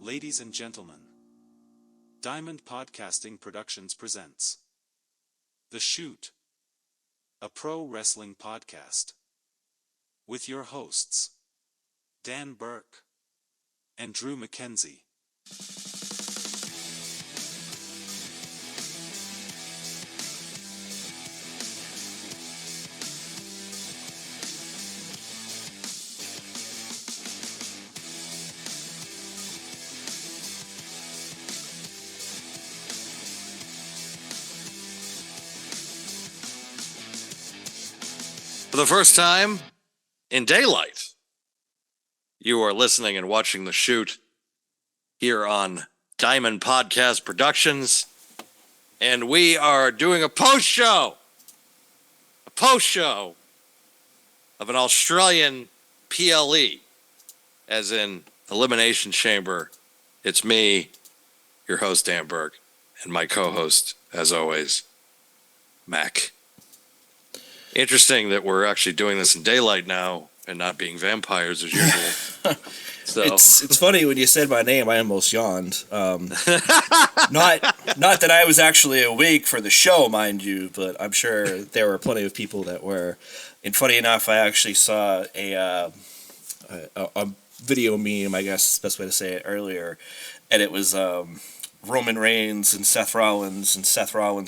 Ladies and gentlemen, Diamond Podcasting Productions presents The Shoot, a pro wrestling podcast, with your hosts, Dan Burke and Drew McKenzie. For the first time in daylight, you are listening and watching The Shoot here on Diamond Podcast Productions, and we are doing a post-show of an Australian PLE, as in Elimination Chamber. It's me, your host, Dan Burke, and my co-host, as always, Mac. Interesting that we're actually doing this in daylight now and not being vampires as usual. So it's funny when you said my name, I almost yawned. Not that I was actually awake for the show, mind you, but I'm sure there were plenty of people that were. And funny enough, I actually saw a video meme, I guess is the best way to say it, earlier, and it was Roman Reigns and Seth Rollins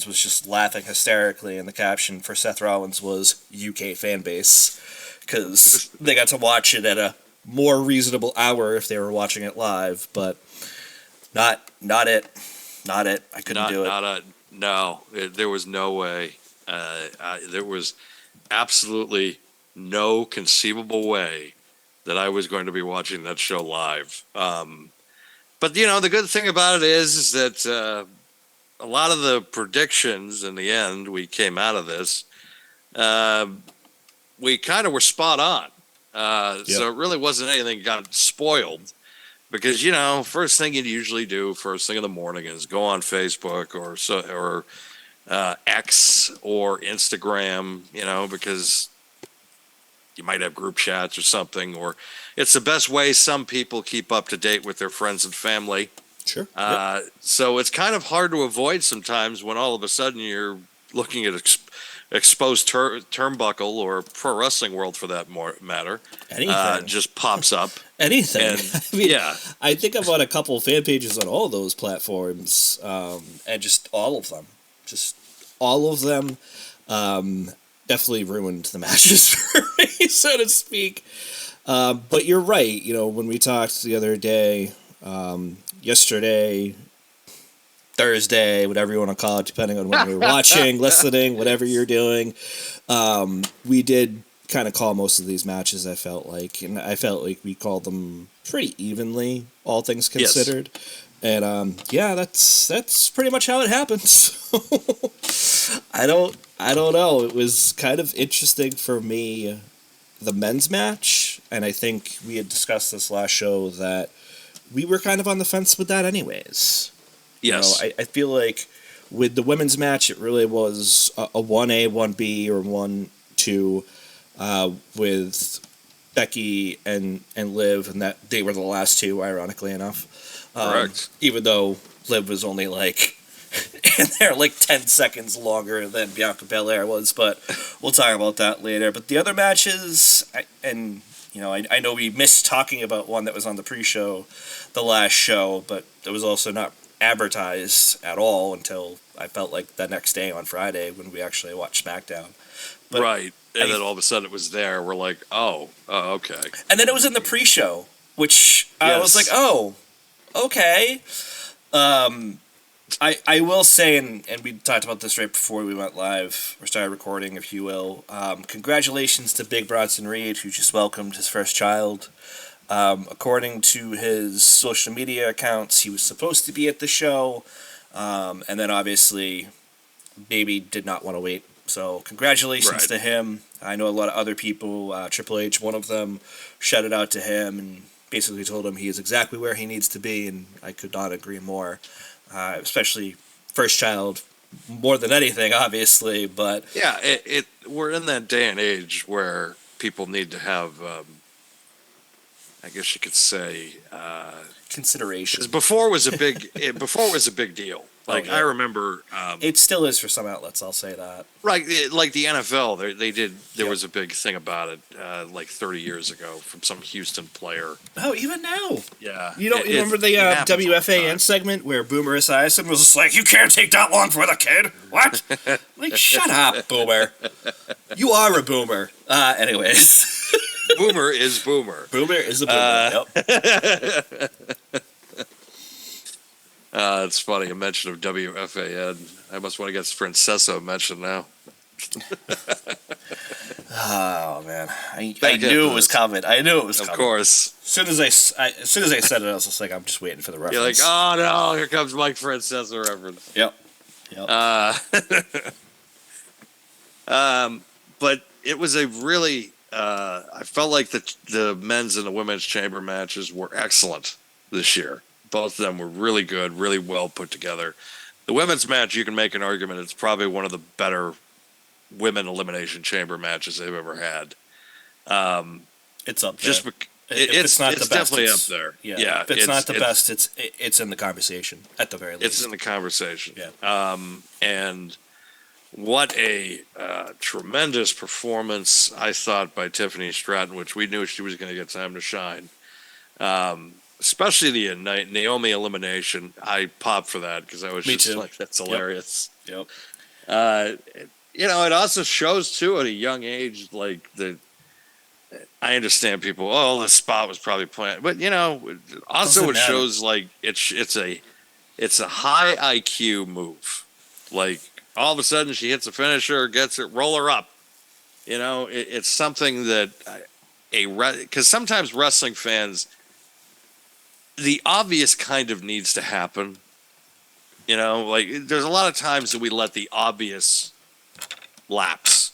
was just laughing hysterically, and the caption for Seth Rollins was UK fan base, because they got to watch it at a more reasonable hour if they were watching it live, but not it. I couldn't do it. There was no way. There was absolutely no conceivable way that I was going to be watching that show live. But, you know, the good thing about it is that a lot of the predictions in the end, we came out of this, we kind of were spot on. So it really wasn't anything that got spoiled. Because, you know, first thing you usually do first thing in the morning is go on Facebook or X or Instagram, you know, because you might have group chats or something, or it's the best way some people keep up to date with their friends and family. Sure. So it's kind of hard to avoid sometimes when all of a sudden you're looking at exposed turnbuckle, or pro wrestling world for that matter. Anything. Just pops up. Anything. And, I mean, yeah. I think I've got a couple fan pages on all those platforms, and just all of them. Definitely ruined the matches for me, so to speak. But you're right. You know, when we talked the other day, yesterday, Thursday, whatever you want to call it, depending on when you're watching, listening, whatever you're doing, we did kind of call most of these matches, I felt like. And I felt like we called them pretty evenly, all things considered. Yes. And, that's pretty much how it happens. I don't know. It was kind of interesting for me, the men's match, and I think we had discussed this last show that we were kind of on the fence with that anyways. Yes. You know, I feel like with the women's match, it really was a 1A, 1B, or 1-2 with Becky and Liv, and that they were the last two, ironically enough. Correct. Even though Liv was only in there 10 seconds longer than Bianca Belair was, but we'll talk about that later. But the other matches, I know we missed talking about one that was on the pre-show, the last show, but it was also not advertised at all until I felt like the next day on Friday when we actually watched SmackDown. But right, and then all of a sudden it was there. We're like, oh, okay. And then it was in the pre-show, which I was like, oh, okay. I will say, and we talked about this right before we went live, or started recording, if you will, congratulations to Big Bronson Reed, who just welcomed his first child. According to his social media accounts, he was supposed to be at the show, and then obviously, baby did not want to wait. So congratulations to him. I know a lot of other people, Triple H, one of them, shouted out to him and basically told him he is exactly where he needs to be, and I could not agree more. Especially first child, more than anything, obviously, but... Yeah, we're in that day and age where people need to have I guess you could say, consideration. 'cause before it was a big deal. Like, I remember, it still is for some outlets. I'll say that. right, like the NFL, there was a big thing about it, like 30 years ago from some Houston player. Oh, even now. Yeah. You don't remember the WFAN segment where Boomer Esiason was just like, "You can't take that long for the kid." What? Like, shut up, Boomer. You are a boomer. Anyways. Boomer is Boomer. Boomer is a boomer. Yep. It's funny, a mention of WFAN. I must want to get Francesa mentioned now. Oh man, I knew it was coming. I knew it was coming. Of course. As soon as I said it, I was just like, I'm just waiting for the reference. You're like, oh no, here comes Mike Francesa reference. Yep. But it was a really, I felt like the men's and the women's chamber matches were excellent this year. Both of them were really good, really well put together. The women's match, you can make an argument, it's probably one of the better women elimination chamber matches they've ever had. It's up there. It's definitely up there. Yeah. If it's not the best, it's in the conversation at the very least. It's in the conversation. Yeah. And what a tremendous performance I thought by Tiffany Stratton, which we knew she was going to get time to shine. Especially the Naomi elimination, I popped for that because I was like, that's hilarious. Yep. It also shows too at a young age, like I understand people. Oh, the spot was probably planned, but also it shows like it's a high IQ move. Like all of a sudden she hits a finisher, gets it, roll her up. It's something that because sometimes wrestling fans, the obvious kind of needs to happen. Like there's a lot of times that we let the obvious lapse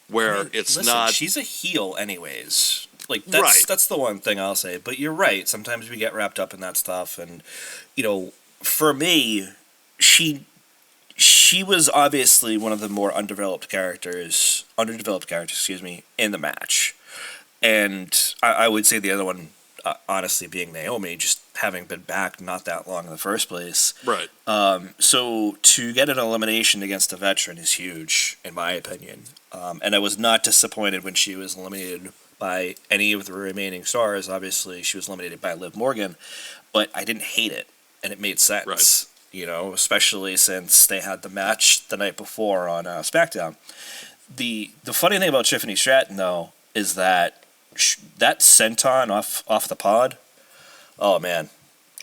where listen, not. She's a heel, anyways. Like that's the one thing I'll say. But you're right. Sometimes we get wrapped up in that stuff, and for me, she was obviously one of the more underdeveloped characters, in the match, and I would say the other one. Honestly, being Naomi, just having been back not that long in the first place. Right. So to get an elimination against a veteran is huge, in my opinion. And I was not disappointed when she was eliminated by any of the remaining stars. Obviously, she was eliminated by Liv Morgan, but I didn't hate it, and it made sense. Right. Especially since they had the match the night before on SmackDown. The funny thing about Tiffany Stratton, though, is that senton off the pod, oh man,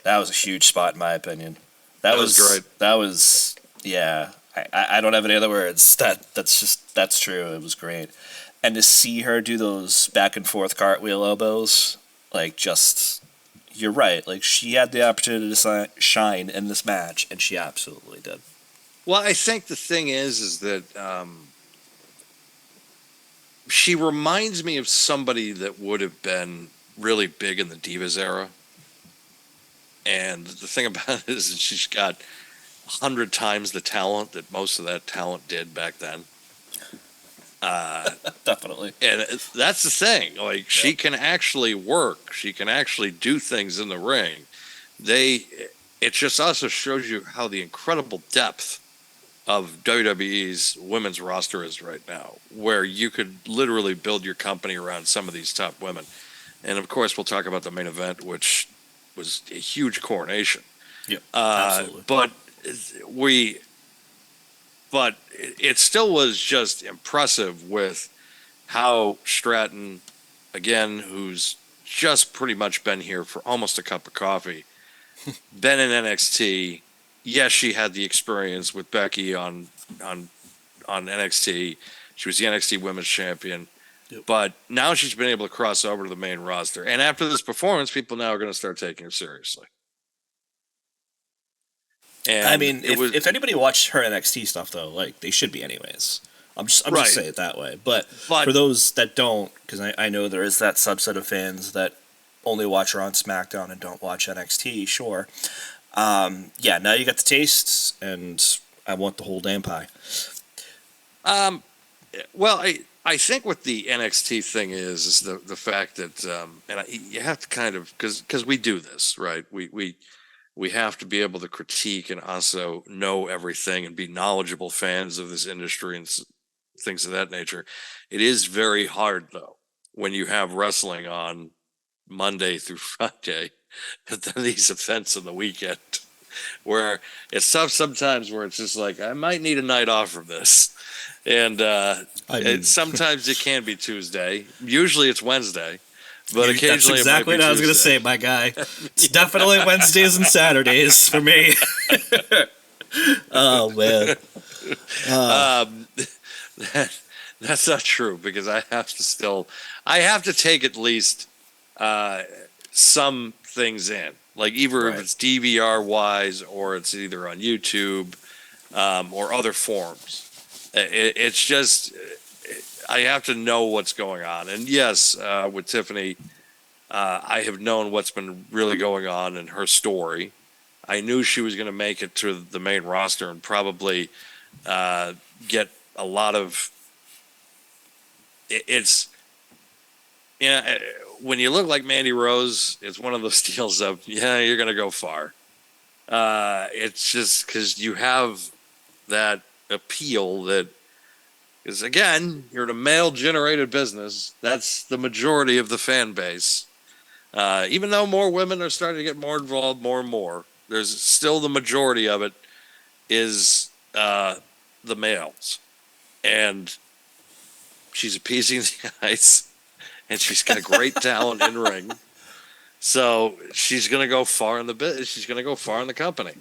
that was a huge spot in my opinion. That was great. That was I don't have any other words. That's true. It was great, and to see her do those back and forth cartwheel elbows, you're right. Like she had the opportunity to shine in this match, and she absolutely did. Well, I think the thing is that. She reminds me of somebody that would have been really big in the Divas era. And the thing about it is that she's got 100 times the talent that most of that talent did back then. Definitely. And that's the thing. Like, she can actually work. She can actually do things in the ring. It just also shows you how the incredible depth of WWE's women's roster is right now, where you could literally build your company around some of these top women. And of course, we'll talk about the main event, which was a huge coronation. Yeah, absolutely. But it still was just impressive with how Stratton, again, who's just pretty much been here for almost a cup of coffee, been in NXT. Yes, she had the experience with Becky on NXT. She was the NXT Women's Champion. Yep. But now she's been able to cross over to the main roster. And after this performance, people now are going to start taking her seriously. And I mean, if anybody watched her NXT stuff, though, like, they should be anyways. I'm just saying it that way. But for those that don't, because I know there is that subset of fans that only watch her on SmackDown and don't watch NXT, sure. Now you got the tastes, and I want the whole damn pie. I think what the NXT thing is the fact that you have to kind of because we do this, right? We have to be able to critique and also know everything and be knowledgeable fans of this industry and things of that nature. It is very hard though when you have wrestling on Monday through Friday, but then these events on the weekend, where it's tough sometimes where it's just like, I might need a night off from this. And sometimes it can be Tuesday. Usually it's Wednesday. But occasionally that's exactly it might be what I was going to say, my guy. It's definitely Wednesdays and Saturdays for me. Oh, man. That's not true because I have to take at least some things in. Like either if it's DVR wise or it's either on YouTube or other forms. It's just I have to know what's going on. And yes, with Tiffany, I have known what's been really going on in her story. I knew she was going to make it to the main roster and probably get a lot of. When you look like Mandy Rose, it's one of those deals of you're going to go far. It's just because you have that appeal that is, again, you're in a male-generated business. That's the majority of the fan base. Even though more women are starting to get more involved, more and more, there's still the majority of it is the males. And she's appeasing the guys, and she's got great talent in ring. So she's going to go far in the business. She's going to go far in the company.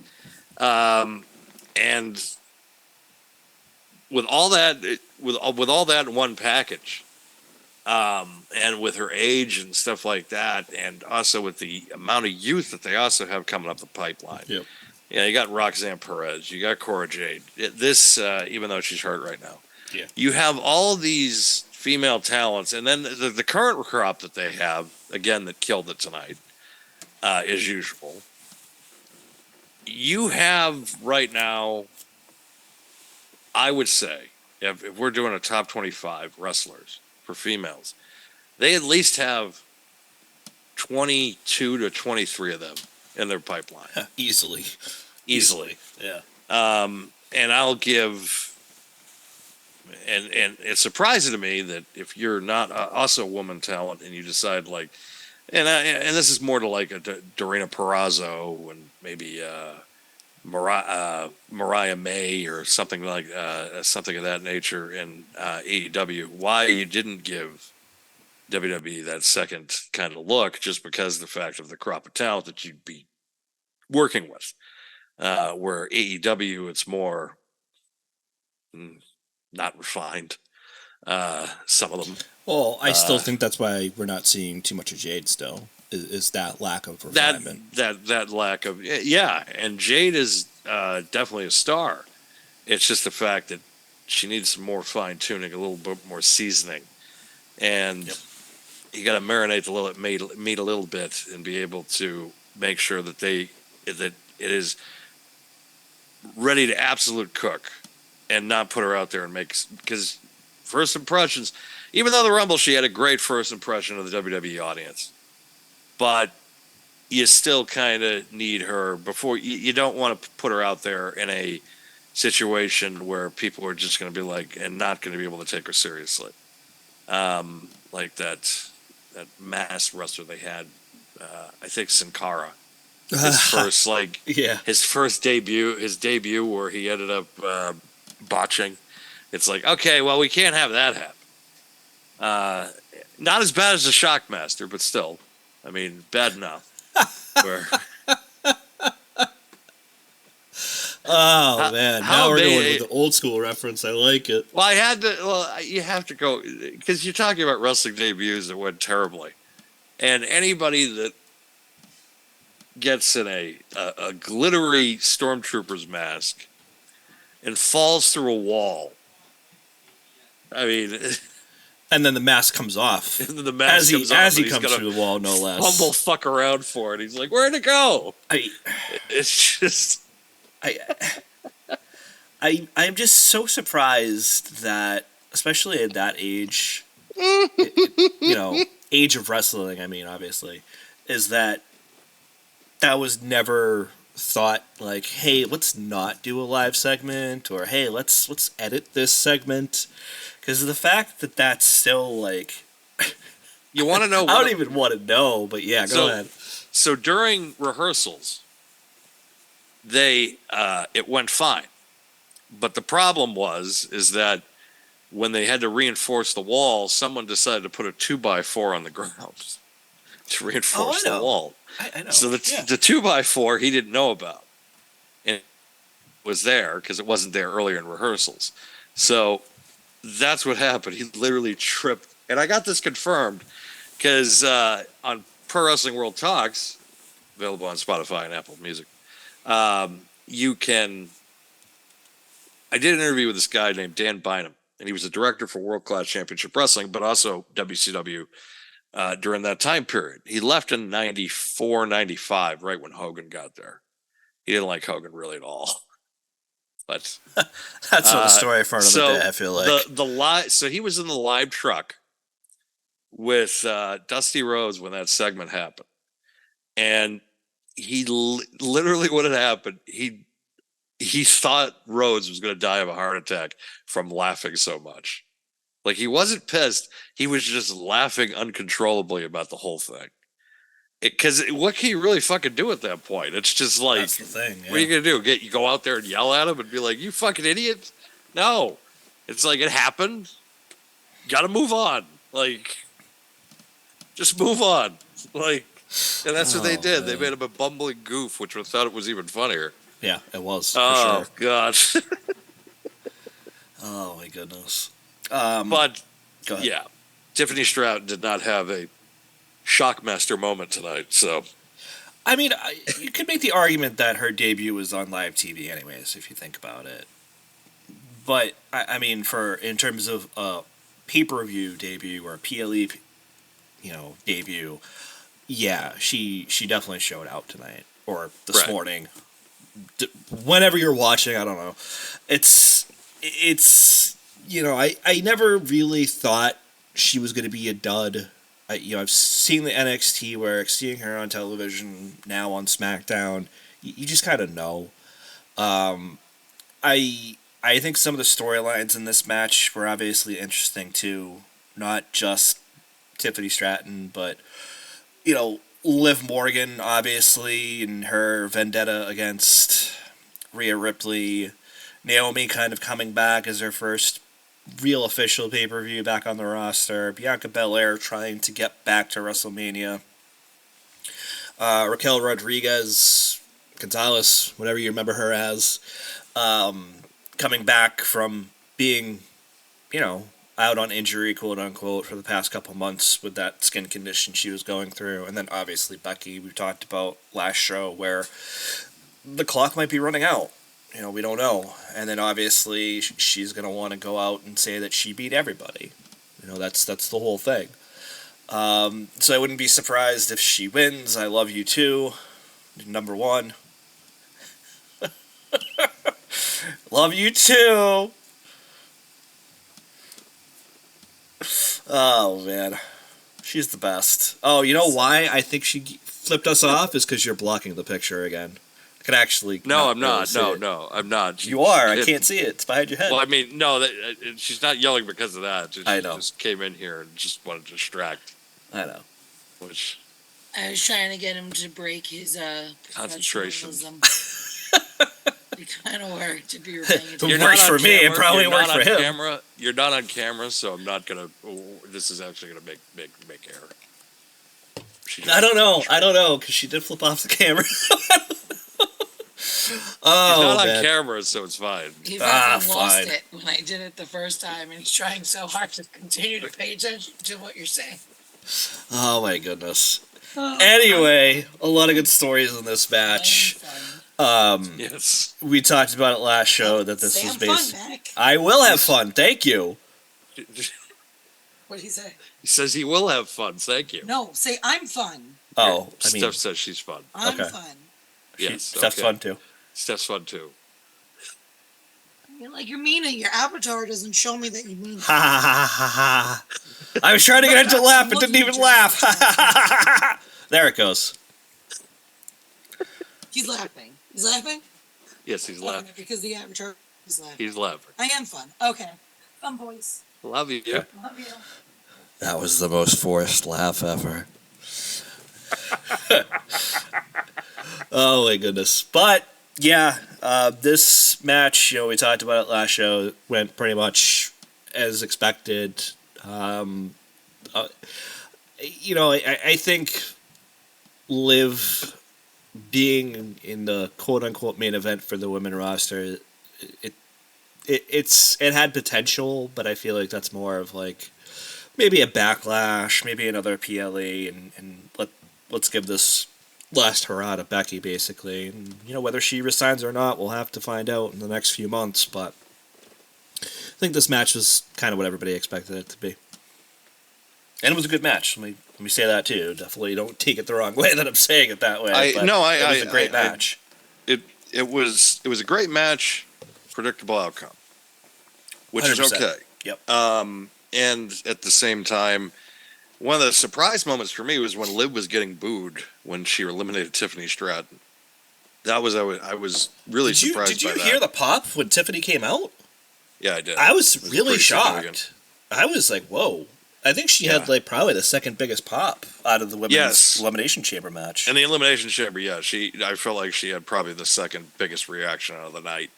And with all that, with all that in one package, and with her age and stuff like that, and also with the amount of youth that they also have coming up the pipeline. Yep. Yeah, you got Roxanne Perez, you got Cora Jade. Even though she's hurt right now, you have all these female talents, and then the current crop that they have, again, that killed it tonight, as usual. You have right now, I would say, if we're doing a top 25 wrestlers for females, they at least have 22 to 23 of them in their pipeline. Easily. Yeah. And I'll give, and it's surprising to me that if you're not also a woman talent and you decide like, and this is more to like a Dorina Purrazzo and maybe Mariah May or something like something of that nature in AEW. Why you didn't give WWE that second kind of look, just because of the fact of the crop of talent that you'd be working with. Where AEW, it's more not refined. Some of them. Well, I still think that's why we're not seeing too much of Jade still, is that lack of refinement. That lack of, and Jade is definitely a star. It's just the fact that she needs some more fine-tuning, a little bit more seasoning. And you got to marinate the meat a little bit and be able to make sure that it is ready to absolute cook and not put her out there and make, because first impressions, even though the Rumble, she had a great first impression of the WWE audience, but you still kind of need her before you don't want to put her out there in a situation where people are just going to be like, and not going to be able to take her seriously. Like that mass wrestler they had, I think Sin Cara. His first debut where he ended up botching. It's like, okay, well, we can't have that happen. Not as bad as the Shockmaster, but still, I mean, bad enough. Where, man, now we're going with the old school reference. I like it. Well, you have to go, because you're talking about wrestling debuts that went terribly, and anybody that gets in a glittery stormtrooper's mask and falls through a wall. I mean, and then the mask comes off. And then the mask comes off as he comes through the wall, no less. Humble fuck around for it. He's like, "Where'd it go?" It's just, I'm just so surprised that especially at that age, age of wrestling, I mean, obviously, is that was never thought like, hey, let's not do a live segment, or hey, let's edit this segment, because the fact that that's still like, you want to know? I don't even want to know, but yeah, go ahead. So during rehearsals, it went fine, but the problem is that when they had to reinforce the wall, someone decided to put a 2x4 on the ground to reinforce the wall. I know. So the 2x4 he didn't know about, and it was there because it wasn't there earlier in rehearsals. So that's what happened. He literally tripped, and I got this confirmed because on Pro Wrestling World Talks, available on Spotify and Apple Music, you can. I did an interview with this guy named Dan Bynum, and he was a director for World Class Championship Wrestling, but also WCW during that time period. He left in 94, 95, right when Hogan got there. He didn't like Hogan really at all. But that's another story for another day, I feel like. So he was in the live truck with Dusty Rhodes when that segment happened. And he literally, what had happened, he thought Rhodes was going to die of a heart attack from laughing so much. Like, he wasn't pissed. He was just laughing uncontrollably about the whole thing. Because what can you really fucking do at that point? It's just like, that's the thing, yeah. What are you going to do? You go out there and yell at him and be like, you fucking idiot? No. It's like, it happened. Got to move on. Like, just move on. Like, and that's what they did. Man. They made him a bumbling goof, which I thought it was even funnier. Yeah, it was. Oh, for sure. God. Oh, my goodness. But, yeah, Tiffany Stratton did not have a Shockmaster moment tonight, so. I mean, you could make the argument that her debut was on live TV anyways, if you think about it. But, I mean, in terms of a pay-per-view debut or a PLE, debut, yeah, she definitely showed out tonight. Or this morning. Whenever you're watching, I don't know. It's I never really thought she was going to be a dud. I've seen the NXT work, seeing her on television, now on SmackDown. You just kind of know. I think some of the storylines in this match were obviously interesting too. Not just Tiffany Stratton, but Liv Morgan, obviously, and her vendetta against Rhea Ripley. Naomi kind of coming back as her first real official pay-per-view back on the roster. Bianca Belair trying to get back to WrestleMania. Raquel Gonzalez, whatever you remember her as, coming back from being, out on injury, quote-unquote, for the past couple months with that skin condition she was going through. And then, obviously, Becky, we talked about last show, where the clock might be running out. We don't know. And then, obviously, she's going to want to go out and say that she beat everybody. That's the whole thing. So I wouldn't be surprised if she wins. I love you, too. Number 1. Love you, too. Oh, man. She's the best. Oh, you know why I think she flipped us off? Is because you're blocking the picture again. I can actually... No, I'm not. No, I'm not. You are. I can't see it. It's behind your head. Well, I mean, no, she's not yelling because of that. She I know. Just came in here and just wanted to distract. I know. Which... I was trying to get him to break his concentration. It kind of worked. If you were paying attention. It works for me. It probably worked for him. You're not on camera, so I'm not gonna. This is actually gonna make error. I don't know, because she did flip off the camera. He's not on camera, so it's fine. He fucking lost it when I did it the first time, and he's trying so hard to continue to pay attention to what you're saying. Oh my goodness. Anyway, a lot of good stories in this match. Yes. We talked about it last show that this was based. Fun, Mac. I will have fun. Thank you. What did he say? He says he will have fun. Thank you. No, say I'm fun. Oh, Steph says she's fun. I'm fun. Yes, Steph's fun too. Steph's fun too. You're meaning your avatar doesn't show me that you mean it. Ha ha ha ha ha. I was trying to get it to laugh, but didn't even laugh. There it goes. He's laughing. He's laughing? Yes, he's laughing. Okay, because the avatar is laughing. He's laughing. I am fun. Okay. Fun boys. Love you. Yeah. Love you. That was the most forced laugh ever. Oh my goodness. But yeah, this match, we talked about it last show, went pretty much as expected. I think Liv being in the quote unquote main event for the women roster, it had potential, but I feel like that's more of like maybe a backlash, maybe another PLE, and let's give this last hurrah to Becky, basically. And whether she resigns or not, we'll have to find out in the next few months. But I think this match was kind of what everybody expected it to be, and it was a good match. Let me say that too. Definitely don't take it the wrong way that I'm saying it that way. It was a great match. It was a great match, predictable outcome, which 100%. Is okay. Yep. And at the same time, one of the surprise moments for me was when Liv was getting booed when she eliminated Tiffany Stratton. I was really surprised by that. Did you hear the pop when Tiffany came out? Yeah, I did. I was really shocked. I was like, whoa. I think she had probably the second biggest pop out of the women's Elimination Chamber match. And the Elimination Chamber, I felt like she had probably the second biggest reaction out of the night.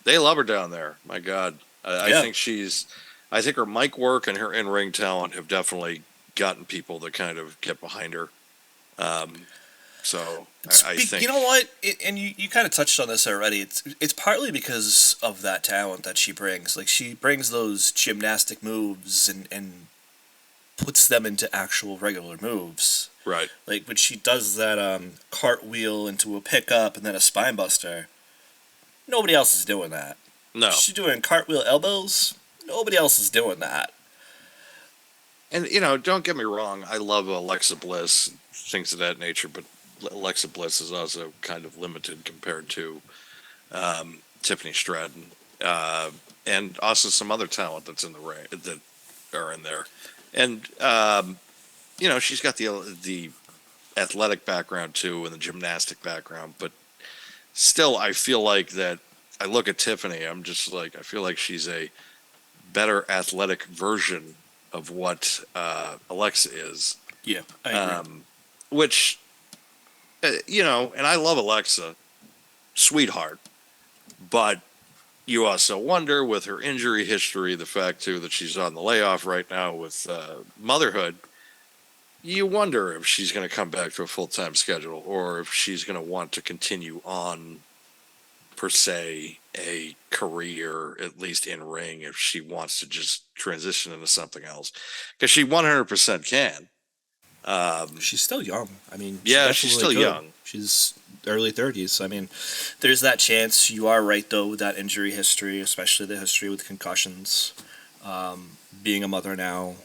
They love her down there. My God. I think her mic work and her in-ring talent have definitely gotten people to kind of get behind her. I think... You know what? And you kind of touched on this already. It's partly because of that talent that she brings. Like, she brings those gymnastic moves and puts them into actual regular moves. Right. Like, when she does that cartwheel into a pickup and then a spine buster, nobody else is doing that. No. She's doing cartwheel elbows. Nobody else is doing that. And, don't get me wrong. I love Alexa Bliss, things of that nature, but Alexa Bliss is also kind of limited compared to Tiffany Stratton. And also some other talent that's in the ring that are in there. And, she's got the athletic background too and the gymnastic background. But still, I feel like that I look at Tiffany, I'm just like, I feel like she's a better athletic version of what Alexa is. Yeah, I agree. Which, and I love Alexa, sweetheart, but you also wonder with her injury history, the fact too that she's on the layoff right now with motherhood, you wonder if she's going to come back to a full-time schedule or if she's going to want to continue on per se a career, at least in ring, if she wants to just transition into something else, because she 100% can. She's still young. I mean, she's still young. She's early 30s. I mean, there's that chance. You are right though with that injury history, especially the history with concussions, being a mother now,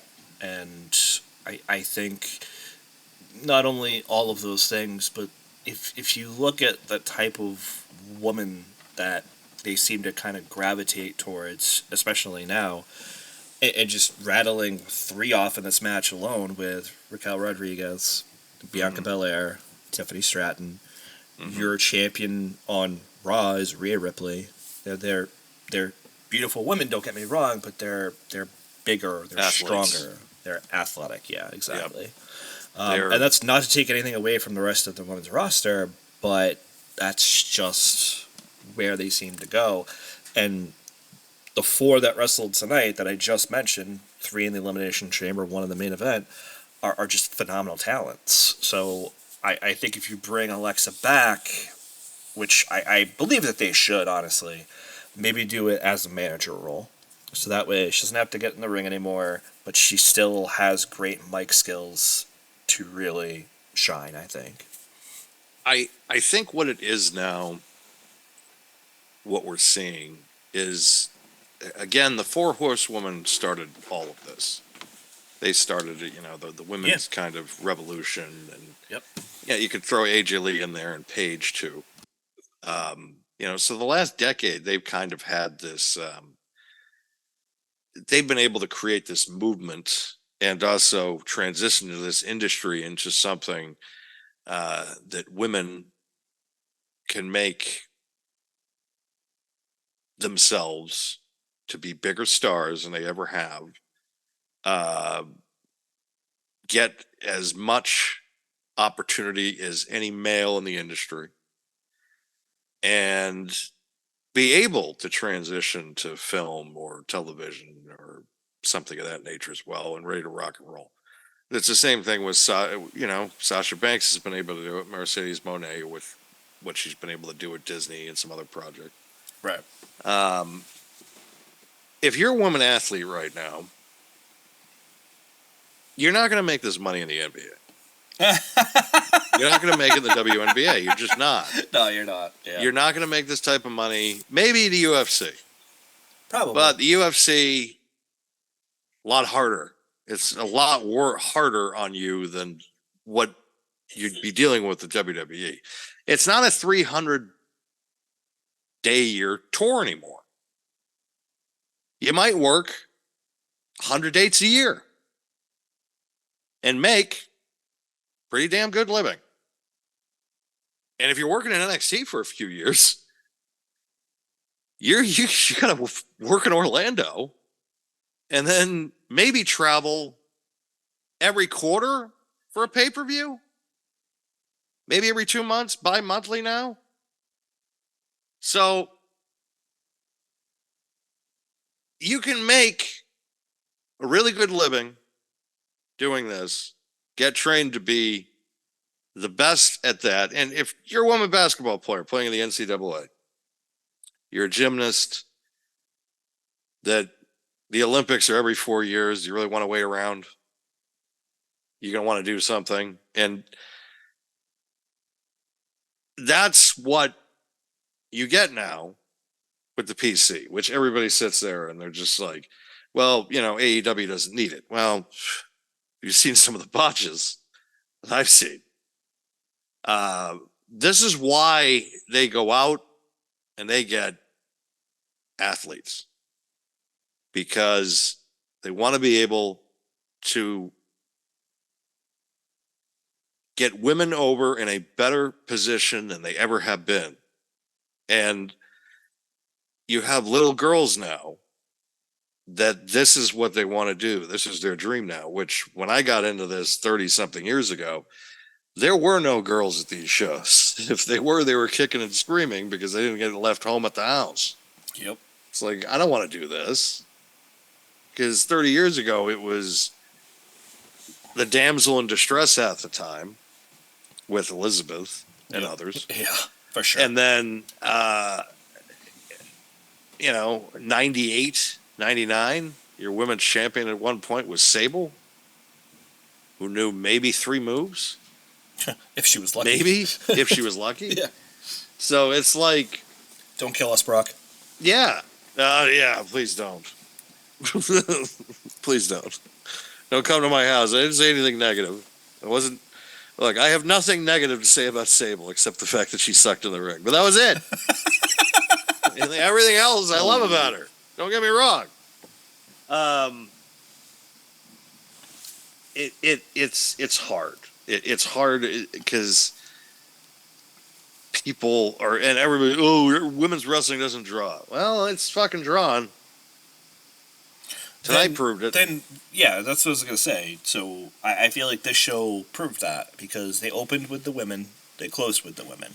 and I think not only all of those things, but if you look at the type of woman that they seem to kind of gravitate towards, especially now, and just rattling 3 off in this match alone with Raquel Rodriguez, Bianca Belair, Tiffany Stratton. Your champion on Raw is Rhea Ripley. They're beautiful women, don't get me wrong, but they're bigger, they're athletes. Stronger, they're athletic. Yeah, exactly. Yep. And that's not to take anything away from the rest of the women's roster, but that's just where they seem to go. And the 4 that wrestled tonight that I just mentioned, 3 in the Elimination Chamber, 1 in the main event, are just phenomenal talents. So I think if you bring Alexa back, which I believe that they should, honestly, maybe do it as a manager role. So that way she doesn't have to get in the ring anymore, but she still has great mic skills to really shine, I think. I think what it is now, what we're seeing is, again, the 4 Horsewomen started all of this. They started, the women's kind of revolution, and yep. Yeah, you could throw AJ Lee in there and Paige too. So the last decade, they've kind of had this, they've been able to create this movement and also transition to this industry into something that women can make themselves to be bigger stars than they ever have, get as much opportunity as any male in the industry, and be able to transition to film or television or something of that nature as well, and ready to rock and roll. It's the same thing with Sasha Banks has been able to do it, Mercedes Moné with what she's been able to do at Disney and some other project. Right. If you're a woman athlete right now, you're not going to make this money in the NBA. You're not going to make it in the WNBA. You're just not. No, you're not. Yeah. You're not going to make this type of money. Maybe the UFC. Probably. But the UFC, a lot harder. It's a lot harder on you than what you'd be dealing with the WWE. It's not a 300-day-year tour anymore. You might work 100 dates a year and make pretty damn good living. And if you're working in NXT for a few years, you gotta work in Orlando and then maybe travel every quarter for a pay-per-view, maybe every 2 months, bi-monthly now. So you can make a really good living doing this, get trained to be the best at that. And if you're a woman basketball player playing in the NCAA, you're a gymnast, that the Olympics are every 4 years, you really want to wait around, you're going to want to do something. And that's what you get now with the PC, which everybody sits there and they're just like, well, AEW doesn't need it. Well, you've seen some of the botches that I've seen. This is why they go out and they get athletes, because they want to be able to get women over in a better position than they ever have been. And you have little girls now that this is what they want to do. This is their dream now, which when I got into this 30-something years ago, there were no girls at these shows. If they were kicking and screaming because they didn't get left home at the house. Yep. It's like, I don't want to do this. Because 30 years ago, it was the damsel in distress at the time with Elizabeth and others. Yeah, for sure. And then, 98, 99, your women's champion at one point was Sable, who knew maybe 3 moves. If she was lucky. Maybe, if she was lucky. Yeah. So it's like... Don't kill us, Brock. Yeah. Yeah, please don't. Please don't. Don't come to my house. I didn't say anything negative. I wasn't... Look, I have nothing negative to say about Sable except the fact that she sucked in the ring. But that was it. Everything else I love about her. Don't get me wrong. It's hard. It's hard because people are, and everybody, women's wrestling doesn't draw. Well, it's fucking drawn. Tonight proved it. Then, yeah, that's what I was going to say. So I feel like this show proved that, because they opened with the women, they closed with the women.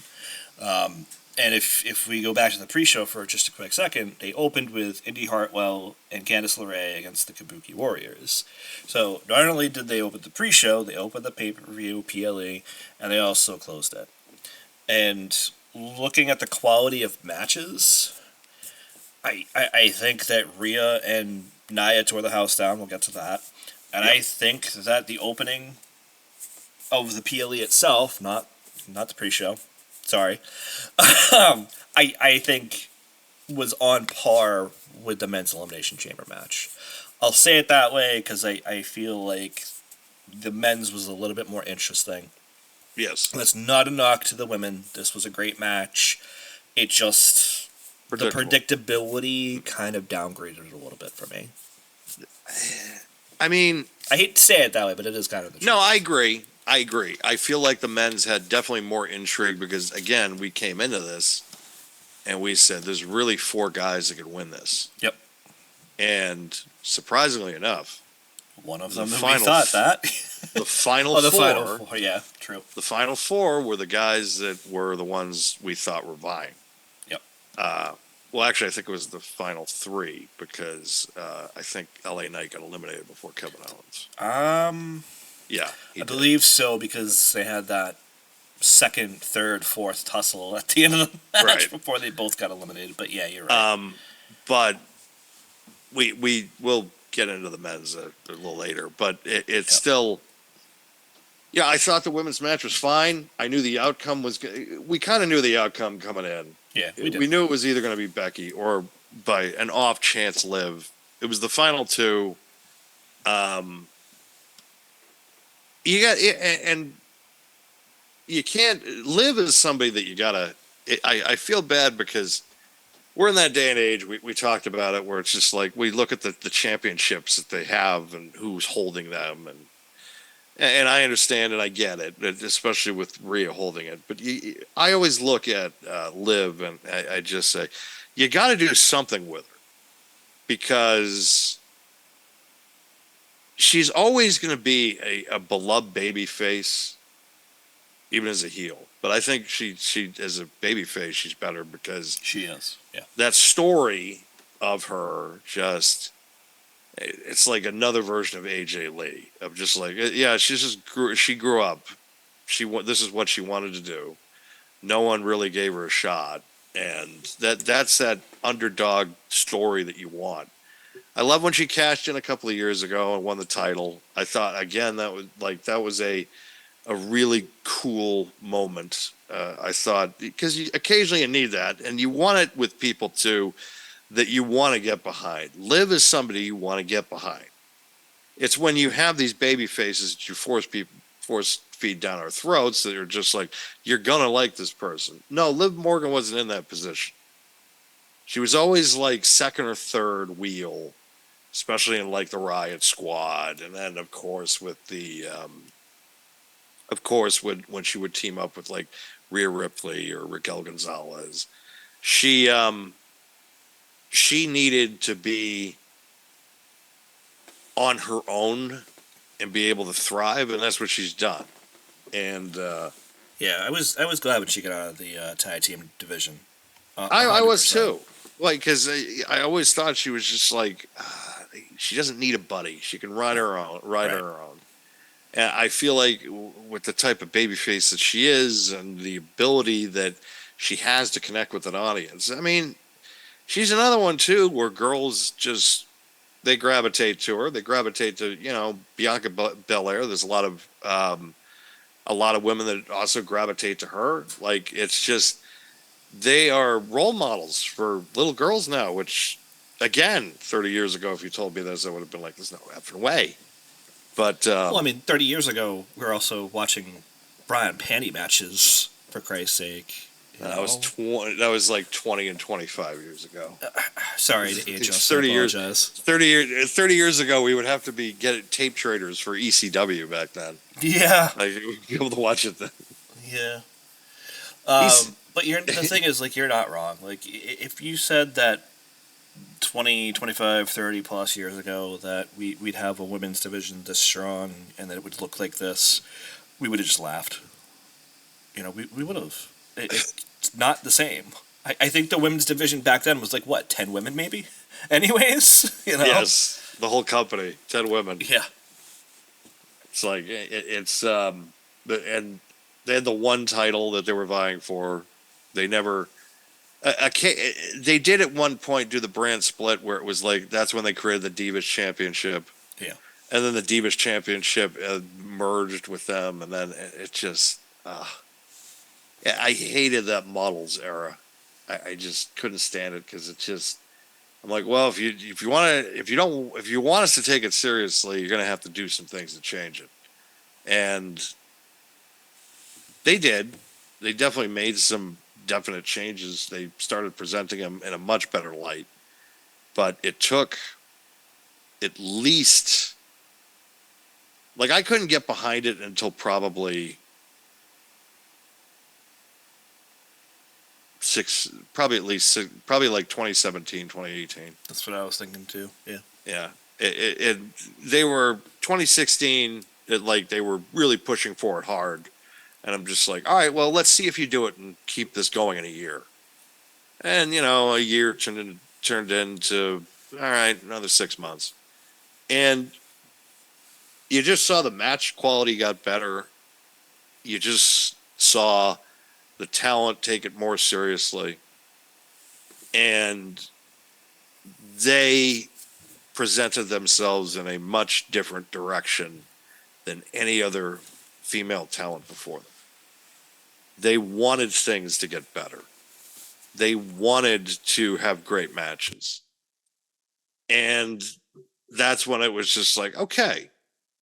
And if we go back to the pre-show for just a quick second, they opened with Indy Hartwell and Candice LeRae against the Kabuki Warriors. So not only did they open the pre-show, they opened the pay-per-view, PLE, and they also closed it. And looking at the quality of matches, I think that Rhea and Nia tore the house down. We'll get to that. And yep. I think that the opening of the PLE itself, not the pre-show, sorry, I think was on par with the men's elimination chamber match. I'll say it that way because I feel like the men's was a little bit more interesting. Yes. That's not a knock to the women. This was a great match. It just the predictability kind of downgraded it a little bit for me. I mean, I hate to say it that way, but it is kind of the truth. No, I agree. I feel like the men's had definitely more intrigue because, again, we came into this and we said there's really 4 guys that could win this. Yep. And surprisingly enough, one of them we thought that. The final the four. Final 4, yeah, true. The final 4 were the guys that were the ones we thought were vying. Yep. Well, actually, I think it was the final 3 because I think LA Knight got eliminated before Kevin Owens. Yeah, I believe so because they had that second, third, fourth tussle at the end of the match before they both got eliminated. But yeah, you're right. But we will get into the men's a little later. But it's still. Yeah, I thought the women's match was fine. I knew the outcome was. We kind of knew the outcome coming in. Yeah, we did. We knew it was either going to be Becky or by an off chance Liv. It was the final 2. You got and you can't. Liv is somebody that you gotta. I feel bad because we're in that day and age. We talked about it where it's just like we look at the championships that they have and who's holding them and I understand and I get it, especially with Rhea holding it. But I always look at Liv and I just say, you got to do something with her because she's always going to be a beloved baby face, even as a heel. But I think she as a baby face, she's better because she is. Yeah, that story of her just. It's like another version of AJ Lee of just like, yeah, she grew up. This is what she wanted to do. No one really gave her a shot. And that's that underdog story that you want. I love when she cashed in a couple of years ago and won the title. I thought again, that was a really cool moment. I thought because occasionally you need that and you want it with people too. That you want to get behind. Liv is somebody you want to get behind. It's when you have these baby faces that you force feed down our throats that are just like, you're going to like this person. No, Liv Morgan wasn't in that position. She was always like second or third wheel, especially in like the Riot Squad. And then of course with when she would team up with like Rhea Ripley or Raquel Gonzalez, she needed to be on her own and be able to thrive, and that's what she's done. And yeah, I was glad when she got out of the tag team division. I was too, like because I always thought she was just like she doesn't need a buddy; she can ride her own. And I feel like with the type of babyface that she is, and the ability that she has to connect with an audience, I mean. She's another one too, where girls they gravitate to her. They gravitate to Bianca Belair. There's a lot of women that also gravitate to her. Like it's just they are role models for little girls now. Which again, 30 years ago, if you told me this, I would have been like, "There's no effing way." But well, I mean, 30 years ago, we were also watching bra and panty matches. For Christ's sake. That was 20. That was like 20 and 25 years ago. Sorry to age us. 30 years. 30 years ago, we would have to get tape traders for ECW back then. Yeah, like we'd be able to watch it then. Yeah. But the thing is, like, you're not wrong. Like, if you said that 20, 25, 30 plus years ago that we'd have a women's division this strong and that it would look like this, we would have just laughed. We would have. It's not the same. I think the women's division back then was like, what, 10 women maybe? Anyways, Yes, the whole company, 10 women. Yeah. It's like, and they had the one title that they were vying for. They never, they did at one point do the brand split where it was like, that's when they created the Divas Championship. Yeah. And then the Divas Championship merged with them, and then it just, I hated that models era. I just couldn't stand it because it just. I'm like, well, if you want us to take it seriously, you're going to have to do some things to change it, and they did. They definitely made some definite changes. They started presenting them in a much better light. But it took at least, like, I couldn't get behind it until probably probably like 2017, 2018. That's what I was thinking too. Yeah. Yeah. They were 2016, they were really pushing for it hard. And I'm just like, all right, well, let's see if you do it and keep this going in a year. And, a year turned into, all right, another 6 months. And you just saw the match quality got better. You just saw the talent take it more seriously. And they presented themselves in a much different direction than any other female talent before them. They wanted things to get better. They wanted to have great matches. And that's when it was just like, okay,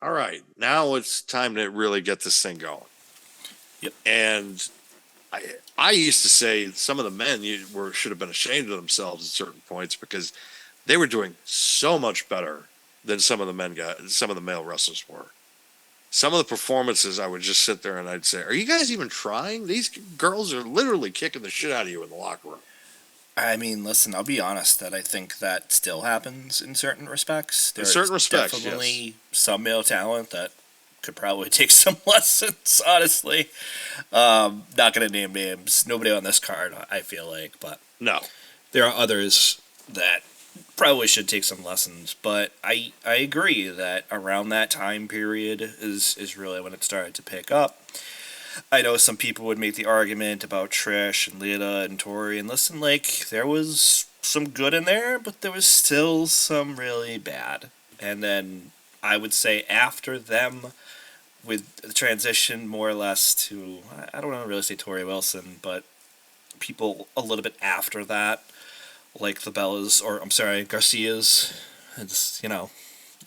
all right, now it's time to really get this thing going. Yep. And I used to say some of the men should have been ashamed of themselves at certain points because they were doing so much better than some of the male wrestlers were. Some of the performances, I would just sit there and I'd say, are you guys even trying? These girls are literally kicking the shit out of you in the locker room. I mean, listen, I'll be honest that I think that still happens in certain respects. In certain respects, definitely yes. Some male talent that could probably take some lessons, honestly. Not going to name names. Nobody on this card, I feel like, but no, there are others that probably should take some lessons. But I agree that around that time period is really when it started to pick up. I know some people would make the argument about Trish and Lita and Tori, and listen, there was some good in there, but there was still some really bad. And then I would say after them, with the transition more or less to, I don't want to really say Tori Wilson, but people a little bit after that, like the Bellas, Garcias. It's,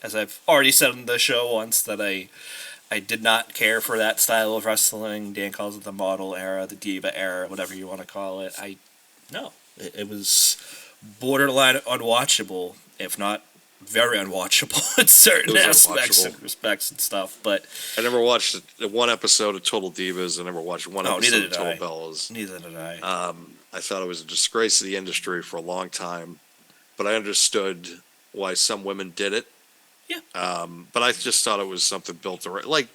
as I've already said on the show once, that I did not care for that style of wrestling. Dan calls it the model era, the diva era, whatever you want to call it. It was borderline unwatchable, if not very unwatchable in certain aspects and respects and stuff. But I never watched one episode of Total Divas. I never watched one episode of Total Bellas. Neither did I. I thought it was a disgrace to the industry for a long time, but I understood why some women did it. Yeah. But I just thought it was something built around,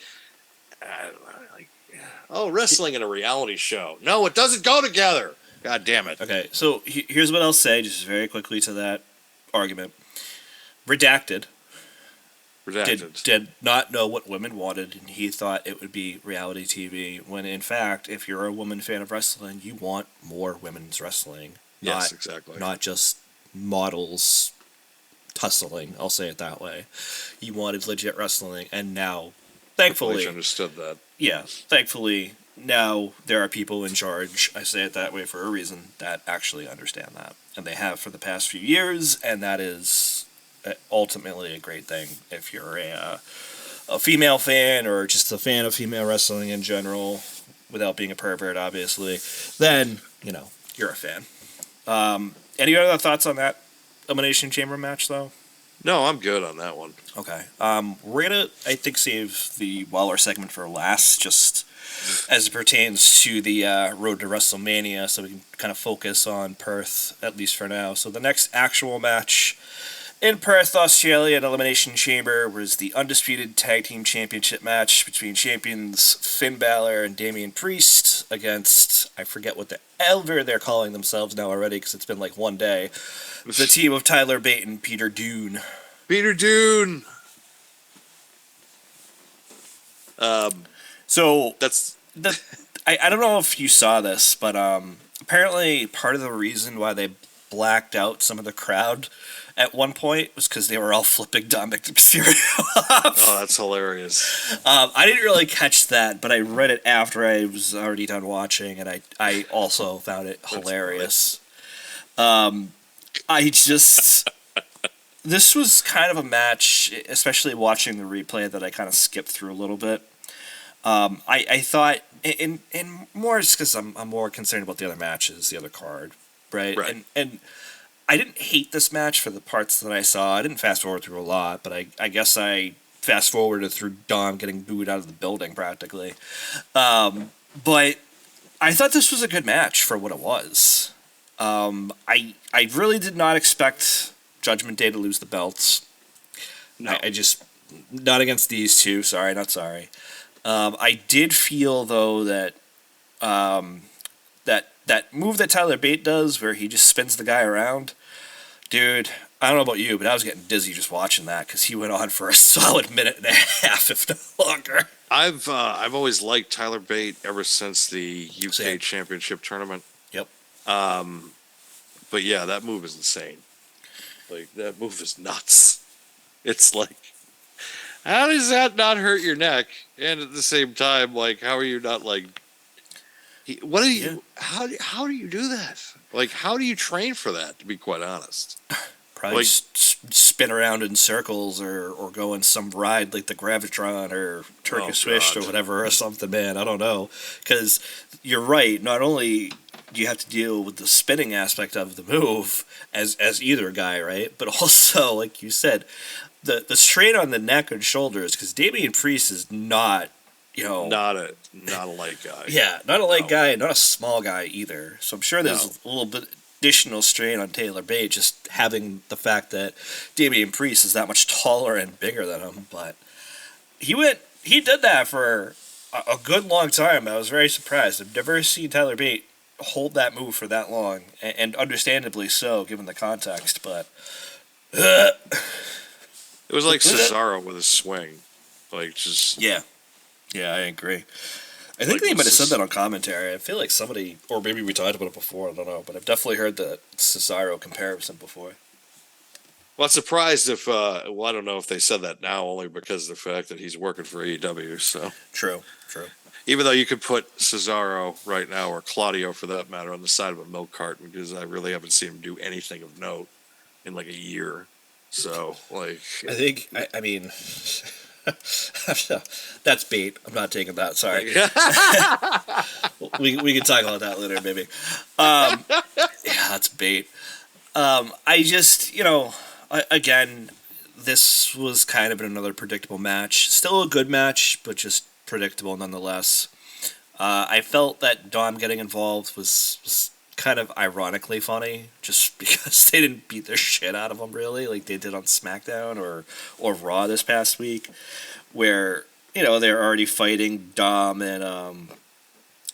wrestling in a reality show. No, it doesn't go together. God damn it. Okay, so here's what I'll say, just very quickly to that argument. Redacted. Did not know what women wanted, and he thought it would be reality TV, when in fact, if you're a woman fan of wrestling, you want more women's wrestling. Yes, exactly. Not just models tussling, I'll say it that way. You wanted legit wrestling, and now, thankfully, understood that. Yeah, thankfully, now there are people in charge, I say it that way for a reason, that actually understand that. And they have for the past few years, and that is ultimately a great thing if you're a female fan or just a fan of female wrestling in general, without being a pervert, obviously, then, you're a fan. Any other thoughts on that Elimination Chamber match, though? No, I'm good on that one. Okay. We're going to, I think, save the Waller segment for last, just as it pertains to the road to WrestleMania, so we can kind of focus on Perth, at least for now. So the next actual match in Perth, Australia, at Elimination Chamber was the Undisputed Tag Team Championship match between champions Finn Balor and Damian Priest against, I forget what they're calling themselves now already, because it's been like one day, the team of Tyler Bate and Peter Dune. Peter Dune! So that's I don't know if you saw this, but apparently part of the reason why they blacked out some of the crowd at one point was because they were all flipping Dominic Mysterio off. Oh, that's hilarious. I didn't really catch that, but I read it after I was already done watching, and I also found it hilarious. This was kind of a match, especially watching the replay, that I kind of skipped through a little bit. I thought, and more just because I'm more concerned about the other matches, the other card, right? Right. And I didn't hate this match for the parts that I saw. I didn't fast forward through a lot, but I guess I fast forwarded through Dom getting booed out of the building practically. But I thought this was a good match for what it was. I really did not expect Judgment Day to lose the belts. No. I just not against these two. Sorry, not sorry. I did feel though that that move that Tyler Bate does, where he just spins the guy around, dude. I don't know about you, but I was getting dizzy just watching that because he went on for a solid minute and a half, if not longer. I've always liked Tyler Bate ever since the UK Same. Championship tournament. Yep. But yeah, that move is insane. Like, that move is nuts. It's like, how does that not hurt your neck? And at the same time, like, how are you not like? What are you? Yeah. How do you do that? Like, how do you train for that? To be quite honest. Probably Like- spin around in circles or go on some ride like the Gravitron or Turkish Swish or God. whatever or something, man. I don't know. Because you're right. Not only do you have to deal with the spinning aspect of the move as either guy, right? But also, like you said, the strain on the neck and shoulders, because Damian Priest is not, Not a light guy. yeah, not a light No. guy, not a small guy either. So I'm sure there's No. a little bit additional strain on Taylor Bate just having the fact that Damian Priest is that much taller and bigger than him. But he did that for a good long time. I was very surprised. I've never seen Tyler Bate hold that move for that long, and understandably so, given the context. But It was like Cesaro with his swing, like just yeah, I agree. I think Like, they might have this said is- that on commentary. I feel like somebody, or maybe we talked about it before. I don't know, but I've definitely heard the Cesaro comparison before. Well, I'm surprised if I don't know if they said that now, only because of the fact that he's working for AEW. So True. even though you could put Cesaro right now, or Claudio for that matter, on the side of a milk carton, because I really haven't seen him do anything of note in like a year. So like, I think. I mean, that's bait. I'm not taking that. Sorry. We can talk about that later, maybe. Yeah, that's bait. I just, again, this was kind of another predictable match. Still a good match, but just predictable nonetheless. I felt that Dom getting involved was kind of ironically funny, just because they didn't beat the shit out of him, really, like they did on SmackDown or Raw this past week, where, they're already fighting Dom and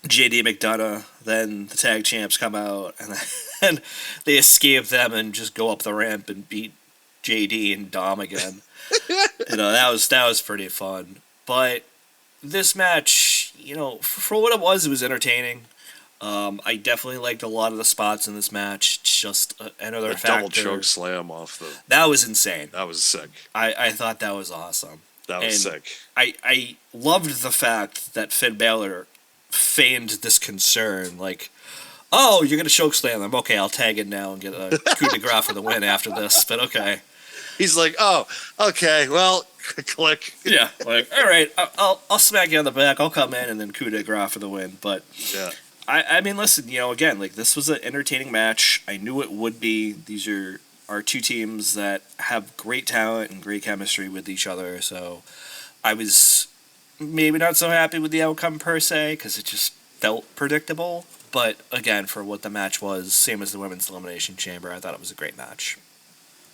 JD McDonough. Then the tag champs come out, and then they escape them and just go up the ramp and beat JD and Dom again. That was pretty fun. But this match, for what it was entertaining. I definitely liked a lot of the spots in this match. Just another a factor. double choke slam off the. That was insane. That was sick. I thought that was awesome. That was And sick. I loved the fact that Finn Balor feigned this concern, like, oh, you're gonna choke slam them. Okay, I'll tag in now and get a coup de grace for the win after this. But okay, He's like, oh, okay, well, click. yeah, like, all right, I'll smack you on the back. I'll come in and then coup de grace for the win. But Yeah. I mean, listen, again, like, this was an entertaining match. I knew it would be. These are two teams that have great talent and great chemistry with each other. So I was maybe not so happy with the outcome per se, because it just felt predictable. But again, for what the match was, same as the Women's Elimination Chamber, I thought it was a great match.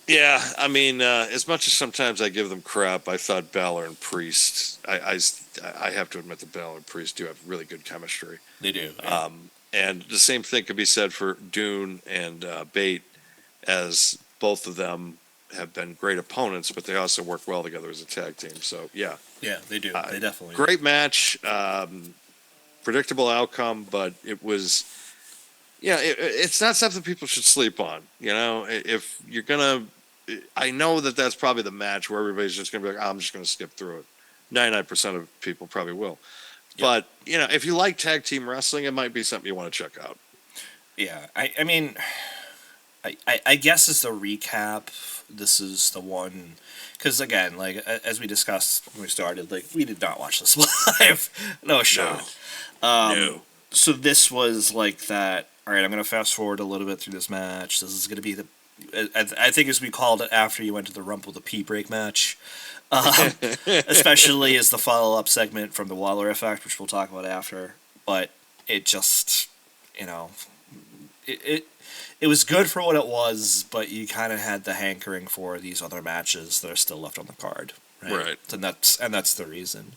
Yeah, I mean, as much as sometimes I give them crap, I thought Balor and Priest. I have to admit that Balor and Priest do have really good chemistry. They do. And the same thing could be said for Dune and Bate, as both of them have been great opponents, but they also work well together as a tag team. So yeah, Yeah, they do. They definitely do. great match, predictable outcome, but it was. Yeah, it's not something people should sleep on. If you're gonna, I know that that's probably the match where everybody's just gonna be like, I'm just gonna skip through it. 99% of people probably will. But if you like tag team wrestling, it might be something you want to check out. Yeah, I mean, I guess as the recap, this is the one, because again, like as we discussed when we started, like we did not watch this live, no shot. No. So this was like that. All right, I'm gonna fast forward a little bit through this match. This is gonna be the, I think as we called it after you went to the Rumble, the pee break match. Especially as the follow up segment from the Waller effect, which we'll talk about after. But it just, you know, it was good for what it was, but you kind of had the hankering for these other matches that are still left on the card, right? And that's the reason.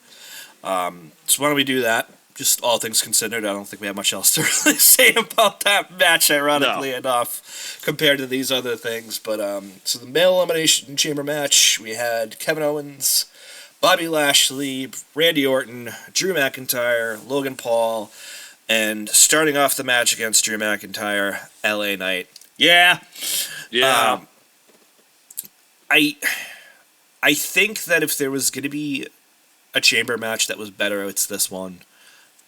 So why don't we do that? Just all things considered, I don't think we have much else to really say about that match, ironically enough, compared to these other things. But so the male elimination chamber match, we had Kevin Owens, Bobby Lashley, Randy Orton, Drew McIntyre, Logan Paul, and starting off the match against Drew McIntyre, LA Knight. Yeah. I think that if there was going to be a chamber match that was better, it's this one.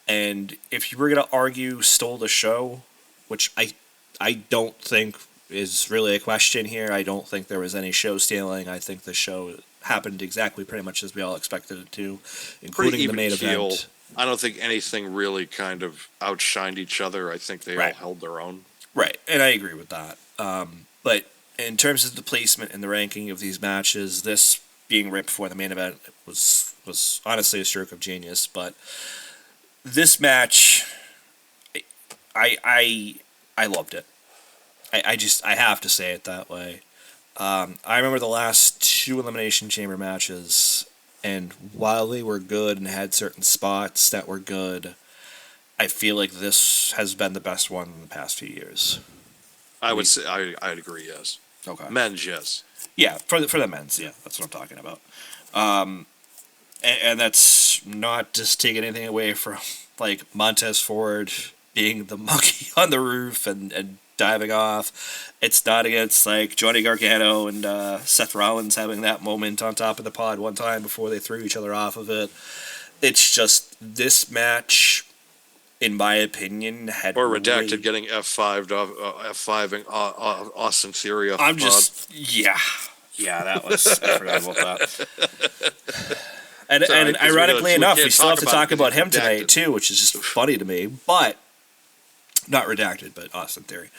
And if you were going to argue stole the show, which I don't think is really a question here. I don't think there was any show stealing. I think the show happened exactly pretty much as we all expected it to, including the main event. I don't think anything really kind of outshined each other. I think they all held their own. Right, and I agree with that. But in terms of the placement and the ranking of these matches, this being right before the main event was honestly a stroke of genius. But this match, I loved it. I have to say it that way. I remember the last two Elimination Chamber matches, and while they were good and had certain spots that were good, I feel like this has been the best one in the past few years. I would say I'd agree. Yes. Okay. Men's, yes. Yeah, for the men's, yeah, that's what I'm talking about. And that's not just taking anything away from like Montez Ford being the monkey on the roof and diving off. It's not against like Johnny Gargano and Seth Rollins having that moment on top of the pod one time before they threw each other off of it. It's just this match, in my opinion, had or Redacted getting F5'd off F5ing Austin Theory off I'm the just pod. yeah, that was I forgot about that. And Sorry, and ironically enough, we still have to talk about him Redacted tonight too, which is just funny to me. But not Redacted, but Austin Theory.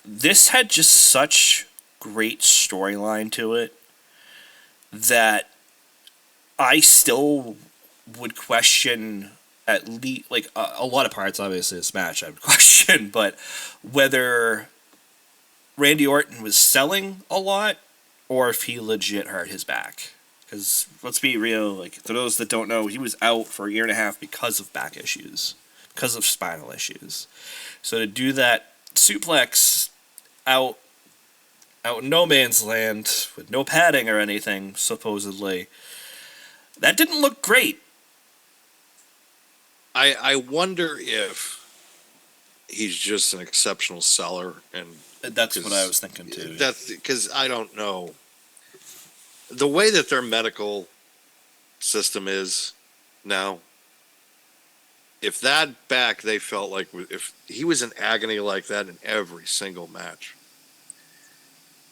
This had just such great storyline to it that I still would question at least like a lot of parts. Obviously, this match I would question, but whether Randy Orton was selling a lot or if he legit hurt his back. Because let's be real, like for those that don't know, he was out for a year and a half because of back issues, because of spinal issues. So to do that suplex out in no man's land with no padding or anything, supposedly, that didn't look great. I wonder if he's just an exceptional seller, and that's what I was thinking too. That's because I don't know the way that their medical system is now. If that back, they felt like if he was in agony like that in every single match,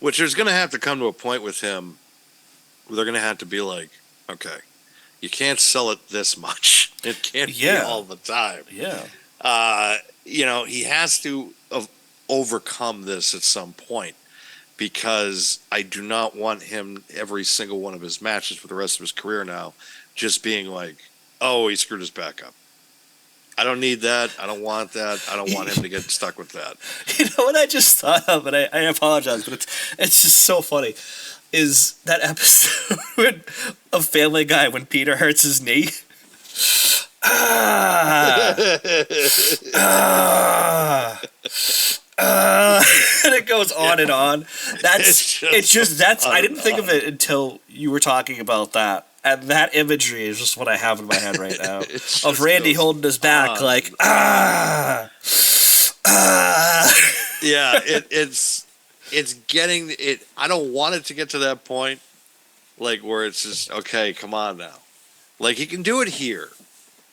which there's going to have to come to a point with him where they're going to have to be like, okay, you can't sell it this much. It can't be all the time. Yeah. He has to overcome this at some point, because I do not want him every single one of his matches for the rest of his career now just being like, oh, he screwed his back up. I don't need that. I don't want that. I don't want him to get stuck with that. You know what I just thought of, and I apologize, but it's just so funny, is that episode of Family Guy when Peter hurts his knee. And it goes on and on. I didn't think of it until you were talking about that. And that imagery is just what I have in my head right now. Of Randy holding his back like, Yeah, it's getting it. I don't want it to get to that point, like where it's just, okay, come on now. Like, he can do it here.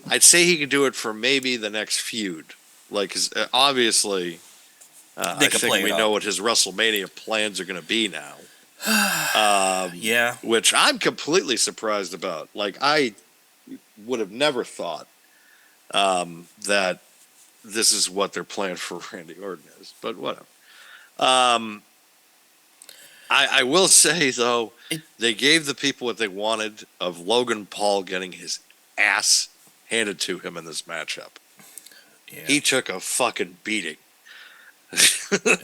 I'd say he could do it for maybe the next feud. Like, 'cause obviously, They I could think play we it know up. what his WrestleMania plans are going to be now. Yeah. Which I'm completely surprised about. Like, I would have never thought that this is what their plan for Randy Orton is, but whatever. I will say, though, they gave the people what they wanted of Logan Paul getting his ass handed to him in this matchup. Yeah. He took a fucking beating.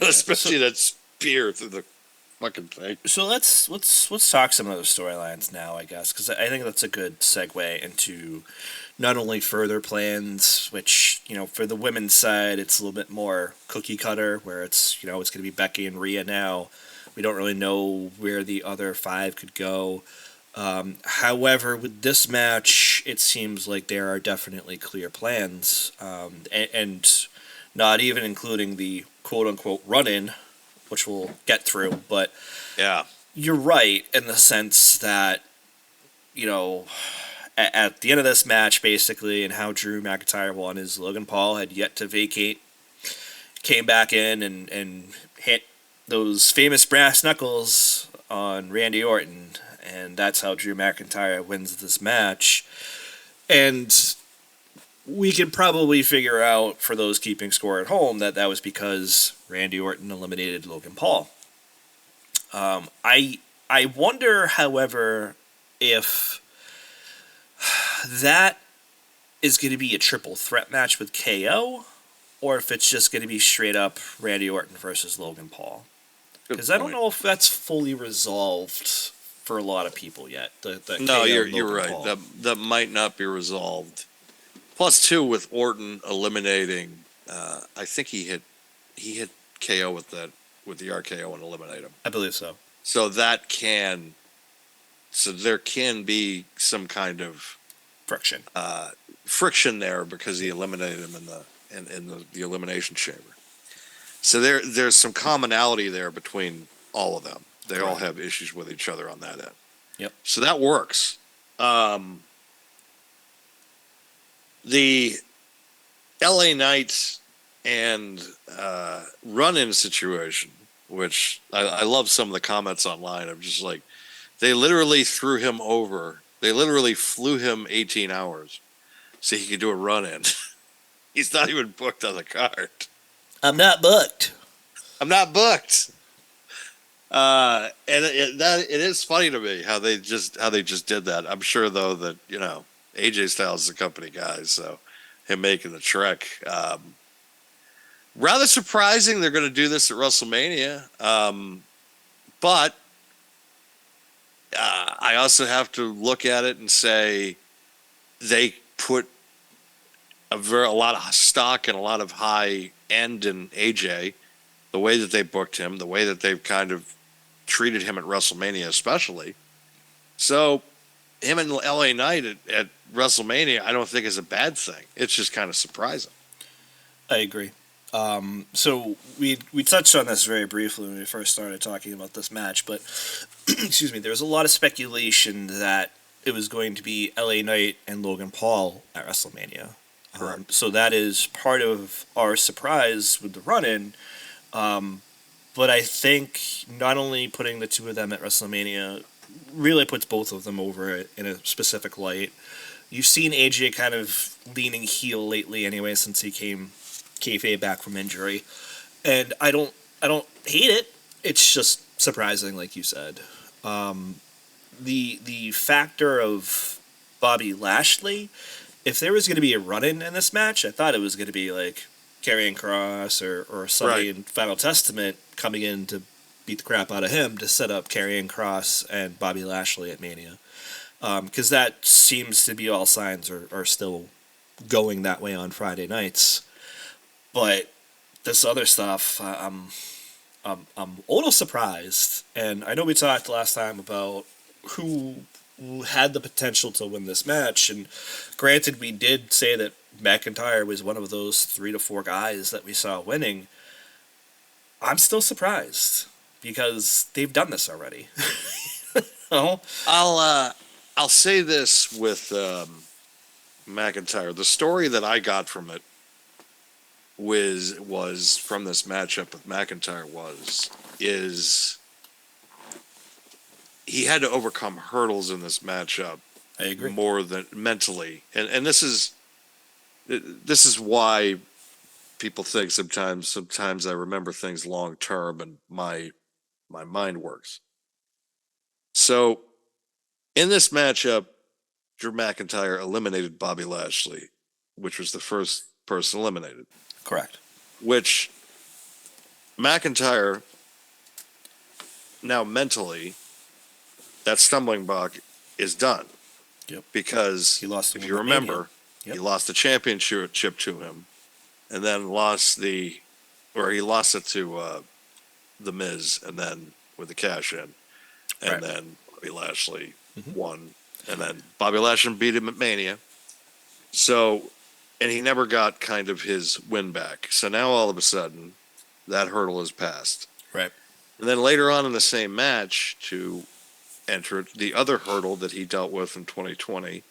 Especially that spear through the fucking thing. So let's talk some of those storylines now, I guess, because I think that's a good segue into not only further plans, which, you know, for the women's side, it's a little bit more cookie cutter, where it's, you know, it's going to be Becky and Rhea now. We don't really know where the other 5 could go. However, with this match, it seems like there are definitely clear plans, and not even including the quote-unquote run-in, which we'll get through. But Yeah. you're right in the sense that, you know, at the end of this match, basically, and how Drew McIntyre won is Logan Paul had yet to vacate, came back in and hit those famous brass knuckles on Randy Orton, and that's how Drew McIntyre wins this match. And we could probably figure out, for those keeping score at home, that was because Randy Orton eliminated Logan Paul. I wonder, however, if that is going to be a triple threat match with KO, or if it's just going to be straight up Randy Orton versus Logan Paul. Because I don't know if that's fully resolved for a lot of people yet. No, you're right. Paul. That might not be resolved. Plus, too, with Orton eliminating, I think he hit KO with the RKO and eliminate him. I believe so. So there can be some kind of friction there because he eliminated him in the elimination chamber. So there's some commonality there between all of them. They all have issues with each other on that end. Yep. So that works. The LA Knights and run-in situation, which I love some of the comments online of just like, they literally threw him over. They literally flew him 18 hours so he could do a run-in. He's not even booked on the card. I'm not booked. And it is funny to me how they just did that. I'm sure though that, you know, AJ Styles is a company guy, so him making the trek. Rather surprising they're going to do this at WrestleMania. But I also have to look at it and say they put a lot of stock and a lot of high end in AJ, the way that they booked him, the way that they've kind of treated him at WrestleMania especially. So him and LA Knight at WrestleMania, I don't think is a bad thing. It's just kind of surprising. I agree. So we touched on this very briefly when we first started talking about this match, but excuse me, there was a lot of speculation that it was going to be LA Knight and Logan Paul at WrestleMania. So that is part of our surprise with the run-in. But I think not only putting the two of them at WrestleMania really puts both of them over in a specific light. You've seen AJ kind of leaning heel lately anyway since he came kayfabe back from injury. And I don't hate it. It's just surprising, like you said. The factor of Bobby Lashley, if there was going to be a run-in in this match, I thought it was going to be like Karrion Kross or somebody in Final Testament coming in to beat the crap out of him to set up Karrion Kross and Bobby Lashley at Mania. Because that seems to be all signs are still going that way on Friday nights. But this other stuff, I'm a little surprised. And I know we talked last time about who had the potential to win this match. And granted, we did say that McIntyre was one of those 3 to 4 guys that we saw winning. I'm still surprised because they've done this already. Oh, I'll say this with McIntyre. The story that I got from it was from this matchup with McIntyre is he had to overcome hurdles in this matchup. I agree. More than mentally, and this is why people think sometimes I remember things long term and my mind works. So in this matchup, Drew McIntyre eliminated Bobby Lashley, which was the first person eliminated. Correct. Which McIntyre now mentally, that stumbling block is done. Yep. Because he lost, if you remember, yep. he lost the championship to him, and then lost it to the Miz, and then with the cash in, and then Bobby Lashley won, and then Bobby Lashley beat him at Mania. So, and he never got kind of his win back. So now all of a sudden, that hurdle is passed. Right. And then later on in the same match, to enter the other hurdle that he dealt with in 2020,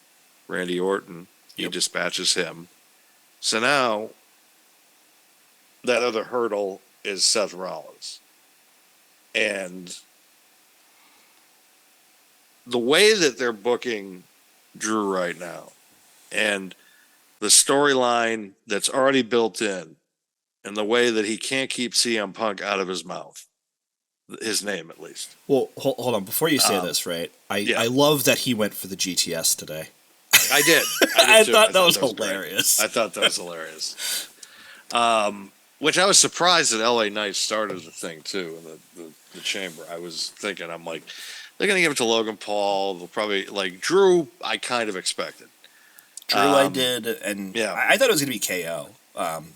Randy Orton, he dispatches him. So now that other hurdle is Seth Rollins. And the way that they're booking Drew right now, and the storyline that's already built in, and the way that he can't keep CM Punk out of his mouth, his name at least. Well, hold on. Before you say this, right? I love that he went for the GTS today. I did. I thought that was hilarious. I thought that was hilarious. Which I was surprised that LA Knight started the thing too in the chamber. I was thinking, I'm like, they're gonna give it to Logan Paul. They'll probably like Drew. I kind of expected. Drew, I did, and I thought it was gonna be KO,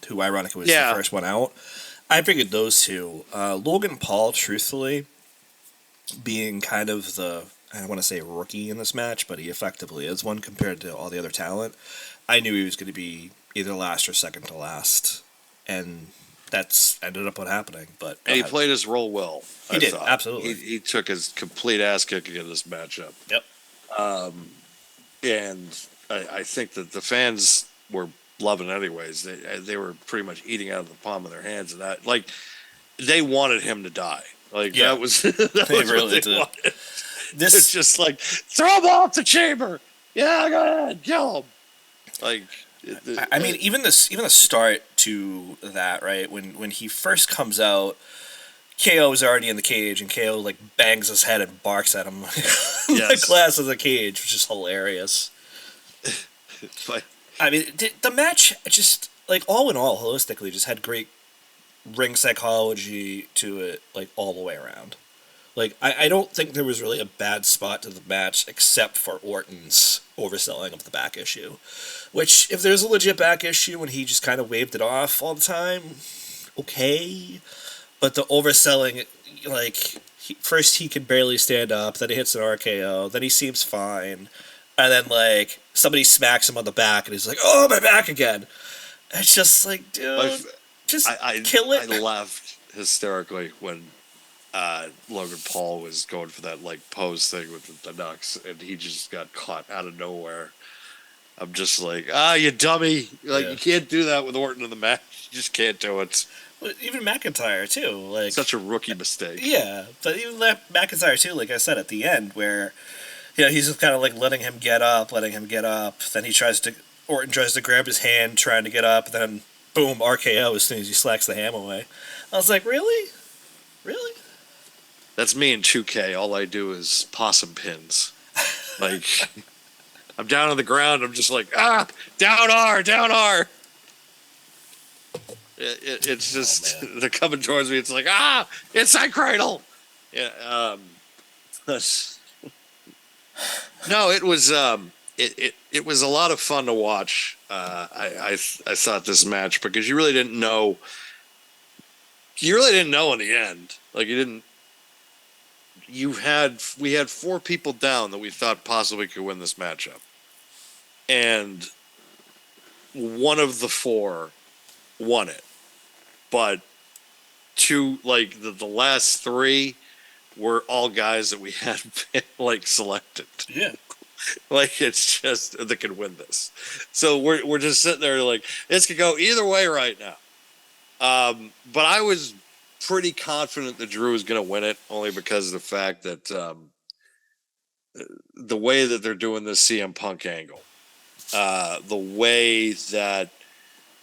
who ironically was the first one out. I figured those two. Logan Paul, truthfully, being kind of I don't want to say rookie in this match, but he effectively is one compared to all the other talent. I knew he was going to be either last or second to last, and that's ended up what happening. But he played his role well. He did, absolutely. He took his complete ass kicking in this matchup. Yep. And I think that the fans were loving it anyways. They were pretty much eating out of the palm of their hands, and that like they wanted him to die. Like that was they really what they wanted. It's just like throw him off the chamber. Yeah, go ahead, kill him. Like, I mean, even the start to that, right? When he first comes out, KO is already in the cage, and KO like bangs his head and barks at him the glass of the cage, which is hilarious. But I mean, the match just like all in all, holistically, just had great ring psychology to it, like all the way around. Like, I don't think there was really a bad spot to the match except for Orton's overselling of the back issue. Which, if there's a legit back issue and he just kind of waved it off all the time, okay. But the overselling, like, first he can barely stand up, then he hits an RKO, then he seems fine, and then, like, somebody smacks him on the back and he's like, oh, my back again. It's just like, dude, kill it. I laughed hysterically when Logan Paul was going for that like pose thing with the Knucks, and he just got caught out of nowhere. I'm just like, you dummy! Like you can't do that with Orton in the match. You just can't do it. Well, even McIntyre too, like such a rookie mistake. Yeah, but even McIntyre too, like I said at the end, where he's just kind of like letting him get up. Then Orton tries to grab his hand, trying to get up. Then boom, RKO as soon as he slacks the ham away. I was like, really? That's me in 2K. All I do is possum pins. Like, I'm down on the ground. I'm just like, down R. It's just, they're coming towards me. It's like, inside cradle. Yeah. No, it was, it was a lot of fun to watch. I thought this match, because you really didn't know in the end. Like, we had 4 people down that we thought possibly could win this matchup. And one of the 4 won it. But 2, like the last 3 were all guys that we had like selected. Yeah. Like it's just that could win this. So we're just sitting there like this could go either way right now. But I was pretty confident that Drew was going to win it, only because of the fact that the way that they're doing this CM Punk angle, the way that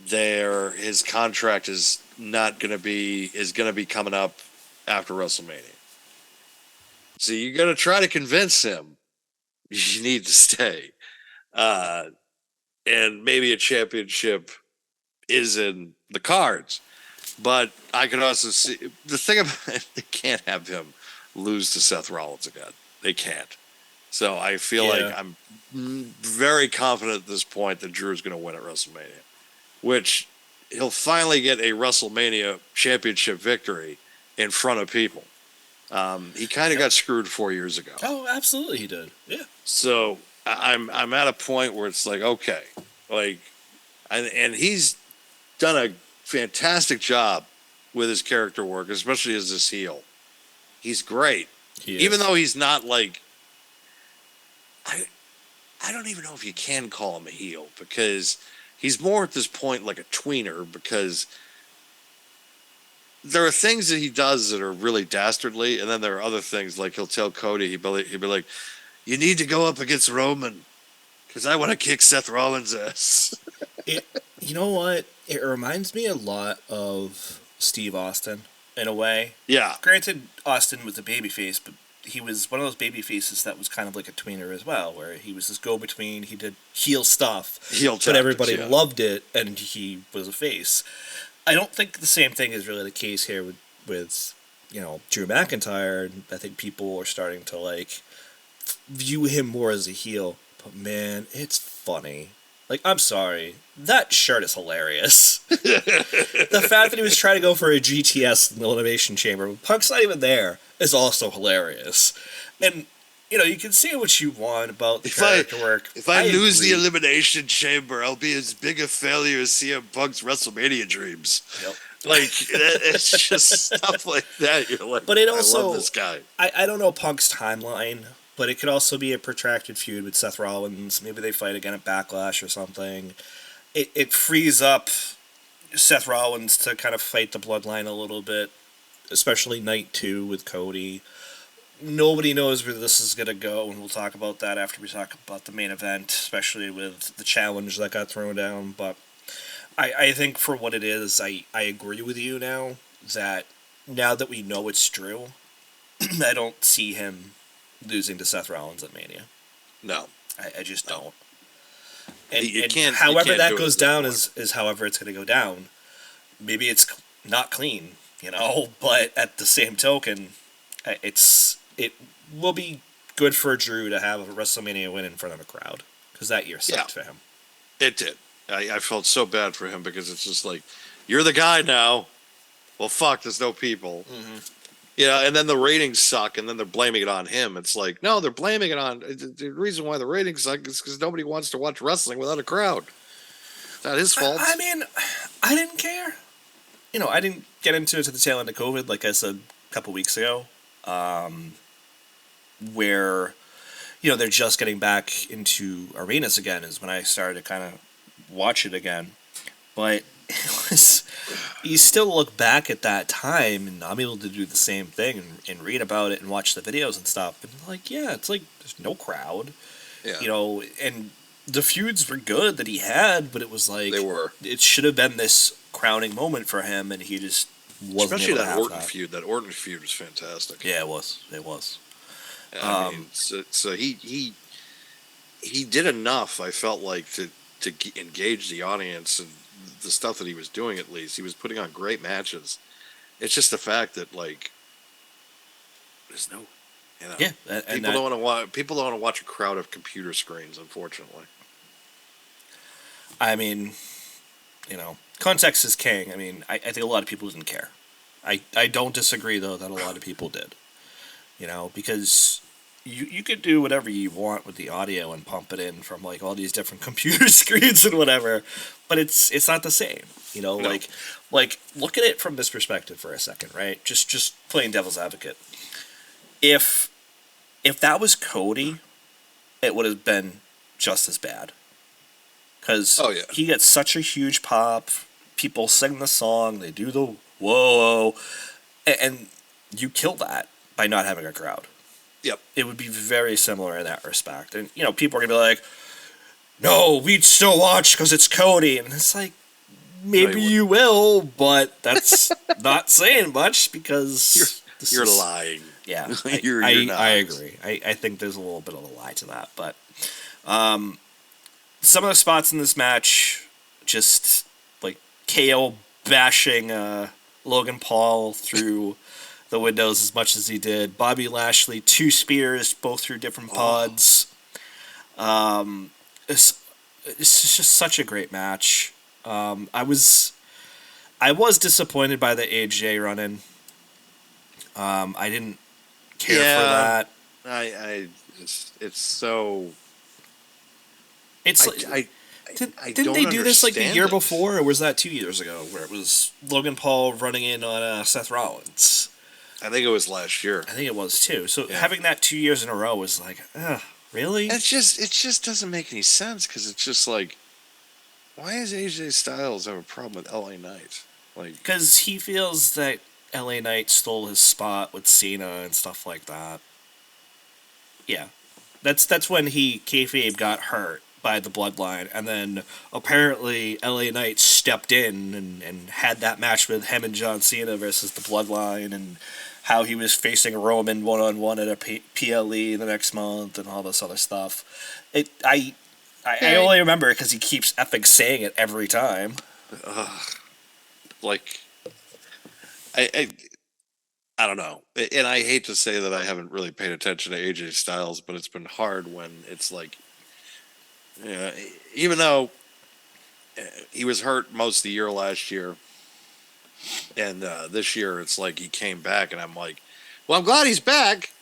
his contract is going to be coming up after WrestleMania. So you're going to try to convince him you need to stay. And maybe a championship is in the cards. But I could also see the thing about it, they can't have him lose to Seth Rollins again. They can't. So I feel like I'm very confident at this point that Drew's going to win at WrestleMania, which he'll finally get a WrestleMania championship victory in front of people. He kind of got screwed 4 years ago. Oh, absolutely, he did. Yeah. So I'm at a point where it's like, okay, like, and he's done a fantastic job with his character work, especially as this heel. He's great, even though he's not like. I don't even know if you can call him a heel, because he's more at this point like a tweener, because there are things that he does that are really dastardly, and then there are other things like he'll tell Cody, he'd be like, you need to go up against Roman because I want to kick Seth Rollins' ass. You know what? It reminds me a lot of Steve Austin in a way. Yeah. Granted, Austin was a babyface, but he was one of those baby faces that was kind of like a tweener as well, where he was this go-between. He did heel stuff, but everybody loved it, and he was a face. I don't think the same thing is really the case here with Drew McIntyre. I think people are starting to like view him more as a heel. But man, it's funny. Like, I'm sorry, that shirt is hilarious. The fact that he was trying to go for a GTS in the Elimination Chamber, when Punk's not even there, is also hilarious. And, you can say what you want about the character work. If I lose the Elimination Chamber, I'll be as big a failure as CM Punk's WrestleMania dreams. Yep. Like, it's just stuff like that. You're like, but it also, I love this guy. I don't know Punk's timeline, but it could also be a protracted feud with Seth Rollins. Maybe they fight again at Backlash or something. It frees up Seth Rollins to kind of fight the bloodline a little bit, especially night 2 with Cody. Nobody knows where this is going to go, and we'll talk about that after we talk about the main event, especially with the challenge that got thrown down. But I think for what it is, I agree with you now that we know it's Drew, I don't see him losing to Seth Rollins at Mania. No. I just don't. And however that goes down is however it's going to go down. Maybe it's not clean, but at the same token, it will be good for Drew to have a WrestleMania win in front of a crowd, because that year sucked for him. It did. I felt so bad for him, because it's just like, you're the guy now. Well, fuck, there's no people. Mm-hmm. And then the ratings suck, and then they're blaming it on him. It's like, no, they're blaming it on... The reason why the ratings suck is because nobody wants to watch wrestling without a crowd. It's not his fault. I mean, I didn't care. I didn't get into it to the tail end of COVID, like I said a couple weeks ago, where, they're just getting back into arenas again is when I started to kind of watch it again. But it was... You still look back at that time, and I'm able to do the same thing and read about it and watch the videos and stuff. And it's like there's no crowd, and the feuds were good that he had, but it was like they were. It should have been this crowning moment for him, and he just wasn't. Especially able to that have Orton that. feud. That Orton feud was fantastic. Yeah, it was. It was. I mean, so he did enough. I felt like to engage the audience and the stuff that he was doing. At least he was putting on great matches. It's just the fact that there's no, people don't want to watch. People don't want to watch a crowd of computer screens. Unfortunately, I mean, context is king. I mean, I think a lot of people didn't care. I don't disagree though that a lot of people did. Because you could do whatever you want with the audio and pump it in from all these different computer screens and whatever, but it's not the same. No. Like look at it from this perspective for a second, right? Just playing devil's advocate. If that was Cody, it would have been just as bad. Because he gets such a huge pop people sing the song, they do the whoa, and you kill that by not having a crowd. Yep. It would be very similar in that respect. And, people are going to be like, no, we'd still watch because it's Cody. And it's like, maybe you will, but that's not saying much because... You're lying. Yeah, you're not. I agree. I think there's a little bit of a lie to that. But some of the spots in this match, just like KO bashing Logan Paul through the windows as much as he did. Bobby Lashley, 2 spears, both through different pods. It's just such a great match. I was disappointed by the AJ run-in. I didn't care for that. It's so. It's didn't they do this like the year before, or was that 2 years ago, where it was Logan Paul running in on Seth Rollins? I think it was last year. I think it was too. So having that 2 years in a row was like, really? It just doesn't make any sense because it's just like, why does AJ Styles have a problem with LA Knight? Like, because he feels that LA Knight stole his spot with Cena and stuff like that. Yeah, that's when kayfabe got hurt by the Bloodline, and then apparently LA Knight stepped in and had that match with him and John Cena versus the Bloodline, and how he was facing Roman one-on-one at a PLE the next month and all this other stuff. I only remember it because he keeps effing saying it every time. I don't know, and I hate to say that I haven't really paid attention to AJ Styles, but it's been hard when it's like, even though he was hurt most of the year last year, and this year it's like he came back, and I'm like, well, I'm glad he's back.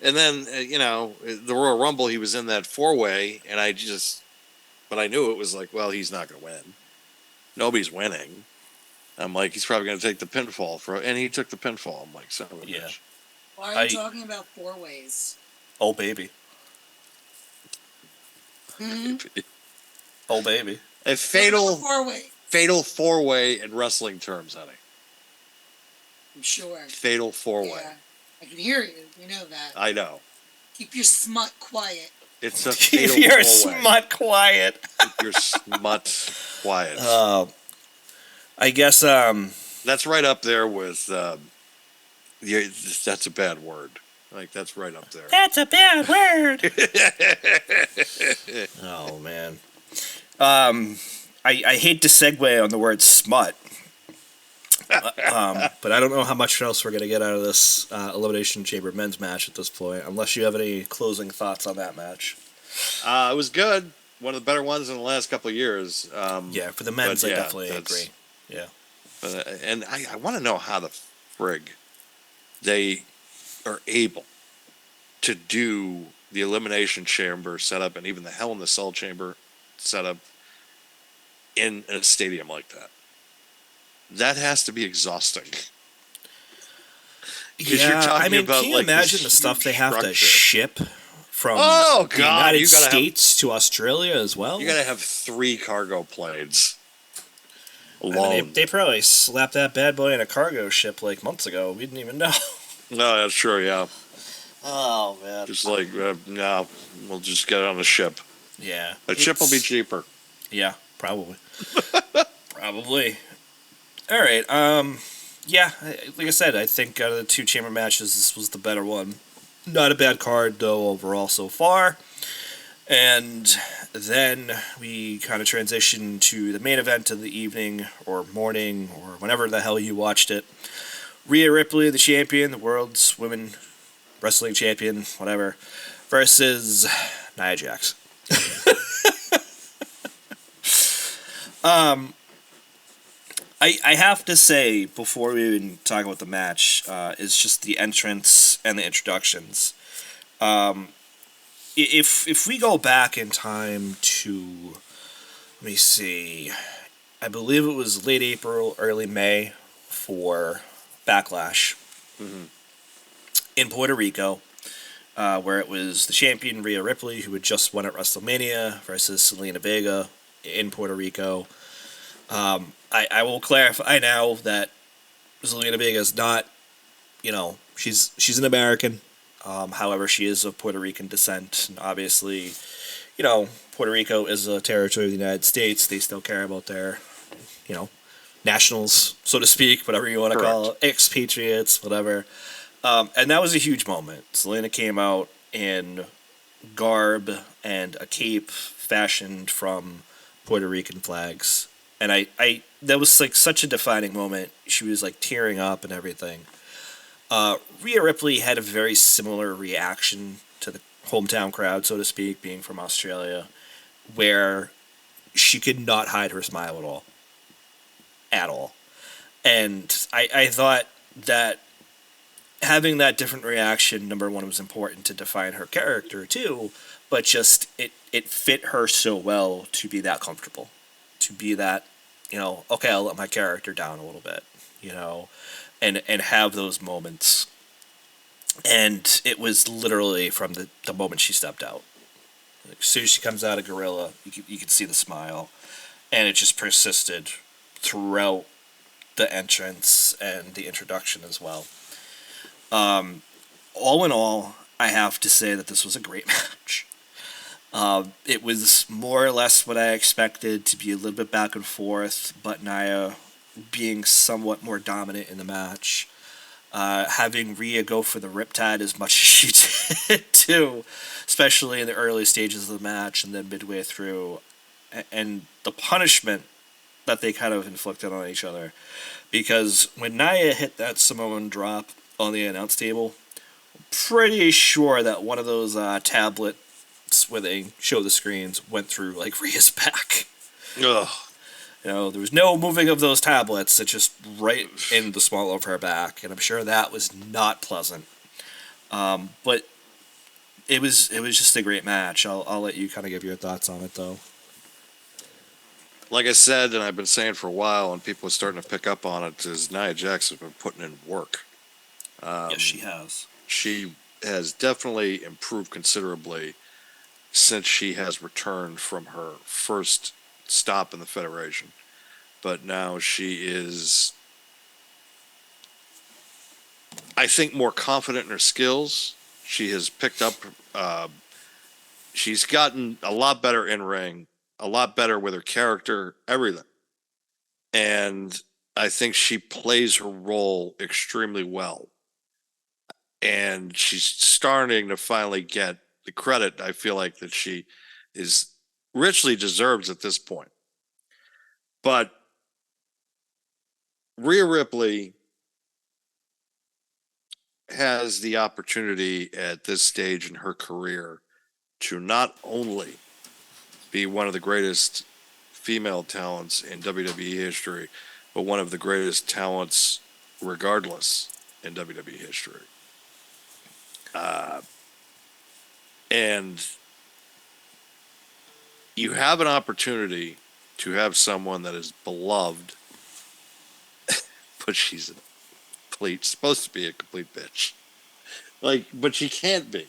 And then the Royal Rumble, he was in that 4-way, and but I knew it was like, well, he's not going to win. Nobody's winning. I'm like, he's probably going to take the pinfall and he took the pinfall. I'm like, son of a bitch. Why are you talking about 4-ways? Oh, baby. Mm-hmm. Oh, baby. A fatal 4-way in wrestling terms, honey. I'm sure. Fatal 4-way. Yeah, I can hear you. You know that. I know. Keep your smut quiet. It's a fatal 4-way. Keep your smut quiet. Keep your smut quiet. I guess that's right up there with that's a bad word. Like, that's right up there. That's a bad word. Oh man. I hate to segue on the word smut. But I don't know how much else we're gonna get out of this Elimination Chamber men's match at this point, unless you have any closing thoughts on that match. It was good. One of the better ones in the last couple of years. Yeah, for the men's, I definitely agree. Yeah. But, and I want to know how the frig they are able to do the Elimination Chamber setup and even the Hell in the Cell Chamber setup in a stadium like that. That has to be exhausting. Yeah, I mean, can you imagine the stuff they have to ship from the United States to Australia as well? You got to have 3 cargo planes. They probably slapped that bad boy in a cargo ship like months ago. We didn't even know. No, that's true, yeah. Oh, man. Just like, no, we'll just get it on a ship. Yeah. A ship will be cheaper. Yeah, probably. Probably. All right. Yeah, like I said, I think out of the 2 chamber matches, this was the better one. Not a bad card, though, overall so far. And then we kind of transition to the main event of the evening or morning or whenever the hell you watched it. Rhea Ripley, the champion, the world's women wrestling champion, whatever, versus Nia Jax. I have to say, before we even talk about the match, is just the entrance and the introductions. If we go back in time to, let me see, I believe it was late April, early May for Backlash in Puerto Rico, where it was the champion Rhea Ripley, who had just won at WrestleMania, versus Selena Vega in Puerto Rico. I will clarify now that Zelina Vega is not, she's an American. However, she is of Puerto Rican descent, and obviously, Puerto Rico is a territory of the United States. They still care about their, you know, nationals, so to speak, whatever you want to call it, expatriates, whatever. And that was a huge moment. Selena came out in garb and a cape fashioned from Puerto Rican flags. And I that was like such a defining moment. She was like tearing up and everything. Rhea Ripley had a very similar reaction to the hometown crowd, so to speak, being from Australia, where she could not hide her smile at all. At all. And I thought that having that different reaction, number one, was important to define her character, too, but just it fit her so well to be that comfortable. To be that, okay, I'll let my character down a little bit, and have those moments. And it was literally from the moment she stepped out. Like, as soon as she comes out of Gorilla, you could see the smile. And it just persisted throughout the entrance and the introduction as well. All in all, I have to say that this was a great match. It was more or less what I expected, to be a little bit back and forth, but Nia being somewhat more dominant in the match. Having Rhea go for the Riptide as much as she did, too, especially in the early stages of the match and then midway through. And the punishment that they kind of inflicted on each other. Because when Nia hit that Samoan drop on the announce table, I'm pretty sure that one of those tablets where they show the screens went through like Rhea's back. Ugh. There was no moving of those tablets. It's just right in the small of her back, and I'm sure that was not pleasant. But it was just a great match. I'll let you kind of give your thoughts on it, though. Like I said, and I've been saying for a while, and people are starting to pick up on it, is Nia Jax has been putting in work. Yes, she has. She has definitely improved considerably since she has returned from her first stop in the Federation. But now she is, I think, more confident in her skills. She has picked up, she's gotten a lot better in ring, a lot better with her character, everything. And I think she plays her role extremely well. And she's starting to finally get the credit I feel like that she is richly deserves at this point. But Rhea Ripley has the opportunity at this stage in her career to not only be one of the greatest female talents in WWE history, but one of the greatest talents regardless in WWE history. And you have an opportunity to have someone that is beloved, but she's supposed to be a complete bitch. But she can't be.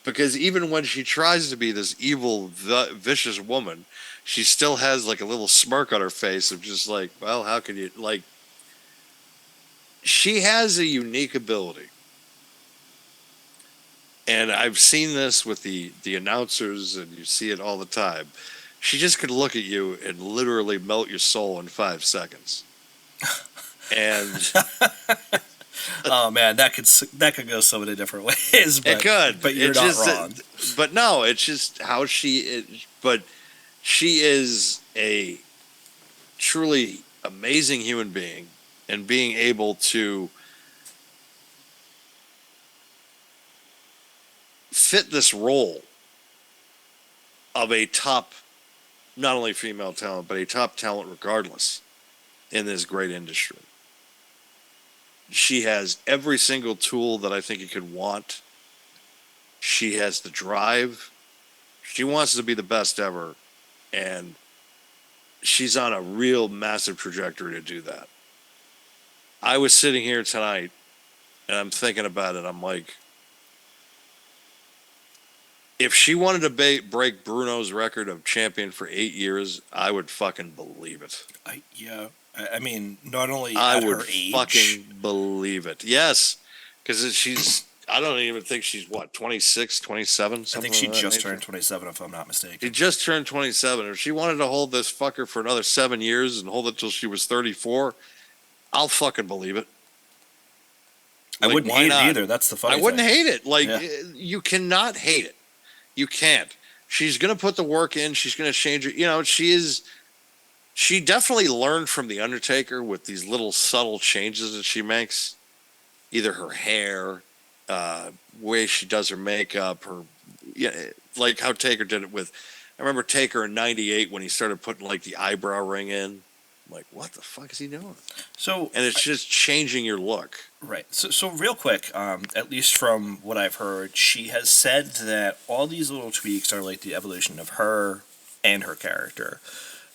Because even when she tries to be this evil, vicious woman, she still has like a little smirk on her face of just like, well, how can you, she has a unique ability. And I've seen this with the announcers, and you see it all the time. She just could look at you and literally melt your soul in 5 seconds. And oh man, that could go so many different ways. But, it could, but you're not wrong. But no, it's just how she is. But she is a truly amazing human being, and being able to fit this role of a top, not only female talent, but a top talent regardless in this great industry. She has every single tool that I think you could want. She has the drive. She wants to be the best ever. And she's on a real massive trajectory to do that. I was sitting here tonight and I'm thinking about it. I'm like, If she wanted to break Bruno's record of champion for 8 years, I would fucking believe it. I mean, not only I at would her age, fucking believe it. Yes, because she's. I don't even think she's 26, 27. I think she just turned 27, if I'm not mistaken. She just turned 27. If she wanted to hold this fucker for another 7 years and hold it till she was 34, I'll fucking believe it. I wouldn't hate it either. That's the funny thing. I wouldn't hate it. Like, you cannot hate it. You can't. She's going to put the work in. She's going to change it. You know, she definitely learned from The Undertaker with these little subtle changes that she makes. Either her hair, way she does her makeup, like how Taker did it with. I remember Taker in '98 when he started putting like the eyebrow ring in. I'm like, what the fuck is he doing? And it's just changing your look. Right. So real quick, at least from what I've heard, she has said that all these little tweaks are like the evolution of her and her character.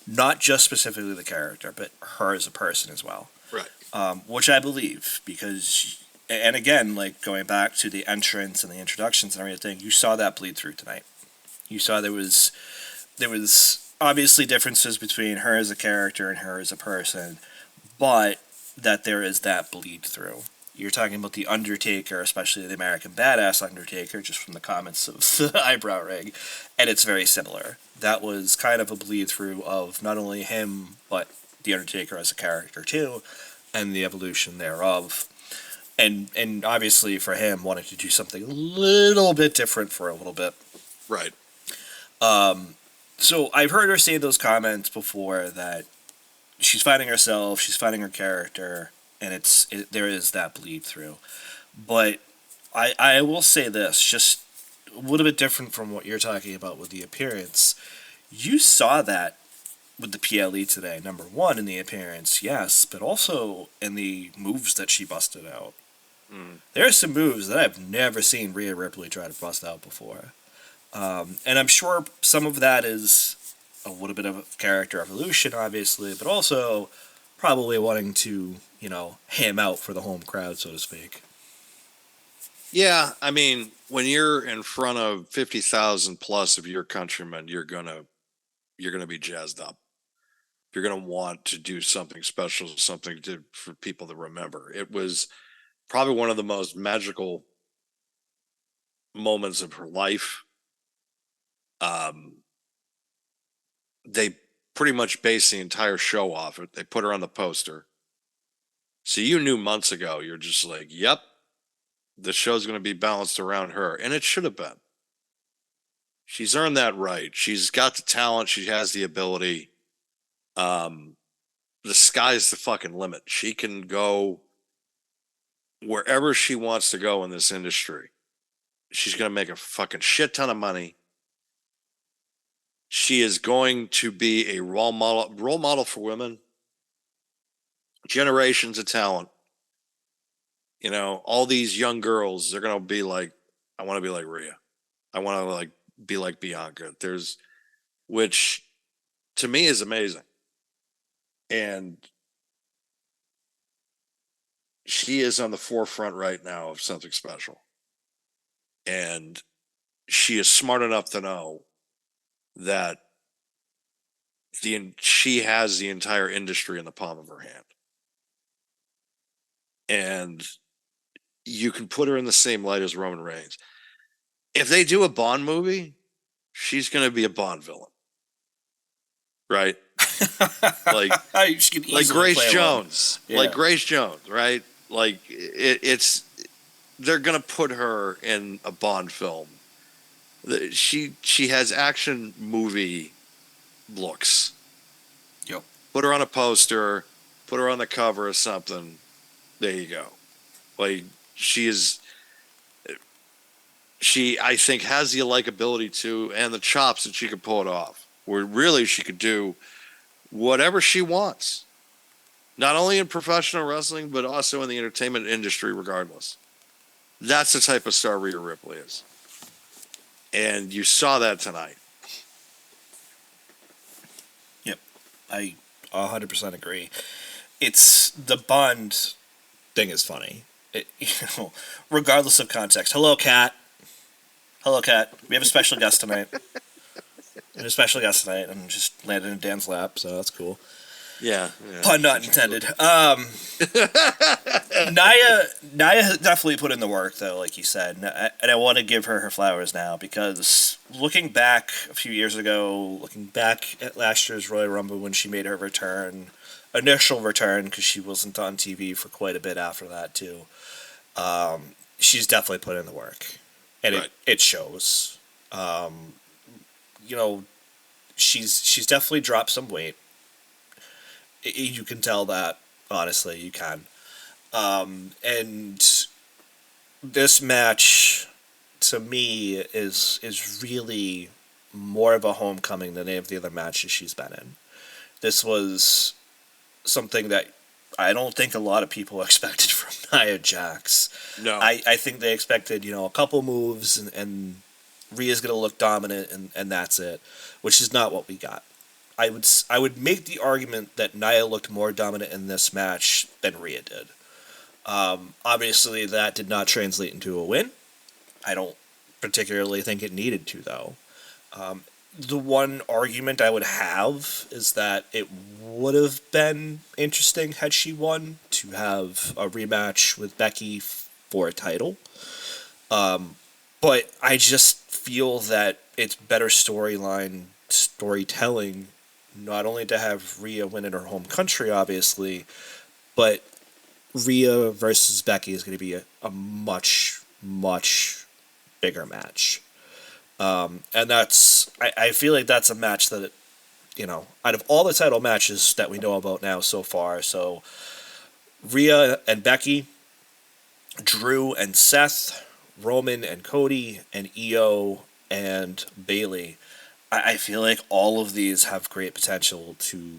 Not just specifically the character, but her as a person as well. Right. Which I believe, because, and again, like going back to the entrance and the introductions and everything, you saw that bleed through tonight. You saw there was obviously differences between her as a character and her as a person, but that there is that bleed through. You're talking about The Undertaker, especially the American Badass Undertaker, just from the comments of the eyebrow ring, and it's very similar. That was kind of a bleed through of not only him, but The Undertaker as a character too, and the evolution thereof. And obviously for him, wanting to do something a little bit different for a little bit. Right. So I've heard her say those comments before that she's finding herself, she's finding her character, and there is that bleed through. But I will say this, just a little bit different from what you're talking about with the appearance. You saw that with the PLE today, number one in the appearance, yes, but also in the moves that she busted out. There are some moves that I've never seen Rhea Ripley try to bust out before. And I'm sure some of that is a little bit of a character evolution, obviously, but also probably wanting to, ham out for the home crowd, so to speak. Yeah, I mean, when you're in front of 50,000 plus of your countrymen, you're gonna be jazzed up. You're gonna want to do something special, something for people to remember. It was probably one of the most magical moments of her life. They pretty much based the entire show off it. They put her on the poster. So you knew months ago, you're just like, yep, the show's going to be balanced around her. And it should have been. She's earned that right. She's got the talent. She has the ability. The sky's the fucking limit. She can go wherever she wants to go in this industry. She's going to make a fucking shit ton of money. She is going to be a role model for women. Generations of talent. All these young girls, they're going to be like, I want to be like Rhea. I want to be like Bianca. Which to me is amazing. And she is on the forefront right now of something special. And she is smart enough to know that she has the entire industry in the palm of her hand. And you can put her in the same light as Roman Reigns. If they do a Bond movie, she's going to be a Bond villain. Right? like Grace Jones. Yeah. Like Grace Jones, right? Like they're going to put her in a Bond film. She has action movie looks. Yep. Put her on a poster, put her on the cover of something. There you go. Like she, I think, has the likability to and the chops that she could pull it off. Where really she could do whatever she wants. Not only in professional wrestling, but also in the entertainment industry, regardless. That's the type of star Rhea Ripley is. And you saw that tonight. Yep. I 100% agree. It's the Bond thing is funny. Regardless of context. Hello, Kat. Hello, Kat. We have a special guest tonight. And just landed in Dan's lap, so that's cool. Yeah. Pun not intended. Naya has definitely put in the work, though, like you said, and I want to give her her flowers now, because looking back a few years ago, looking back at last year's Royal Rumble when she made her initial return, because she wasn't on TV for quite a bit after that, too, she's definitely put in the work, and right. it shows. She's definitely dropped some weight. You can tell that, honestly, you can. And this match, to me, is really more of a homecoming than any of the other matches she's been in. This was something that I don't think a lot of people expected from Nia Jax. No. I think they expected, a couple moves and Rhea's going to look dominant and that's it, which is not what we got. I would make the argument that Nia looked more dominant in this match than Rhea did. Obviously, that did not translate into a win. I don't particularly think it needed to, though. The one argument I would have is that it would have been interesting had she won to have a rematch with Becky for a title. But I just feel that it's better storytelling, not only to have Rhea win in her home country, obviously, but Rhea versus Becky is going to be a much, much bigger match. And I feel like that's a match that, out of all the title matches that we know about now so far, so Rhea and Becky, Drew and Seth, Roman and Cody, and Io and Bayley, I feel like all of these have great potential to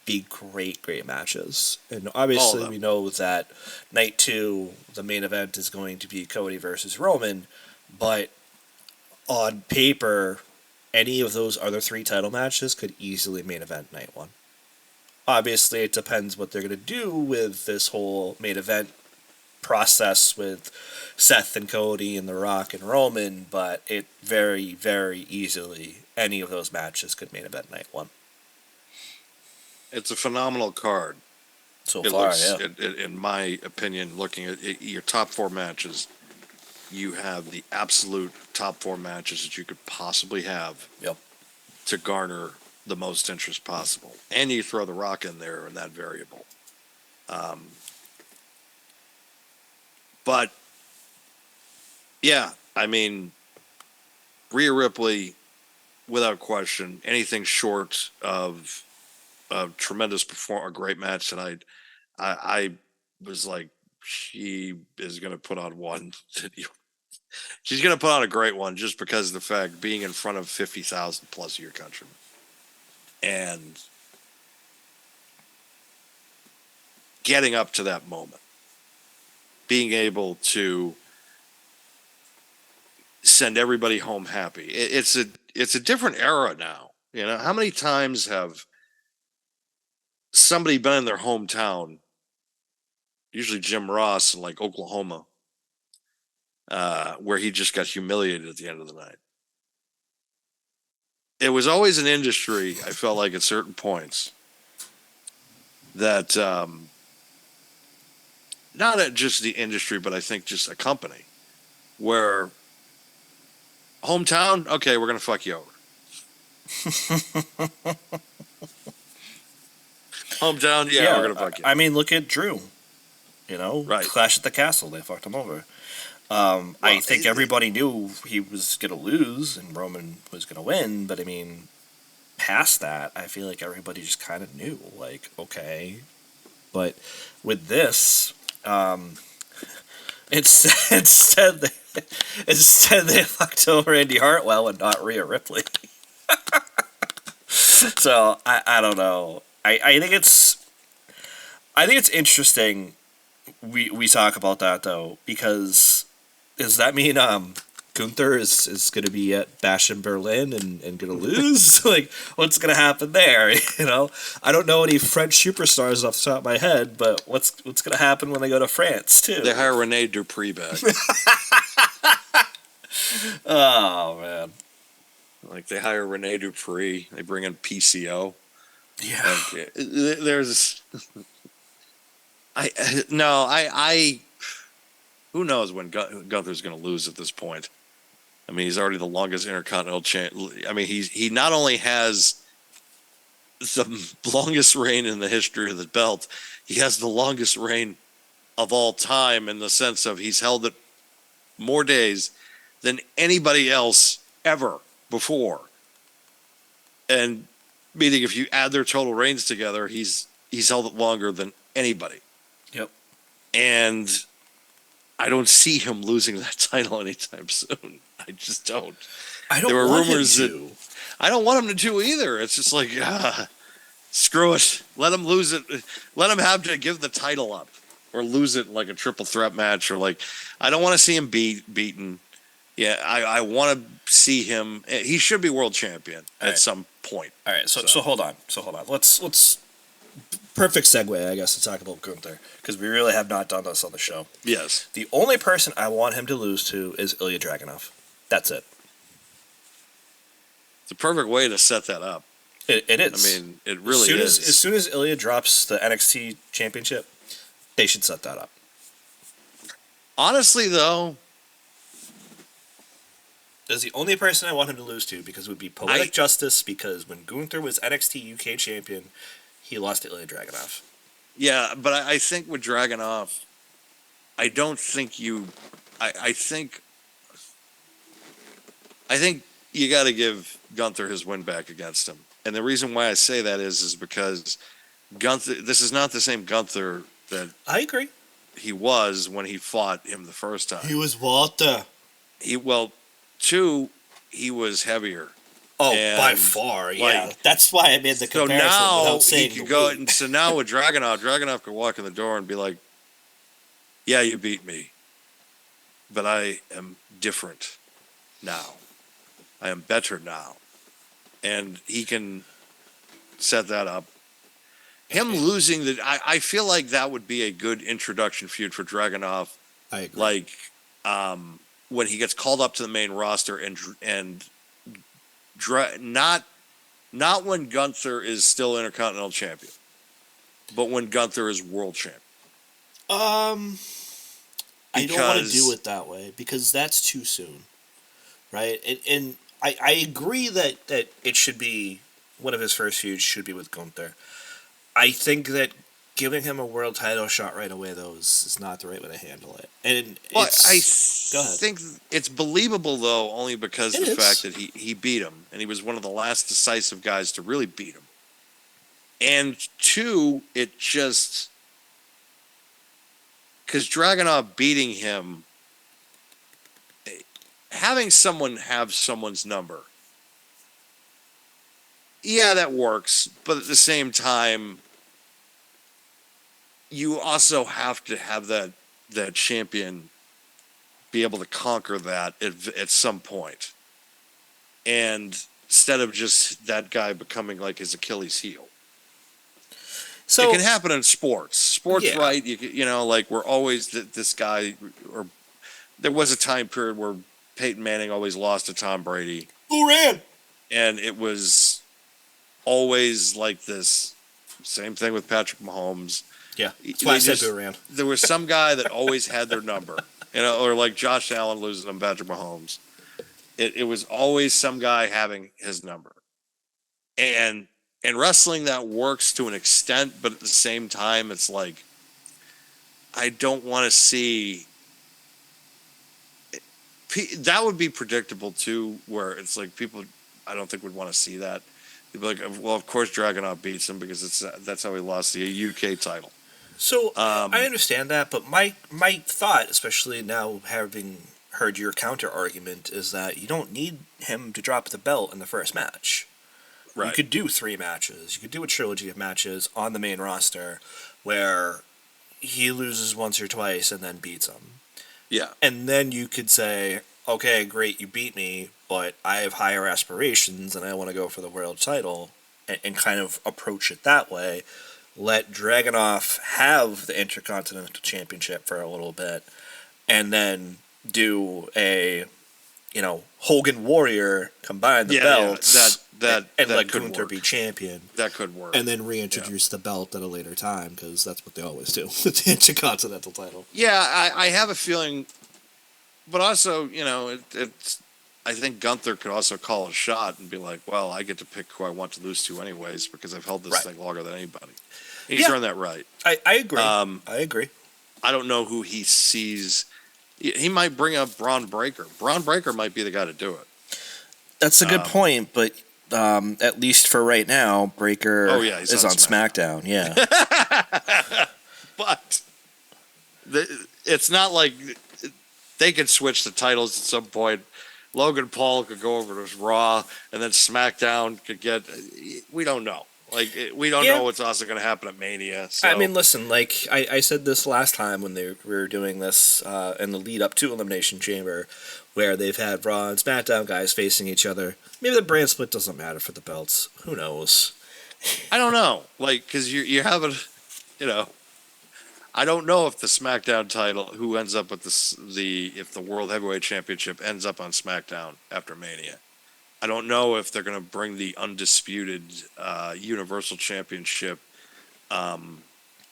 be great matches. And obviously we know that night 2, the main event is going to be Cody versus Roman, but on paper, any of those other 3 title matches could easily main event night 1. Obviously, it depends what they're going to do with this whole main event process with Seth and Cody and The Rock and Roman, but it very, very easily, any of those matches could main event night 1. It's a phenomenal card. So far, yeah. In my opinion, looking at your top 4 matches, you have the absolute top 4 matches that you could possibly have to garner the most interest possible. And you throw The Rock in there in that variable. But, yeah, I mean, Rhea Ripley, without question, anything short of a tremendous a great match tonight, I was like, she is going to put on one. She's going to put on a great one just because of the fact being in front of 50,000 plus of your countrymen. And getting up to that moment. Being able to send everybody home happy. It's a different era now. How many times have somebody been in their hometown, usually Jim Ross in like Oklahoma, where he just got humiliated at the end of the night. It was always an industry, I felt like at certain points, that not at just the industry, but I think just a company where hometown, okay, we're going to fuck you over. Hometown, yeah, we're going to fuck you over. I mean, look at Drew. Right. Clash at the Castle, they fucked him over. I think everybody knew he was going to lose and Roman was going to win, but I mean, past that, I feel like everybody just kind of knew, like, okay. But with this, instead they fucked over Andy Hartwell and not Rhea Ripley. So I don't know. I think it's interesting we talk about that though, because does that mean Gunther is going to be at Bash in Berlin and going to lose? Like, what's going to happen there? I don't know any French superstars off the top of my head, but what's going to happen when they go to France too? They hire Rene Dupree back. Oh man. Like they hire Rene Dupree, they bring in PCO. Yeah. Like there's, I who knows when Gunther's going to lose at this point. I mean, he's already the longest Intercontinental champ. I mean, he not only has the longest reign in the history of the belt, he has the longest reign of all time in the sense of he's held it more days than anybody else ever before. And meaning if you add their total reigns together, he's held it longer than anybody. Yep. And I don't see him losing that title anytime soon. I just don't. I don't There were want rumors him to. I don't want him to do either. It's just like, screw it. Let him lose it. Let him have to give the title up or lose it in like a triple threat match or like, I don't want to see him beaten. Yeah, I want to see him. He should be world champion at some point. All right, so hold on. Let's perfect segue, I guess, to talk about Gunther because we really have not done this on the show. Yes. The only person I want him to lose to is Ilya Dragunov. That's it. It's a perfect way to set that up. It is. I mean, it really is. As soon as Ilya drops the NXT championship, they should set that up. Honestly, though, That's the only person I want him to lose to because it would be poetic justice because when Gunther was NXT UK champion, he lost to Ilya Dragunov. yeah, but I think with Dragunov, I don't think you. I think you got to give Gunther his win back against him, and the reason why I say that is because Gunther. This is not the same Gunther that I agree. he was when he fought him the first time. He was Walter. He was heavier. Oh, And, by far, yeah. like, That's why I made the So comparison now without saying he could the go. weight. So now with Dragunov could walk in the door and be like, "Yeah, you beat me, but I am different now. I am better now," and he can set that up. Him losing I feel like that would be a good introduction feud for Dragunov. I agree. Like when he gets called up to the main roster not when Gunther is still Intercontinental Champion, but when Gunther is World Champion. I don't want to Because- do it that way because that's too soon, right? And I agree that it should be one of his first feuds should be with Gunther. I think that giving him a world title shot right away though is not the right way to handle it. And Well, it's, go ahead. think it's believable though, only because of It the is. fact that he beat him, and he was one of the last decisive guys to really beat him. And two, it just because Dragunov beating him, having someone have someone's number, yeah, that works. But at the same time, you also have to have that champion be able to conquer that at some point. And instead of just that guy becoming like his Achilles heel. So it can happen in sports. Yeah. Right? You know, like we're always this guy, or there was a time period where Peyton Manning always lost to Tom Brady. who ran? And it was always like this. Same thing with Patrick Mahomes. Yeah, that's why I said who ran. There was some guy that always had their number, you know, or like Josh Allen losing to Patrick Mahomes. It was always some guy having his number. And in wrestling, that works to an extent, but at the same time, it's like, I don't want to see. That would be predictable too, where it's like people, I don't think would want to see that. They'd be like, well, of course Dragunov beats him because that's how he lost the UK title. So I understand that, but my thought, especially now having heard your counter argument, is that you don't need him to drop the belt in the first match. Right. You could do 3 matches. You could do a trilogy of matches on the main roster where he loses once or twice and then beats him. Yeah. And then you could say, okay, great, you beat me, but I have higher aspirations and I want to go for the world title, and kind of approach it that way. Let Dragunov have the Intercontinental Championship for a little bit, and then do a Hogan Warrior combine the belts, that let could Gunther work. be champion, That could work. and then reintroduce the belt at a later time, because that's what they always do with the Intercontinental title. Yeah, I have a feeling, but also, it's. I think Gunther could also call a shot and be like, "Well, I get to pick who I want to lose to, anyways, because I've held this thing longer than anybody." He's earned that right. I agree. I agree. I don't know who he sees. He might bring up Braun Breaker. Braun Breaker might be the guy to do it. That's a good point, but at least for right now, Breaker is on SmackDown. Yeah. But it's not like they could switch the titles at some point. Logan Paul could go over to Raw, and then SmackDown could get. We don't know. We don't know what's also going to happen at Mania. So. I mean, listen, I said this last time when we were doing this in the lead up to Elimination Chamber, where they've had Raw and SmackDown guys facing each other. Maybe the brand split doesn't matter for the belts. Who knows? I don't know. Because you haven't, I don't know if the SmackDown title, who ends up with if the World Heavyweight Championship ends up on SmackDown after Mania. I don't know if they're going to bring the undisputed Universal Championship over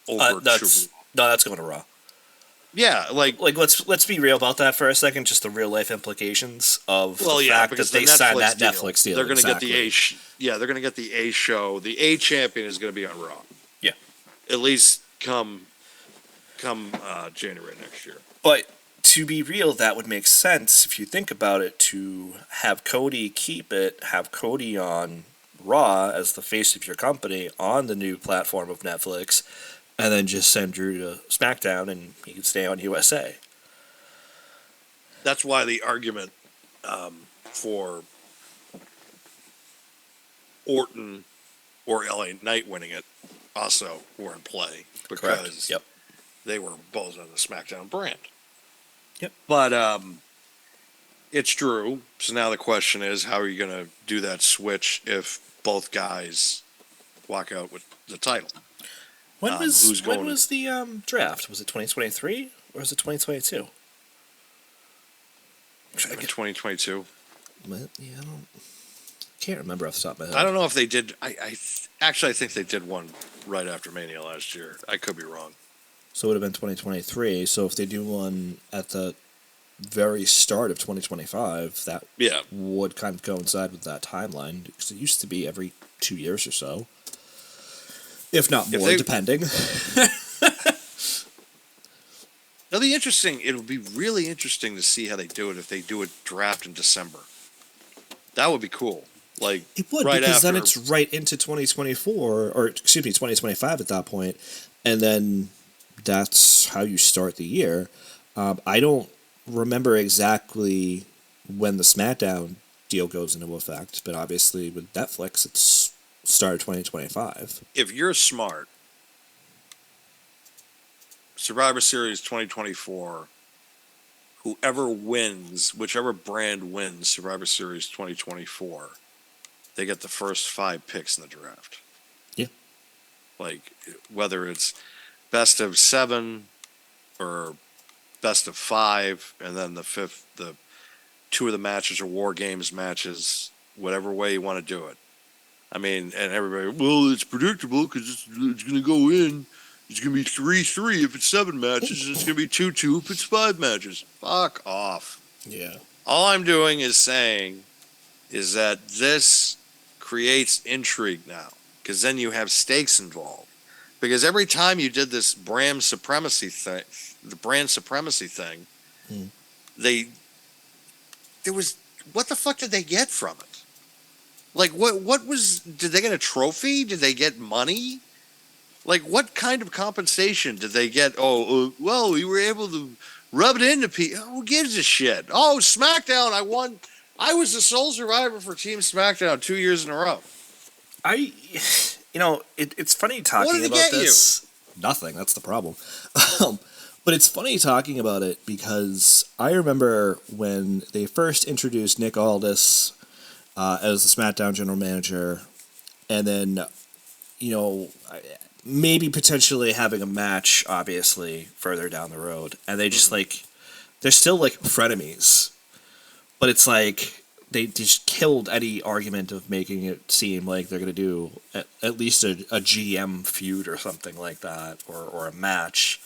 to. No, that's going to Raw. Yeah, let's be real about that for a second. Just the real life implications of the fact that they signed that Netflix deal. They're going to get the A. They're going to get the A show. The A champion is going to be on Raw. Yeah, at least come January next year. But to be real, that would make sense if you think about it, to have Cody keep it, have Cody on Raw as the face of your company on the new platform of Netflix, and then just send Drew to SmackDown and he can stay on USA. That's why the argument for Orton or LA Knight winning it also were in play, because they were both on the SmackDown brand. Yep. But it's Drew. So now the question is, how are you going to do that switch if both guys walk out with the title? When was the draft? Was it 2023 or was it 2022? 2022. Yeah, can't remember off the top of my head. I don't know if they did. I think they did one right after Mania last year. I could be wrong. So it would have been 2023. So if they do one at the very start of 2025, that would kind of coincide with that timeline, because it used to be every 2 years or so, if not more, depending. It'll be really interesting to see how they do it if they do a draft in December. That would be cool. It would, because then it's right into 2024, or 2025 at that point, and then that's how you start the year. I don't remember exactly when the SmackDown deal goes into effect, but obviously with Netflix, it's start of 2025. If you're smart, Survivor Series 2024, whoever wins, whichever brand wins Survivor Series 2024, they get the first 5 picks in the draft. Yeah. Whether it's best of 7 or best of 5, and then the 2 of the matches are War Games matches, whatever way you want to do it. I mean, and everybody, well, it's predictable because it's going to go in. It's going to be 3-3 if it's 7 matches. It's going to be 2-2 if it's 5 matches. Fuck off. Yeah. All I'm doing is saying is that this creates intrigue now, because then you have stakes involved. Because every time you did this brand supremacy thing, what the fuck did they get from it? Did they get a trophy? Did they get money? What kind of compensation did they get? Well, we were able to rub it into people. Who gives a shit? Oh, SmackDown, I won. I was the sole survivor for Team SmackDown 2 years in a row. It's funny talking about this. Nothing. That's the problem. But it's funny talking about it, because I remember when they first introduced Nick Aldis as the SmackDown general manager, and then, maybe potentially having a match, obviously, further down the road. And they just, they're still, frenemies. but it's like they just killed any argument of making it seem like they're going to do at least a GM feud or something like that, or a match.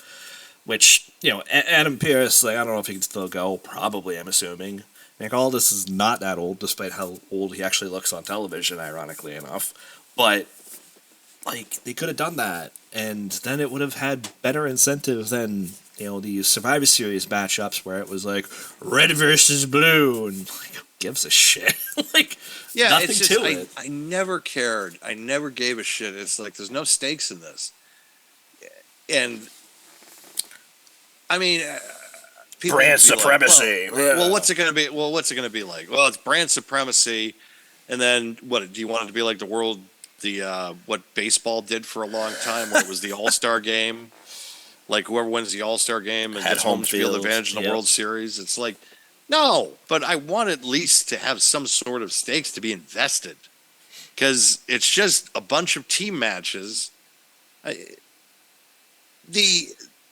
Which, Adam Pearce, like, I don't know if he can still go. Probably, I'm assuming. Nick Aldis is not that old, despite how old he actually looks on television, ironically enough. But, like, they could have done that, and then it would have had better incentive than, the Survivor Series matchups where it was like, red versus blue, and, like, who gives a shit? Like, yeah, nothing it's just, to it. I never cared. I never gave a shit. It's like, there's no stakes in this. And, I mean, brand supremacy. Like, well, what's it going to be? Well, what's it going to be like? Well, it's brand supremacy, and then what? Do you want it to be like what baseball did for a long time, where it was the All-Star game? Like whoever wins the All-Star game and gets home field advantage in the World Series. It's like, no, but I want at least to have some sort of stakes to be invested, because it's just a bunch of team matches.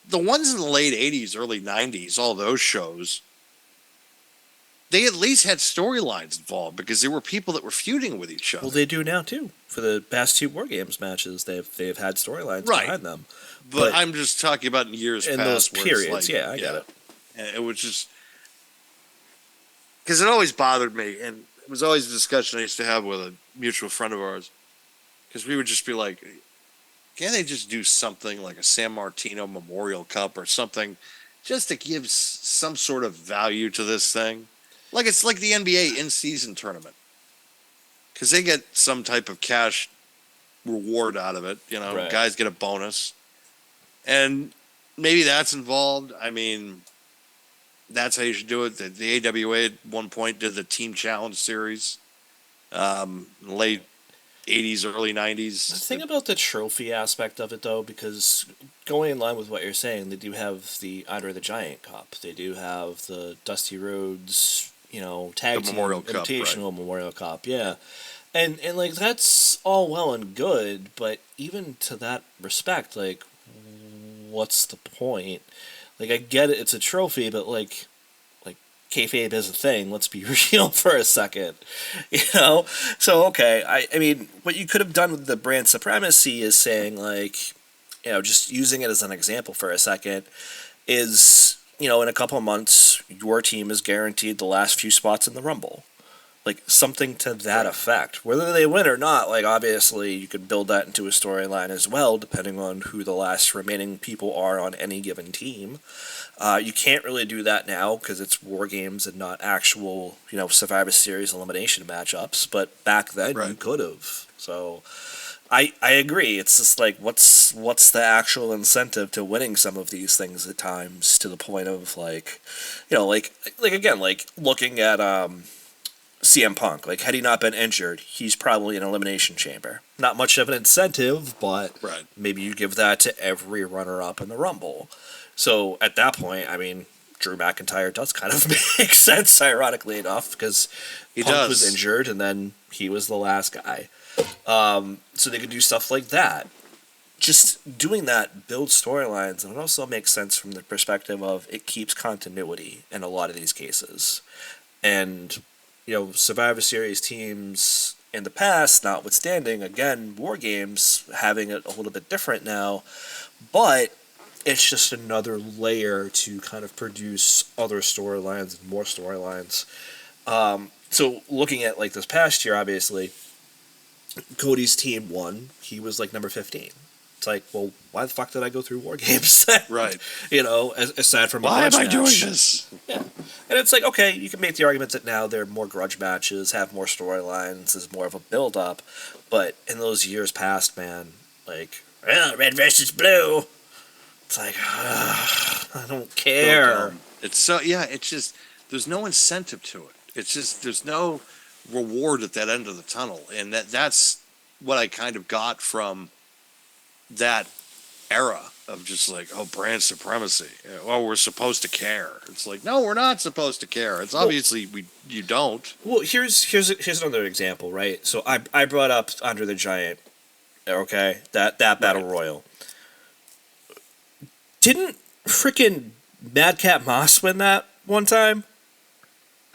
The ones in the late 80s, early 90s, all those shows, they at least had storylines involved because there were people that were feuding with each other. Well, they do now, too. For the past 2 War Games matches, they've had storylines behind them. But I'm just talking about in years in past. Those periods, I get it. And it was just... Because it always bothered me, and it was always a discussion I used to have with a mutual friend of ours. Because we would just be like... Can't they just do something like a San Martino Memorial Cup or something just to give some sort of value to this thing? Like it's like the NBA in-season tournament. Because they get some type of cash reward out of it. Right. Guys get a bonus. And maybe that's involved. I mean, that's how you should do it. The AWA at one point did the Team Challenge series. Late 80s, early 90s. The thing about the trophy aspect of it, though, because going in line with what you're saying, they do have the Andre the Giant Cup. They do have the Dusty Rhodes, tag team Invitational Memorial Cup, yeah. And like, that's all well and good, but even to that respect, like, what's the point? Like, I get it, it's a trophy, but like kayfabe is a thing. Let's be real for a second, So okay, I mean, what you could have done with the brand supremacy is saying like, just using it as an example for a second, is in a couple of months your team is guaranteed the last few spots in the Rumble, like something to that effect. Whether they win or not, like obviously you could build that into a storyline as well, depending on who the last remaining people are on any given team. You can't really do that now because it's War Games and not actual, Survivor Series elimination matchups. But back then you could have. So I agree. It's just like what's the actual incentive to winning some of these things at times, to the point of like, like again, like looking at CM Punk. Like had he not been injured, he's probably in Elimination Chamber. Not much of an incentive, but maybe you give that to every runner-up in the Rumble. So at that point, I mean, Drew McIntyre does kind of make sense, ironically enough, because Punk was injured and then he was the last guy. So they could do stuff like that. Just doing that builds storylines, and it also makes sense from the perspective of it keeps continuity in a lot of these cases. And, Survivor Series teams in the past, notwithstanding, again, War Games having it a little bit different now, but it's just another layer to kind of produce other storylines and more storylines. So looking at like this past year, obviously, Cody's team won. He was like number 15. It's like, well, why the fuck did I go through War Games? Right. Aside from why am I match. doing this? Yeah. And it's like, okay, you can make the argument that now there are more grudge matches, have more storylines, there's more of a build-up. But in those years past, man, like, red versus blue. It's like, I don't care. It's so, it's just, there's no incentive to it. It's just, there's no reward at that end of the tunnel. And that's what I kind of got from that era of just like, brand supremacy. Well, we're supposed to care. It's like, no, we're not supposed to care. It's obviously you don't. Well, here's another example, right? So I brought up Andre the Giant, okay? That battle royal. Didn't frickin' Madcap Moss win that one time?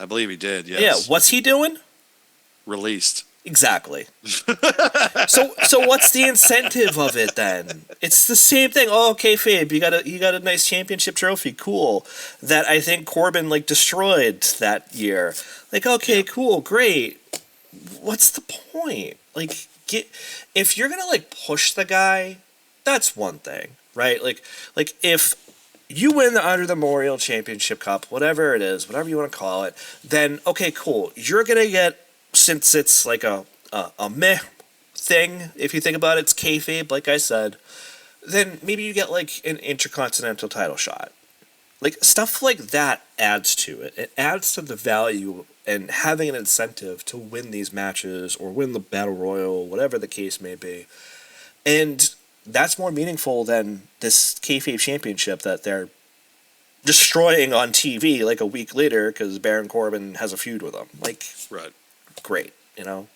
I believe he did. Yes. Yeah, what's he doing? Released. Exactly. So what's the incentive of it then? It's the same thing. Oh, okay, Fabe, you got a nice championship trophy, cool. That I think Corbin like destroyed that year. Like, okay, cool, great. What's the point? Like, if you're gonna like push the guy, that's one thing, right? Like if you win the Under the Memorial Championship Cup, whatever it is, whatever you want to call it, then okay, cool. You're gonna get, since it's like a meh thing, if you think about it, it's kayfabe, like I said, then maybe you get like an intercontinental title shot. Like stuff like that adds to it. It adds to the value and having an incentive to win these matches or win the Battle Royal, whatever the case may be. And that's more meaningful than this kayfabe championship that they're destroying on TV like a week later because Baron Corbin has a feud with them. Like, Right. great,